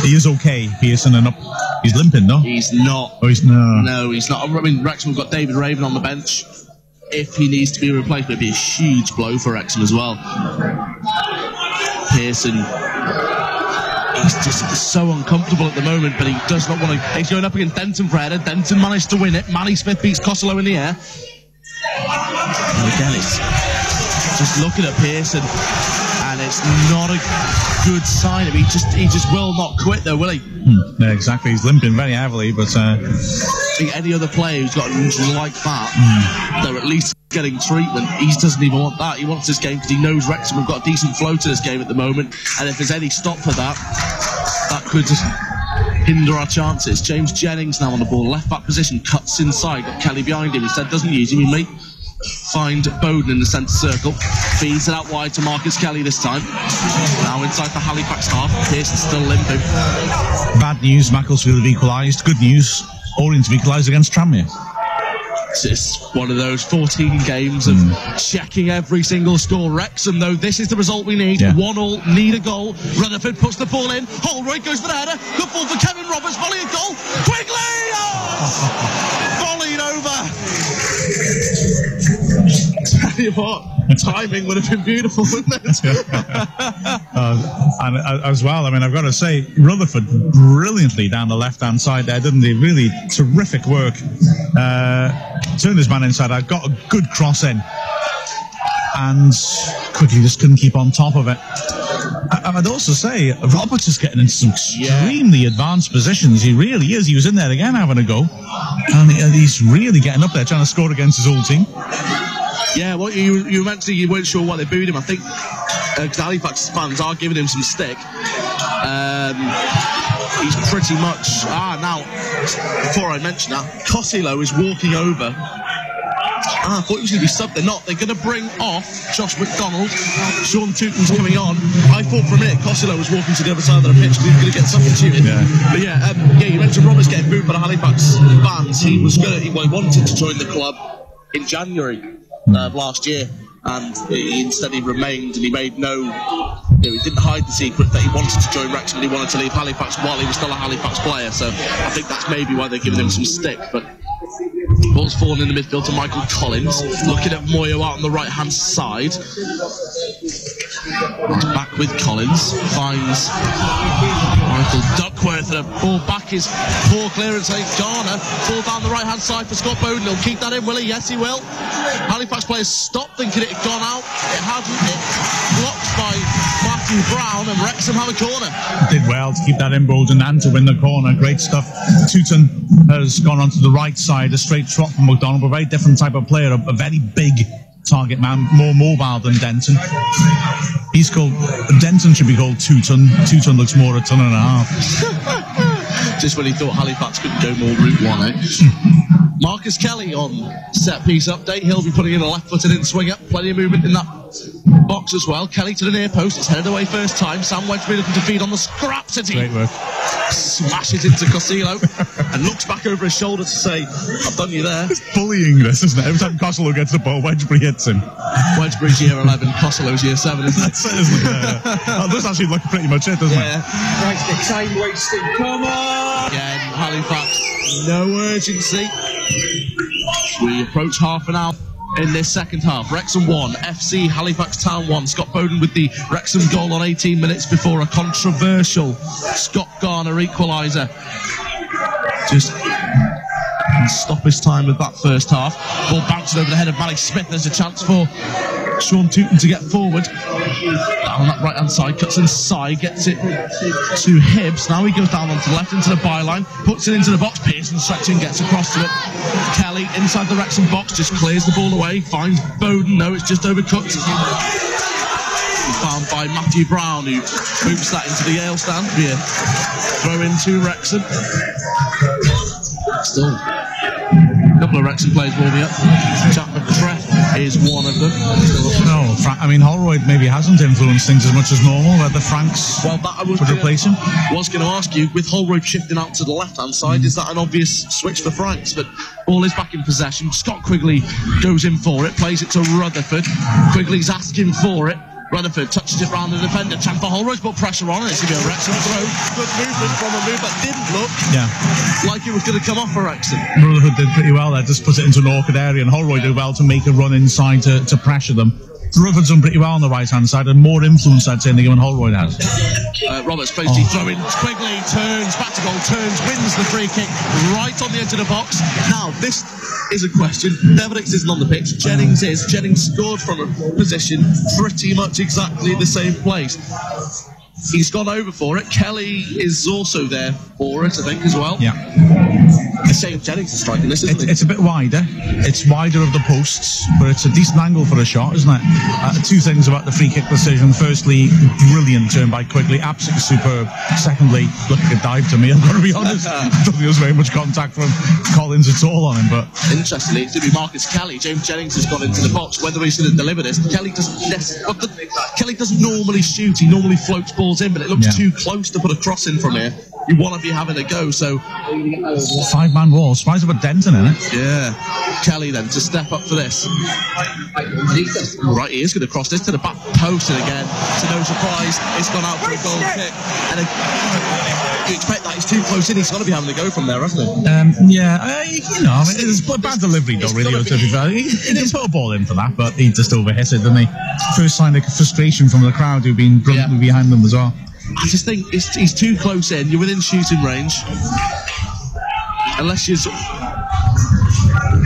He is okay, Pearson, and he's limping, no? He's not. Oh, he's not. No, he's not. I mean, Wrexham have got David Raven on the bench. If he needs to be replaced, it'd be a huge blow for Wrexham as well. Pearson, he's just so uncomfortable at the moment, but he does not want to. He's going up against Denton for a header. Denton managed to win it. Manny Smith beats Costello in the air. And again, it's just looking at Pearson, and it's not a good sign. He just will not quit, though, will he? Yeah, exactly. He's limping very heavily, but I think any other player who's got an injury like that, they're at least getting treatment. He doesn't even want that. He wants this game because he knows Wrexham have got a decent flow to this game at the moment, and if there's any stop for that, that could just hinder our chances. James Jennings now on the ball, left back position, cuts inside, got Kelly behind him. Instead doesn't use him, he may find Bowden in the centre circle, feeds it out wide to Marcus Kelly this time. Now inside the Halifax half, Pearson still limping. Bad news, Macclesfield have equalised. Good news, Orient have equalised against Tranmere. It's one of those 14 games of checking every single score. Wrexham, though, this is the result we need. 1-1, need a goal. Rutherford puts the ball in. Holroyd goes for the header. Good ball for Kevin Roberts. Volley a goal. Quigley! Oh! Volleyed over. Tell you what, timing would have been beautiful, wouldn't it? And as well, I mean, I've got to say, Rutherford brilliantly down the left-hand side there, didn't he? Really terrific work. Turned his man inside. I got a good cross in, and quickly just couldn't keep on top of it. I'd also say Roberts is getting into some extremely advanced positions. He really is. He was in there again having a go, and he's really getting up there trying to score against his old team. Yeah, well, you mentioned you weren't sure why they booed him. I think Halifax fans are giving him some stick. He's pretty much... now, before I mention that, Costello is walking over. I thought he was going to be subbed. They're not. They're going to bring off Josh McDonald. Sean Tooton's coming on. I thought for a minute Costello was walking to the other side of the pitch because he was going to get substituted. But you mentioned Roberts getting booed by the Halifax fans. He wanted to join the club in January of last year, and instead he remained, and he made he didn't hide the secret that he wanted to join Wrexham and he wanted to leave Halifax while he was still a Halifax player. So I think that's maybe why they're giving him some stick. But ball's fallen in the midfield to Michael Collins, looking at Moyo out on the right hand side. Back with Collins, finds Michael Duckworth, and a ball back is poor clearance. Garner, ball down the right hand side for Scott Bowden. He'll keep that in, will he? Yes, he will. Halifax players stopped thinking it had gone out. It hadn't. It blocked by Matthew Brown, and Wrexham have a corner. Did well to keep that in, Bowden, and to win the corner. Great stuff. Tooten has gone onto the right side, a straight trot from McDonald, a very different type of player, a very big target man, more mobile than Denton. Denton should be called Tooten. Tooten looks more a ton and a half. Just when he thought Halifax couldn't go more route one, eh? Marcus Kelly on set piece update. He'll be putting in a left-footed in swing up. Plenty of movement in that box as well. Kelly to the near post. It's headed away first time. Sam Wedgbury looking to feed on the scrap city. Great work. Smashes into Costello and looks back over his shoulder to say, I've done you there. It's bullying, this, isn't it? Every time Costello gets the ball, Wedgbury hits him. Wedgbury's year 11, Costello's year 7, isn't it? That's it, isn't it? Yeah. That does actually look pretty much it, doesn't it? Right stick, side right stick, come on! Again, Halifax, no urgency. We approach half an hour in this second half. Wrexham 1, FC Halifax Town 1. Scott Bowden with the Wrexham goal on 18 minutes before a controversial Scott Garner equaliser. Just stop his time with that first half. Ball bouncing over the head of Malik Smith. There's a chance for Sean Tooten to get forward. Down that right hand side, cuts inside, gets it to Hibbs. Now he goes down onto the left into the byline, puts it into the box. Pearson stretching, gets across to it. Kelly inside the Wrexham box, just clears the ball away, finds Bowden. No, it's just overcooked. Found by Matthew Brown, who moves that into the Yale stand. Yeah. Throw into Wrexham. Still a couple of Wrexham players warming up. Jack McCreth is one of them. No, I mean, Holroyd maybe hasn't influenced things as much as normal, whether Franks would replace him. Was going to ask you, with Holroyd shifting out to the left-hand side, is that an obvious switch for Franks? But ball is back in possession. Scott Quigley goes in for it, plays it to Rutherford. Quigley's asking for it. Rutherford touches it round the defender. Chance for Holroyd, put pressure on it. It's going to be a Wrexham throw. Good movement from a move that didn't look like it was going to come off for Wrexham. Rutherford did pretty well there, just put it into an awkward area, and Holroyd did well to make a run inside to pressure them. Rutherford's done pretty well on the right-hand side, and more influence, I'd say, than Holroyd has. Roberts plays deep throw in. Quigley turns, back to goal, turns, wins the free kick right on the edge of the box. Now, this is a question. Deverix isn't on the pitch. Jennings is. Jennings scored from a position pretty much exactly the same place. He's gone over for it. Kelly is also there for it, I think, as well. Yeah. It's a shame Jennings is striking this, isn't it? It's a bit wider. It's wider of the posts, but it's a decent angle for a shot, isn't it? Two things about the free kick decision. Firstly, brilliant turn by Quigley, absolutely superb. Secondly, look like a dive to me, I've got to be honest. I don't think there was very much contact from Collins at all on him. But interestingly, it's going to be Marcus Kelly. James Jennings has gone into the box. Whether he's going to deliver this, Kelly doesn't normally shoot. He normally floats balls in, but it looks too close to put a cross in from here. You want to be having a go, so 5-man wall. Surprised about Denton in it. Yeah. Kelly then to step up for this. Right, he is going to cross this to the back post, and again, to no surprise, it's gone out for a goal kick. And you expect that he's too close in. He's got to be having a go from there, hasn't he? It's a bad delivery, though. Really, to be fair, he didn't put a ball in for that, but he just overhit it, didn't he? First sign of frustration from the crowd who've been brilliantly behind them as well. I just think he's too close in. You're within shooting range. Unless you're...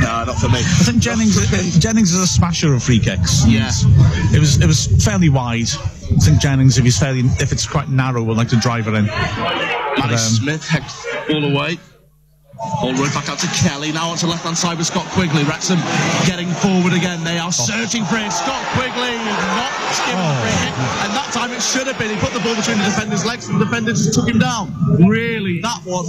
No, not for me. I think Jennings is a smasher of free kicks. Yeah. It was fairly wide. I think Jennings, if it's quite narrow, would like to drive it in. Malik Smith heads all away. All right, back out to Kelly. Now onto left-hand side with Scott Quigley. Wrexham getting forward again. They are searching for it. Scott Quigley is not given the free kick. And that time it should have been. He put the ball between the defender's legs and the defender just took him down. Really, that one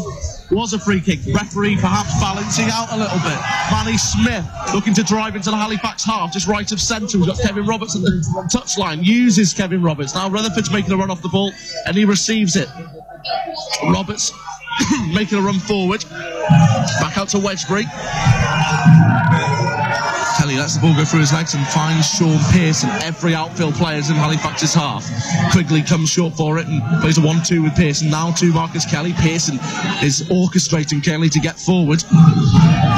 was a free kick. Referee perhaps balancing out a little bit. Manny Smith looking to drive into the Halifax half, just right of centre. We've got Kevin Roberts at the touchline. Uses Kevin Roberts. Now Rutherford's making a run off the ball and he receives it. Roberts making a run forward. Back out to Wedgbury. Kelly lets the ball go through his legs and finds Sean Pearson. Every outfield player is in Halifax's half. Quigley comes short for it and plays a 1-2 with Pearson. Now to Marcus Kelly. Pearson is orchestrating Kelly to get forward.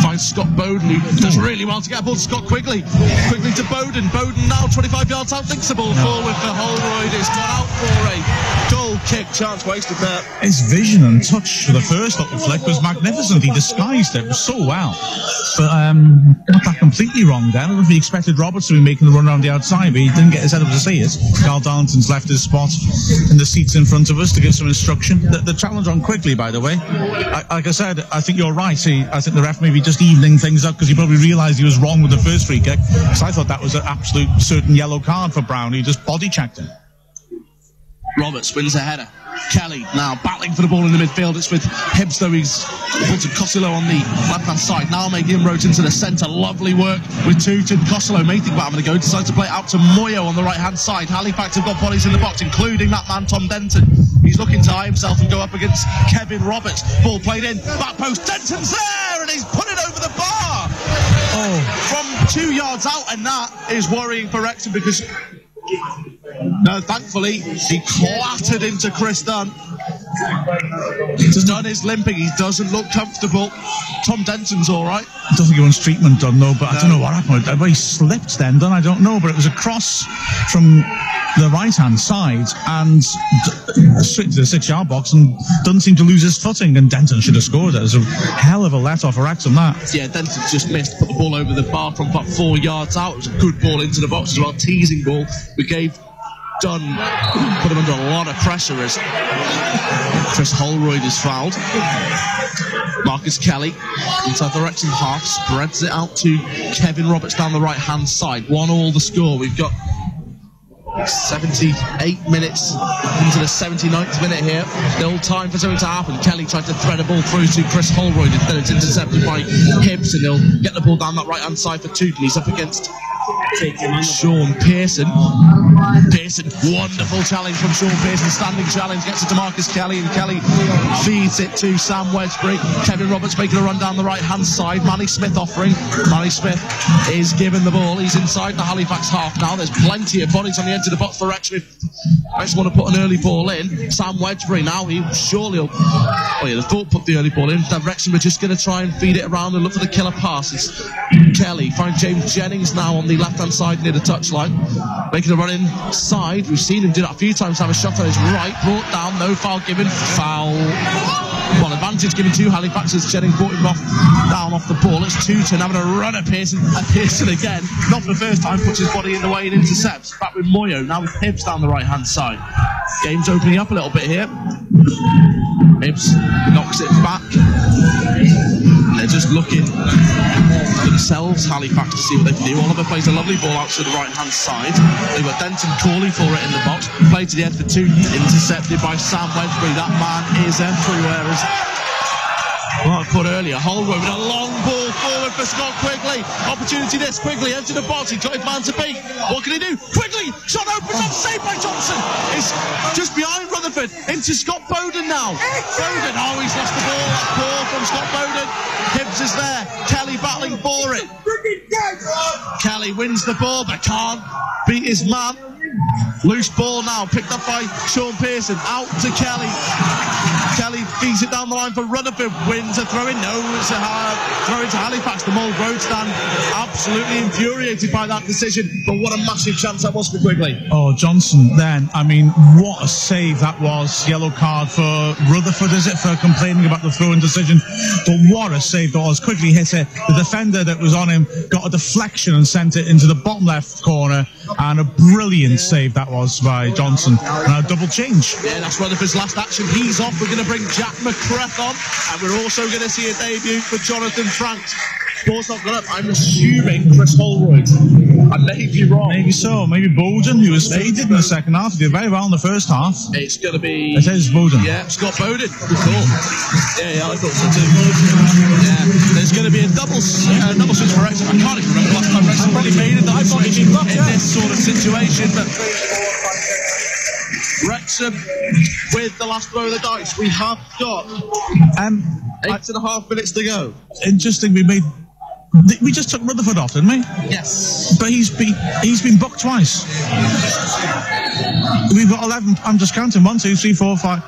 Finds Scott Bowden, who does really well to get a ball to Scott Quigley. Quigley to Bowden. Bowden now 25 yards out, thinks the ball forward for Holroyd. It's gone out for a goal kick. Chance wasted there. His vision and touch for the first little flick was magnificent. He disguised it so well. But got that completely wrong then. I don't know if he expected Roberts to be making the run around the outside, but he didn't get his head up to see it. Carl Darlington's left his spot in the seats in front of us to give some instruction. The challenge on Quigley, by the way, like I said, I think you're right. I think the ref maybe just evening things up because he probably realised he was wrong with the first free kick. So I thought that was an absolute certain yellow card for Brown. He just body checked him. Roberts wins a header. Kelly now battling for the ball in the midfield. It's with Hibbs, though. He's pulled to Costello on the left-hand side. Now making inroads into the centre. Lovely work with Tootin. Costello may think about having a go. Decides to play it out to Moyo on the right-hand side. Halifax have got bodies in the box, including that man, Tom Denton. He's looking to eye himself and go up against Kevin Roberts. Ball played in. Back post. Denton's there, and he's put it over the bar. From 2 yards out, and that is worrying for Wrexham because... No, thankfully, he clattered into Chris Dunn. Dunn is limping. He doesn't look comfortable. Tom Denton's all right. I don't think he wants treatment done, though, but I don't know what happened. He slipped then, Dunn, I don't know, but it was a cross from the right-hand side and straight into the 6-yard box, and Dunn seemed to lose his footing, and Denton should have scored it. It was a hell of a let-off for Wrexham, that. Yeah, Denton just missed, put the ball over the bar from about 4 yards out. It was a good ball into the box as well, teasing ball. We gave Dunn, put him under a lot of pressure as Chris Holroyd is fouled. Marcus Kelly inside the Wrexham half, spreads it out to Kevin Roberts down the right-hand side. 1-1 the score. We've got 78 minutes into the 79th minute here. Still time for something to happen. Kelly tried to thread a ball through to Chris Holroyd, instead it's intercepted by Hibbs, and he'll get the ball down that right-hand side for Tootin. He's up against Sean Pearson. Pearson, wonderful challenge from Sean Pearson, standing challenge, gets it to Marcus Kelly, and Kelly feeds it to Sam Wedgbury. Kevin Roberts making a run down the right hand side. Manny Smith offering. Manny Smith is given the ball. He's inside the Halifax half now. There's plenty of bodies on the edge of the box for Wrexham if Wrexham want to put an early ball in. Sam Wedgbury now, he surely will, the thought put the early ball in. Then Wrexham are just going to try and feed it around and look for the killer passes. Kelly finds James Jennings now on the left hand side near the touchline, making a run inside. We've seen him do that a few times, have a shot on his right, brought down, no foul given. Foul. Well, advantage given to Halifax as Jennings brought him down off the ball. It's Tootin having a run at Pearson again. Not for the first time, puts his body in the way and intercepts. Back with Moyo, now with Hibbs down the right hand side. Game's opening up a little bit here. Hibbs knocks it back. They're just looking themselves, Halifax, to see what they can do. Oliver plays a lovely ball out to the right-hand side. They've got Denton calling for it in the box. Play to the end for two. Intercepted by Sam Wedgbury. That man is everywhere. Like I put earlier, Holroyd with a long ball forward for Scott Quigley. Opportunity this. Quigley into the box. He's got his man to beat. What can he do? Quigley, shot opens up, saved by Johnson. It's just behind Rutherford. Into Scott Bowden now. Bowden, he's lost the ball. That's poor from Scott Bowden. Hibbs is there. Kelly battling for it. Kelly wins the ball but can't beat his man. Loose ball now, picked up by Sean Pearson. Out to Kelly. Kelly feeds it down the line for Rutherford. Wins a throw in. No, it's a throw into Halifax. The Mould Road stand absolutely infuriated by that decision. But what a massive chance that was for Quigley. Oh, Johnson then. I mean, what a save that was. Yellow card for Rutherford, is it, for complaining about the throw-in decision? But what a save that was. Quigley hit it. The defender that was on him got a deflection and sent it into the bottom left corner. And a brilliant save that was by Johnson. And a double change. Yeah, that's Rutherford's last action. He's off. We're going to bring Jack McCreth on. And we're also going to see a debut for Jonathan Franks. Ball's not gone up. I'm assuming Chris Holroyd. I may be wrong. Maybe so. Maybe Bowden, who was faded in the second half. He did very well in the first half. It's going to be... It is Bowden. Yeah, Scott Bowden. Good call. Yeah, I thought so too. Yeah, there's going to be a double switch for Wrexham. I can't even remember the last time Wrexham really made a double switch in this sort of situation. But Wrexham with the last throw of the dice. We have got 8.5 minutes to go. Interesting, we made We just took Rutherford off, didn't we? Yes. But he's been booked twice. We've got 11. I'm just counting. 1, 2, 3, 4, 5.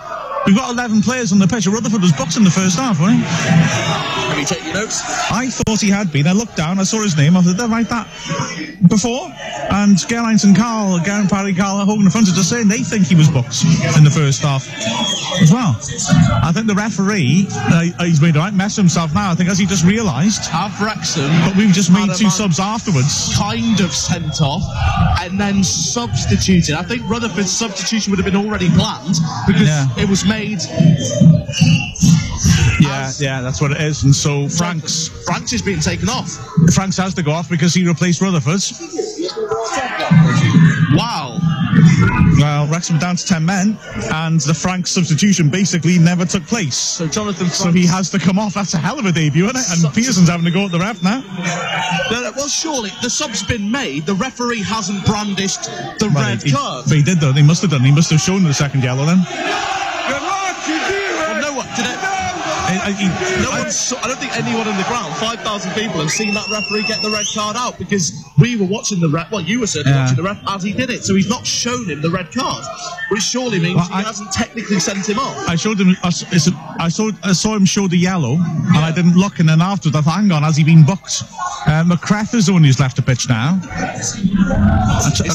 We've got 11 players on the pitch. Rutherford was booked in the first half, wasn't he? Have you taken your notes? I thought he had been. I looked down, I saw his name. I thought, did I write that before? And Geraint and Garen Parry, Carl Hogan in front of us saying they think he was booked in the first half as well. I think the referee, he's made a right mess of himself now. I think as he just realised. Have Wrexham. But we've just made 2 subs afterwards. Kind of sent off and then substituted. I think Rutherford's substitution would have been already planned because it was made. Yeah, that's what it is. And so Franks is being taken off. Franks has to go off because he replaced Rutherford's. Wow. Well, Wrexham down to 10 men, and the Franks substitution basically never took place. So Jonathan Franks, so he has to come off. That's a hell of a debut, isn't it? And Pearson's having to go at the ref now. Well, surely the sub's been made. The referee hasn't brandished the red card. But he did, though. He must have done. He must have shown the second yellow then. Well, no one did it. I don't think anyone in the ground, 5,000 people, have seen that referee get the red card out because we were watching the ref. Well, you were certainly watching the ref as he did it, so he's not shown him the red card, which surely means he hasn't technically sent him off. I showed him. I saw him show the yellow, and I didn't look. And then afterwards, I thought, hang on, has he been booked? McCreth is the one who's left the pitch now. Is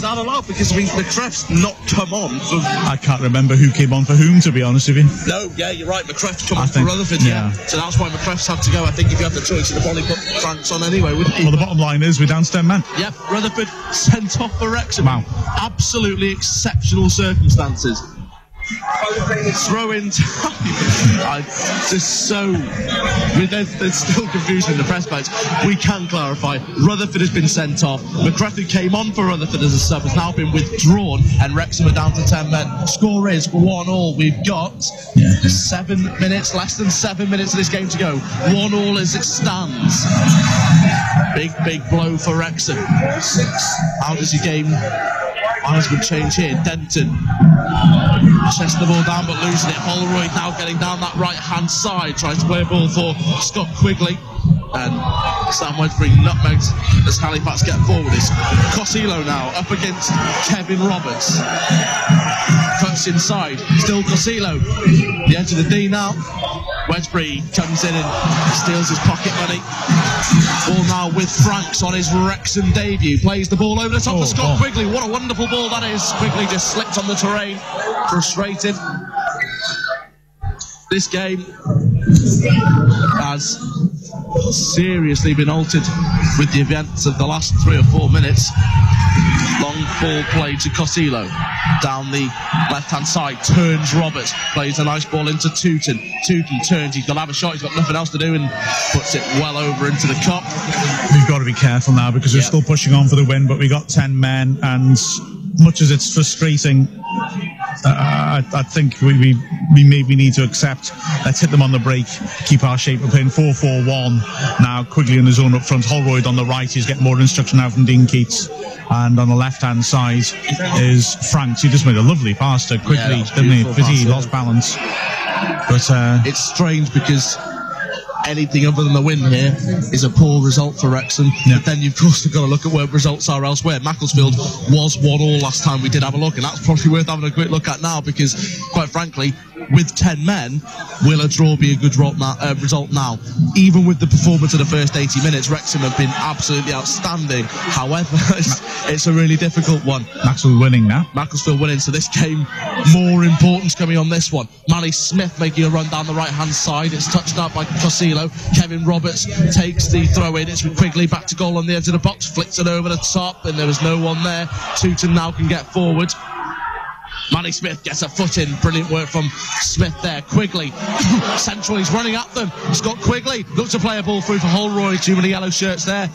that allowed? Because McCreth's not come on. I can't remember who came on for whom, to be honest with you. No, yeah, you're right. McCreth's come on for Rutherford. Yeah. So that's why McCreth's had to go. I think if you had the choice, you'd probably put Franks on anyway, wouldn't you? Well, the bottom line is we're down to 10 men. Yep, Rutherford sent off for Wrexham. Wow. Absolutely exceptional circumstances. Throw in time. There's still confusion in the press box. We can clarify. Rutherford has been sent off. McCreth, who came on for Rutherford as a sub, has now been withdrawn, and Wrexham are down to 10 men. Score is 1-1. We've got less than 7 minutes of this game to go. 1-1 as it stands. Big blow for Wrexham. How does the game management change here? Denton chest the ball down but losing it. Holroyd now getting down that right hand side, tries to play a ball for Scott Quigley, and Sam Wedgbury nutmegs as Halifax get forward. It's Cosillo now up against Kevin Roberts, cuts inside, still Cosillo, the edge of the D now. Wedgbury comes in and steals his pocket money. Ball now with Franks on his Wrexham debut. Plays the ball over the top for Scott Quigley. What a wonderful ball that is. Quigley just slipped on the terrain. Frustrated. This game has seriously been altered with the events of the last 3 or 4 minutes. Long ball play to Cosillo. Down the left-hand side, turns Roberts, plays a nice ball into Tooten. Tooten turns, he's got to have a shot, he's got nothing else to do, and puts it well over into the cup. We've got to be careful now because we're still pushing on for the win, but we got 10 men, and much as it's frustrating, I think we maybe need to accept, let's hit them on the break, keep our shape. We're playing 4-4-1 now. Quigley in his own up front, Holroyd on the right, he's getting more instruction now from Dean Keats, and on the left hand side is Franks. He just made a lovely pass to Quigley, didn't he? But he lost balance. But it's strange because anything other than the win here is a poor result for Wrexham. But then you've of course got to look at where results are elsewhere. Macclesfield was 1-1 last time we did have a look, and that's probably worth having a quick look at now because, quite frankly, with 10 men, will a draw be a good result now? Even with the performance of the first 80 minutes, Wrexham have been absolutely outstanding. However, it's a really difficult one. Macclesfield winning now. Macclesfield winning, so this game, more importance coming on this one. Manny Smith making a run down the right-hand side. It's touched out by Cosillo. Kevin Roberts takes the throw in. It's with Quigley back to goal on the edge of the box. Flicks it over the top, and there was no one there. Tooten now can get forward. Manny Smith gets a foot in. Brilliant work from Smith there. Quigley central, he's running at them. Scott Quigley looks to play a ball through for Holroyd. Too many yellow shirts there.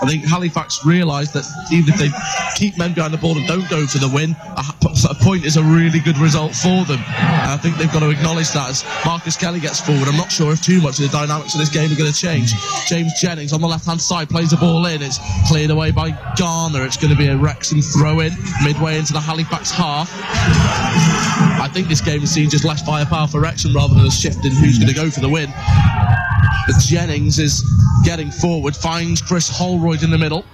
I think Halifax realised that even if they keep men behind the ball and don't go for the win, a point is a really good result for them. And I think they've got to acknowledge that as Marcus Kelly gets forward. I'm not sure if too much of the dynamics of this game are going to change. James Jennings on the left-hand side plays the ball in. It's cleared away by Garner. It's going to be a Wrexham throw-in midway into the Halifax half. I think this game has seen just less firepower for Wrexham rather than a shift in who's going to go for the win. But Jennings is getting forward, finds Chris Holroyd in the middle.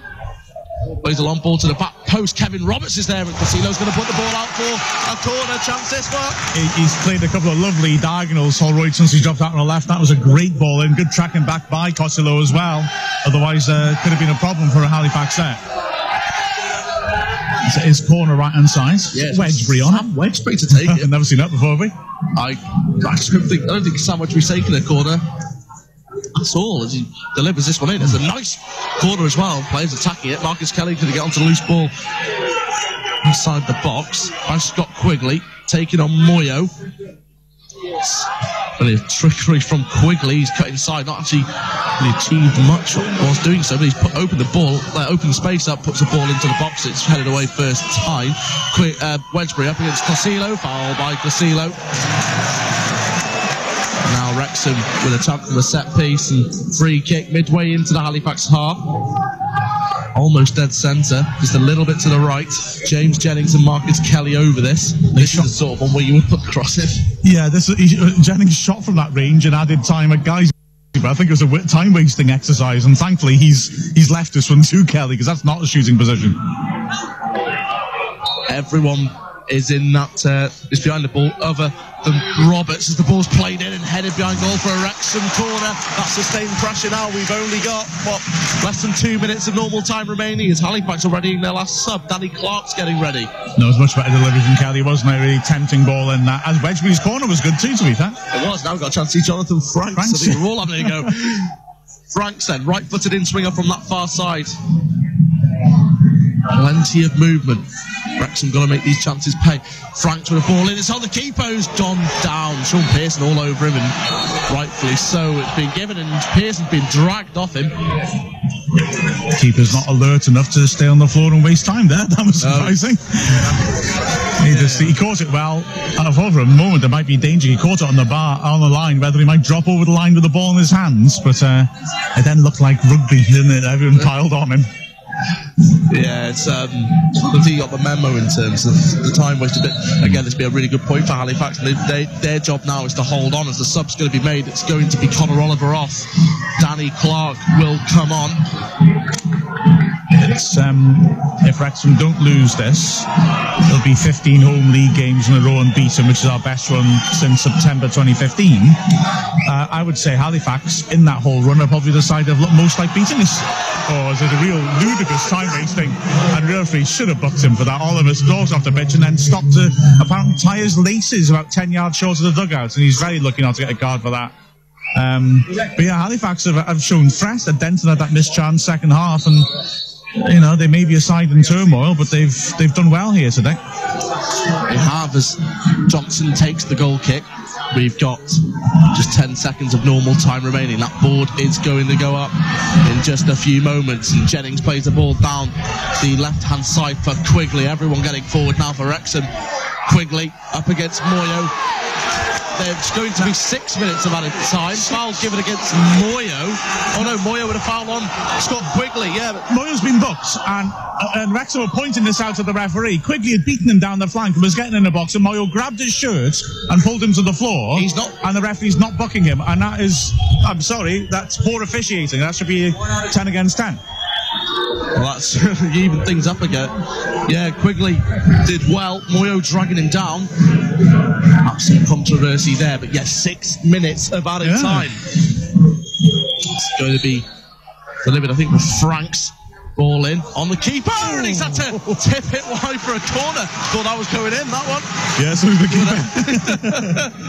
Plays a long ball to the back post. Kevin Roberts is there, and Casilo's going to put the ball out for a corner chance this one. He's played a couple of lovely diagonals, Holroyd, since he dropped out on the left. That was a great ball in. Good tracking back by Cosilo as well. Otherwise, could have been a problem for a Halifax there. So his corner right-hand side. Yeah, Wedgbury on it. Wedgbury to take it. I've never seen that before, have we? I don't think Sam Wedgbury's taking a corner at all as he delivers this one in. It's a nice corner as well. Players attacking it. Marcus Kelly going to get onto the loose ball inside the box by Scott Quigley, taking on Moyo. Brilliant trickery from Quigley. He's cut inside, not actually really achieved much whilst doing so, but he's opened the space up, puts the ball into the box. It's headed away first time. Wedgbury up against Cosilo, foul by Cosilo. Now Wrexham with a chance from a set piece and free kick midway into the Halifax half. Almost dead centre, just a little bit to the right. James Jennings and Marcus Kelly over this. This is the sort of one where you would put the cross in. Yeah, Jennings shot from that range and added time at guys. But I think it was a time-wasting exercise, and thankfully he's left this one to Kelly, because that's not a shooting position. Everyone is in that, is behind the ball, other than Roberts, as the ball's played in and headed behind goal for a Wrexham corner. That sustained pressure now. We've only got, less than 2 minutes of normal time remaining, as Halifax are readying their last sub. Danny Clark's getting ready. No, it was much better delivery from Kelly, wasn't it? Really tempting ball in that. And Wedgbury's corner was good too, to be fair. It was. Now we've got a chance to see Jonathan Franks. I think we're all having a go. Franks then, right-footed in-swinger from that far side. Plenty of movement. Wrexham got to make these chances pay. Franks with a ball in. It's on the keeper who's gone down. Sean Pearson all over him, and rightfully so. It's been given, and Pearson's been dragged off him. Keeper's not alert enough to stay on the floor and waste time there. That was surprising. He caught it well. I thought for a moment there might be danger. He caught it on the bar, on the line, whether he might drop over the line with the ball in his hands. But it then looked like rugby, didn't it? Everyone piled on him. Yeah, it's I think you got the memo in terms of the time wasted. But again, this would be a really good point for Halifax. Their job now is to hold on. As the sub's going to be made, it's going to be Connor Oliver off. Danny Clark will come on. It's if Wrexham don't lose this, there'll be 15 home league games in a row unbeaten, which is our best run since September 2015. I would say Halifax in that whole run are probably the side that look most like beating us. Oh, it's a real ludicrous time wasting, and real referee should have booked him for that. Oliver stalks off the pitch and then stopped to apparently tie his laces about 10 yards short of the dugout, and he's very lucky not to get a card for that. But yeah, Halifax have shown threat. They're denting at that missed chance second half, and you know, they may be a side in turmoil, but they've done well here today. They have, as Johnson takes the goal kick. We've got just 10 seconds of normal time remaining. That board is going to go up in just a few moments, and Jennings plays the ball down the left-hand side for Quigley. Everyone getting forward now for Wrexham. Quigley up against Moyo. There's going to be 6 minutes of added time. Foul given against Moyo. Oh no, Moyo with a foul on Scott Quigley. Yeah, but Moyo's been booked, and Wrexham were pointing this out to the referee. Quigley had beaten him down the flank and was getting in the box, and Moyo grabbed his shirt and pulled him to the floor. He's not, and the referee's not booking him, and that is, I'm sorry, that's poor officiating. That should be 10 against 10. Well, that's you even things up again. Yeah, Quigley did well. Moyo dragging him down. Absolute controversy there, but yes, 6 minutes of added time. It's going to be delivered, I think, with Franks. Ball in on the keeper, and he's had to tip it wide for a corner. Thought that was going in, that one. Yes, it was the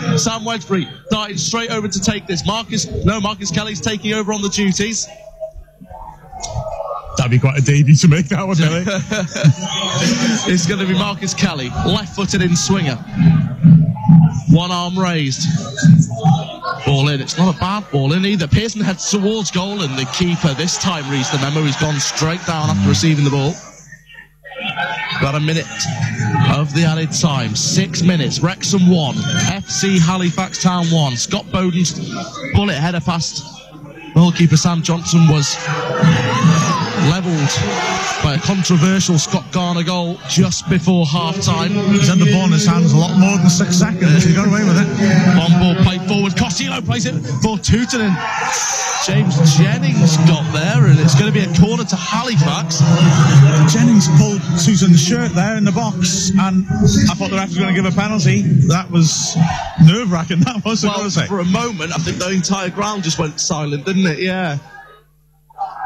keeper. Sam Wedgbury darted straight over to take this. Marcus Kelly's taking over on the duties. That'd be quite a debut to make, that one, Kelly. It's going to be Marcus Kelly, left-footed in swinger. One arm raised. Ball in. It's not a bad ball in either. Pearson heads towards goal, and the keeper this time reads the memo. He's gone straight down after receiving the ball. Got a minute of the added time. 6 minutes. Wrexham 1. FC Halifax Town 1. Scott Bowden's bullet header past goalkeeper Sam Johnson was levelled by a controversial Scott Garner goal just before half-time. He's had the ball in his hands a lot more than 6 seconds. He got away with it. Long ball played forward. Costello plays it for Tooten, and James Jennings got there, and it's going to be a corner to Halifax. Jennings pulled Tooten's shirt there in the box, and I thought the ref was going to give a penalty. That was nerve-wracking, that was, well, for a moment, I think the entire ground just went silent, didn't it? Yeah.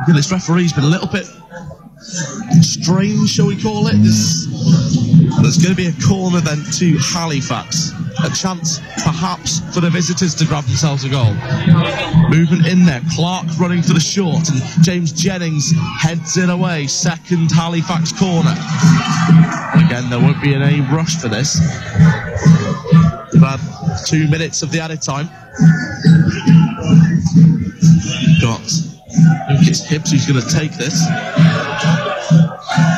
This referee's been a little bit strange, shall we call it? There's going to be a corner then to Halifax. A chance, perhaps, for the visitors to grab themselves a goal. Movement in there. Clark running for the short, and James Jennings heads it away. Second Halifax corner. Again, there won't be any rush for this. We've had 2 minutes of the added time. Got, I think it's Hibbs who's going to take this.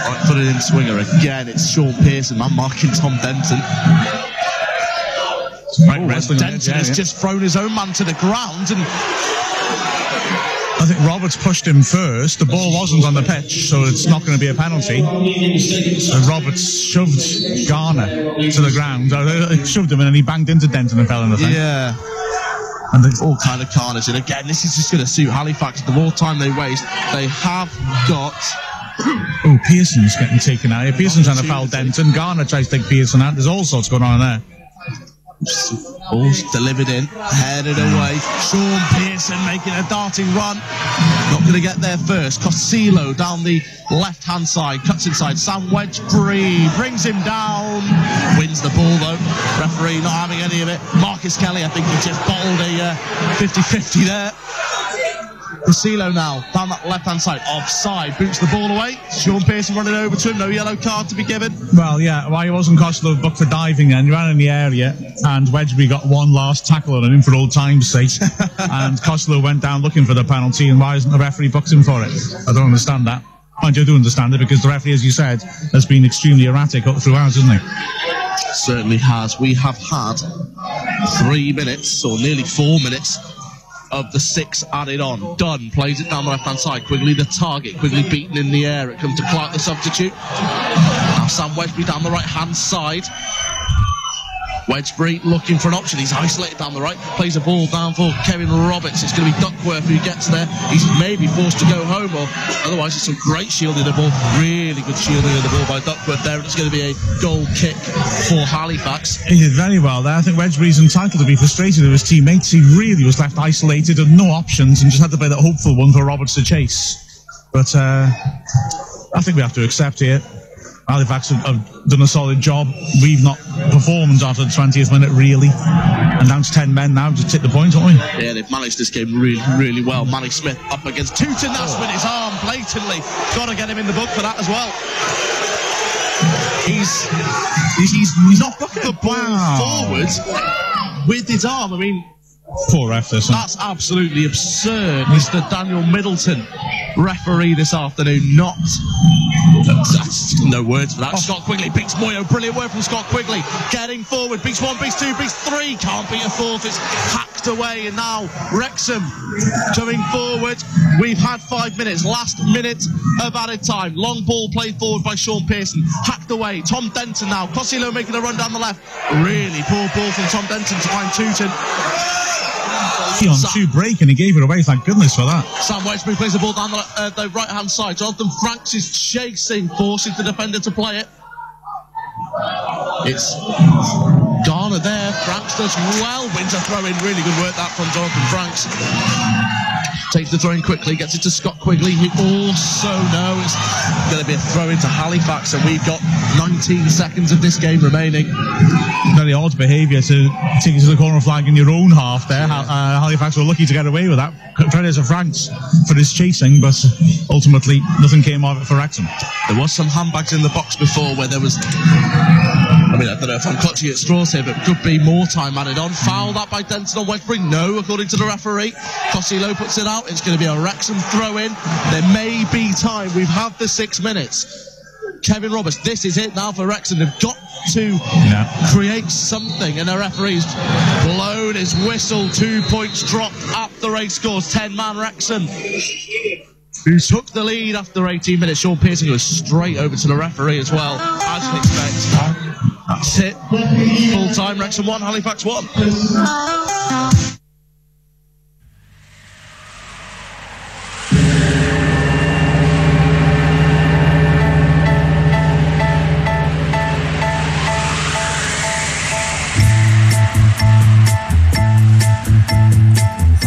Right footed in swinger. Again, it's Sean Pearson, man marking Tom Denton. Denton has just thrown his own man to the ground, and I think Roberts pushed him first. The ball wasn't on the pitch, so it's not going to be a penalty. And Roberts shoved Garner to the ground. Shoved him, and then he banged into Denton and fell in the thing. Yeah. And all kind of carnage. And again, this is just going to suit Halifax. The more time they waste, they have got. Oh, Pearson's getting taken out here. Pearson's trying to foul Denton. Garner tries to take Pearson out. There's all sorts going on in there. Ball's delivered in, headed away. Sean Pearson making a darting run. Not going to get there first. Costello down the left-hand side, cuts inside. Sam Wedgbury brings him down. Wins the ball though. Referee not having any of it. Marcus Kelly, I think he just bottled a 50-50 there. Costello now, down that left-hand side, offside, boots the ball away. Sean Pearson running over to him, no yellow card to be given. Well, yeah, why wasn't Costello booked for diving then? He ran in the area, and Wedgbury got one last tackle on him for old time's sake. And Costello went down looking for the penalty, and why isn't the referee booked him for it? I don't understand that. Mind you, I do understand it, because the referee, as you said, has been extremely erratic up throughout, hasn't he? Certainly has. We have had 3 minutes, or nearly 4 minutes, of the 6 added on. Dunn plays it down the left-hand side. Quigley the target. Quigley beaten in the air. It comes to Clark, the substitute. Now Sam Wedgbury down the right-hand side. Wedgbury looking for an option. He's isolated down the right. Plays a ball down for Kevin Roberts. It's going to be Duckworth who gets there. He's maybe forced to go home, or otherwise it's some great shielding of the ball. Really good shielding of the ball by Duckworth there. And it's going to be a goal kick for Halifax. He did very well there. I think Wedgbury's entitled to be frustrated with his teammates. He really was left isolated and no options, and just had to play that hopeful one for Roberts to chase. But I think we have to accept here. Halifax have done a solid job. We've not performed after the 20th minute, really. And down to 10 men now to take the point, haven't we? Yeah, they've managed this game really, really well. Manny Smith up against Tooten. That's with his arm blatantly. Got to get him in the book for that as well. He's knocked the ball forward with his arm. I mean, poor ref, this one. That's absolutely absurd. Mr. Daniel Middleton, referee this afternoon, not. That's no words for that. Scott Quigley beats Moyo. Brilliant work from Scott Quigley. Getting forward. Beats 1, beats 2, beats 3. Can't beat a 4th. It's hacked away. And now Wrexham coming forward. We've had 5 minutes. Last minute of added time. Long ball played forward by Sean Pearson. Hacked away. Tom Denton now. Costello making a run down the left. Really poor ball from Tom Denton to find Tooten. He on 2 break, and he gave it away, thank goodness for that. Sam Wedgbury plays the ball down the right-hand side. Jonathan Franks is chasing, forces the defender to play it. It's Garner there. Franks does well. Wins a throw-in. Really good work that from Jonathan Franks. Takes the throw-in quickly, gets it to Scott Quigley, who also knows it's going to be a throw-in to Halifax, and we've got 19 seconds of this game remaining. Very odd behaviour to take it to the corner flag in your own half there. Halifax were lucky to get away with that. Credit to Franks for his chasing, but ultimately nothing came of it for Wrexham. There was some handbags in the box before where there was... I mean, I don't know if I'm clutching at straws here, but could be more time added on. Foul that by Denton on Wedgbury? No, according to the referee. Costello puts it out. It's going to be a Wrexham throw-in. There may be time. We've had the 6 minutes. Kevin Roberts, this is it now for Wrexham. They've got to create something, and the referee's blown his whistle. 2 points dropped at the race scores. 10-man Wrexham. who took the lead after 18 minutes. Sean Pearson goes straight over to the referee as well, as you'd expect. That's it. Full time, Wrexham 1, Halifax 1.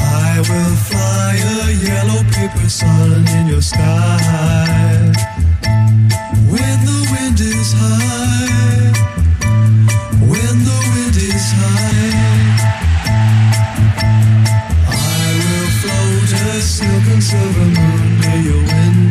I will fly a yellow paper sun in your sky when the wind is high, when the wind is high. I will float a silk and silver moon near your window.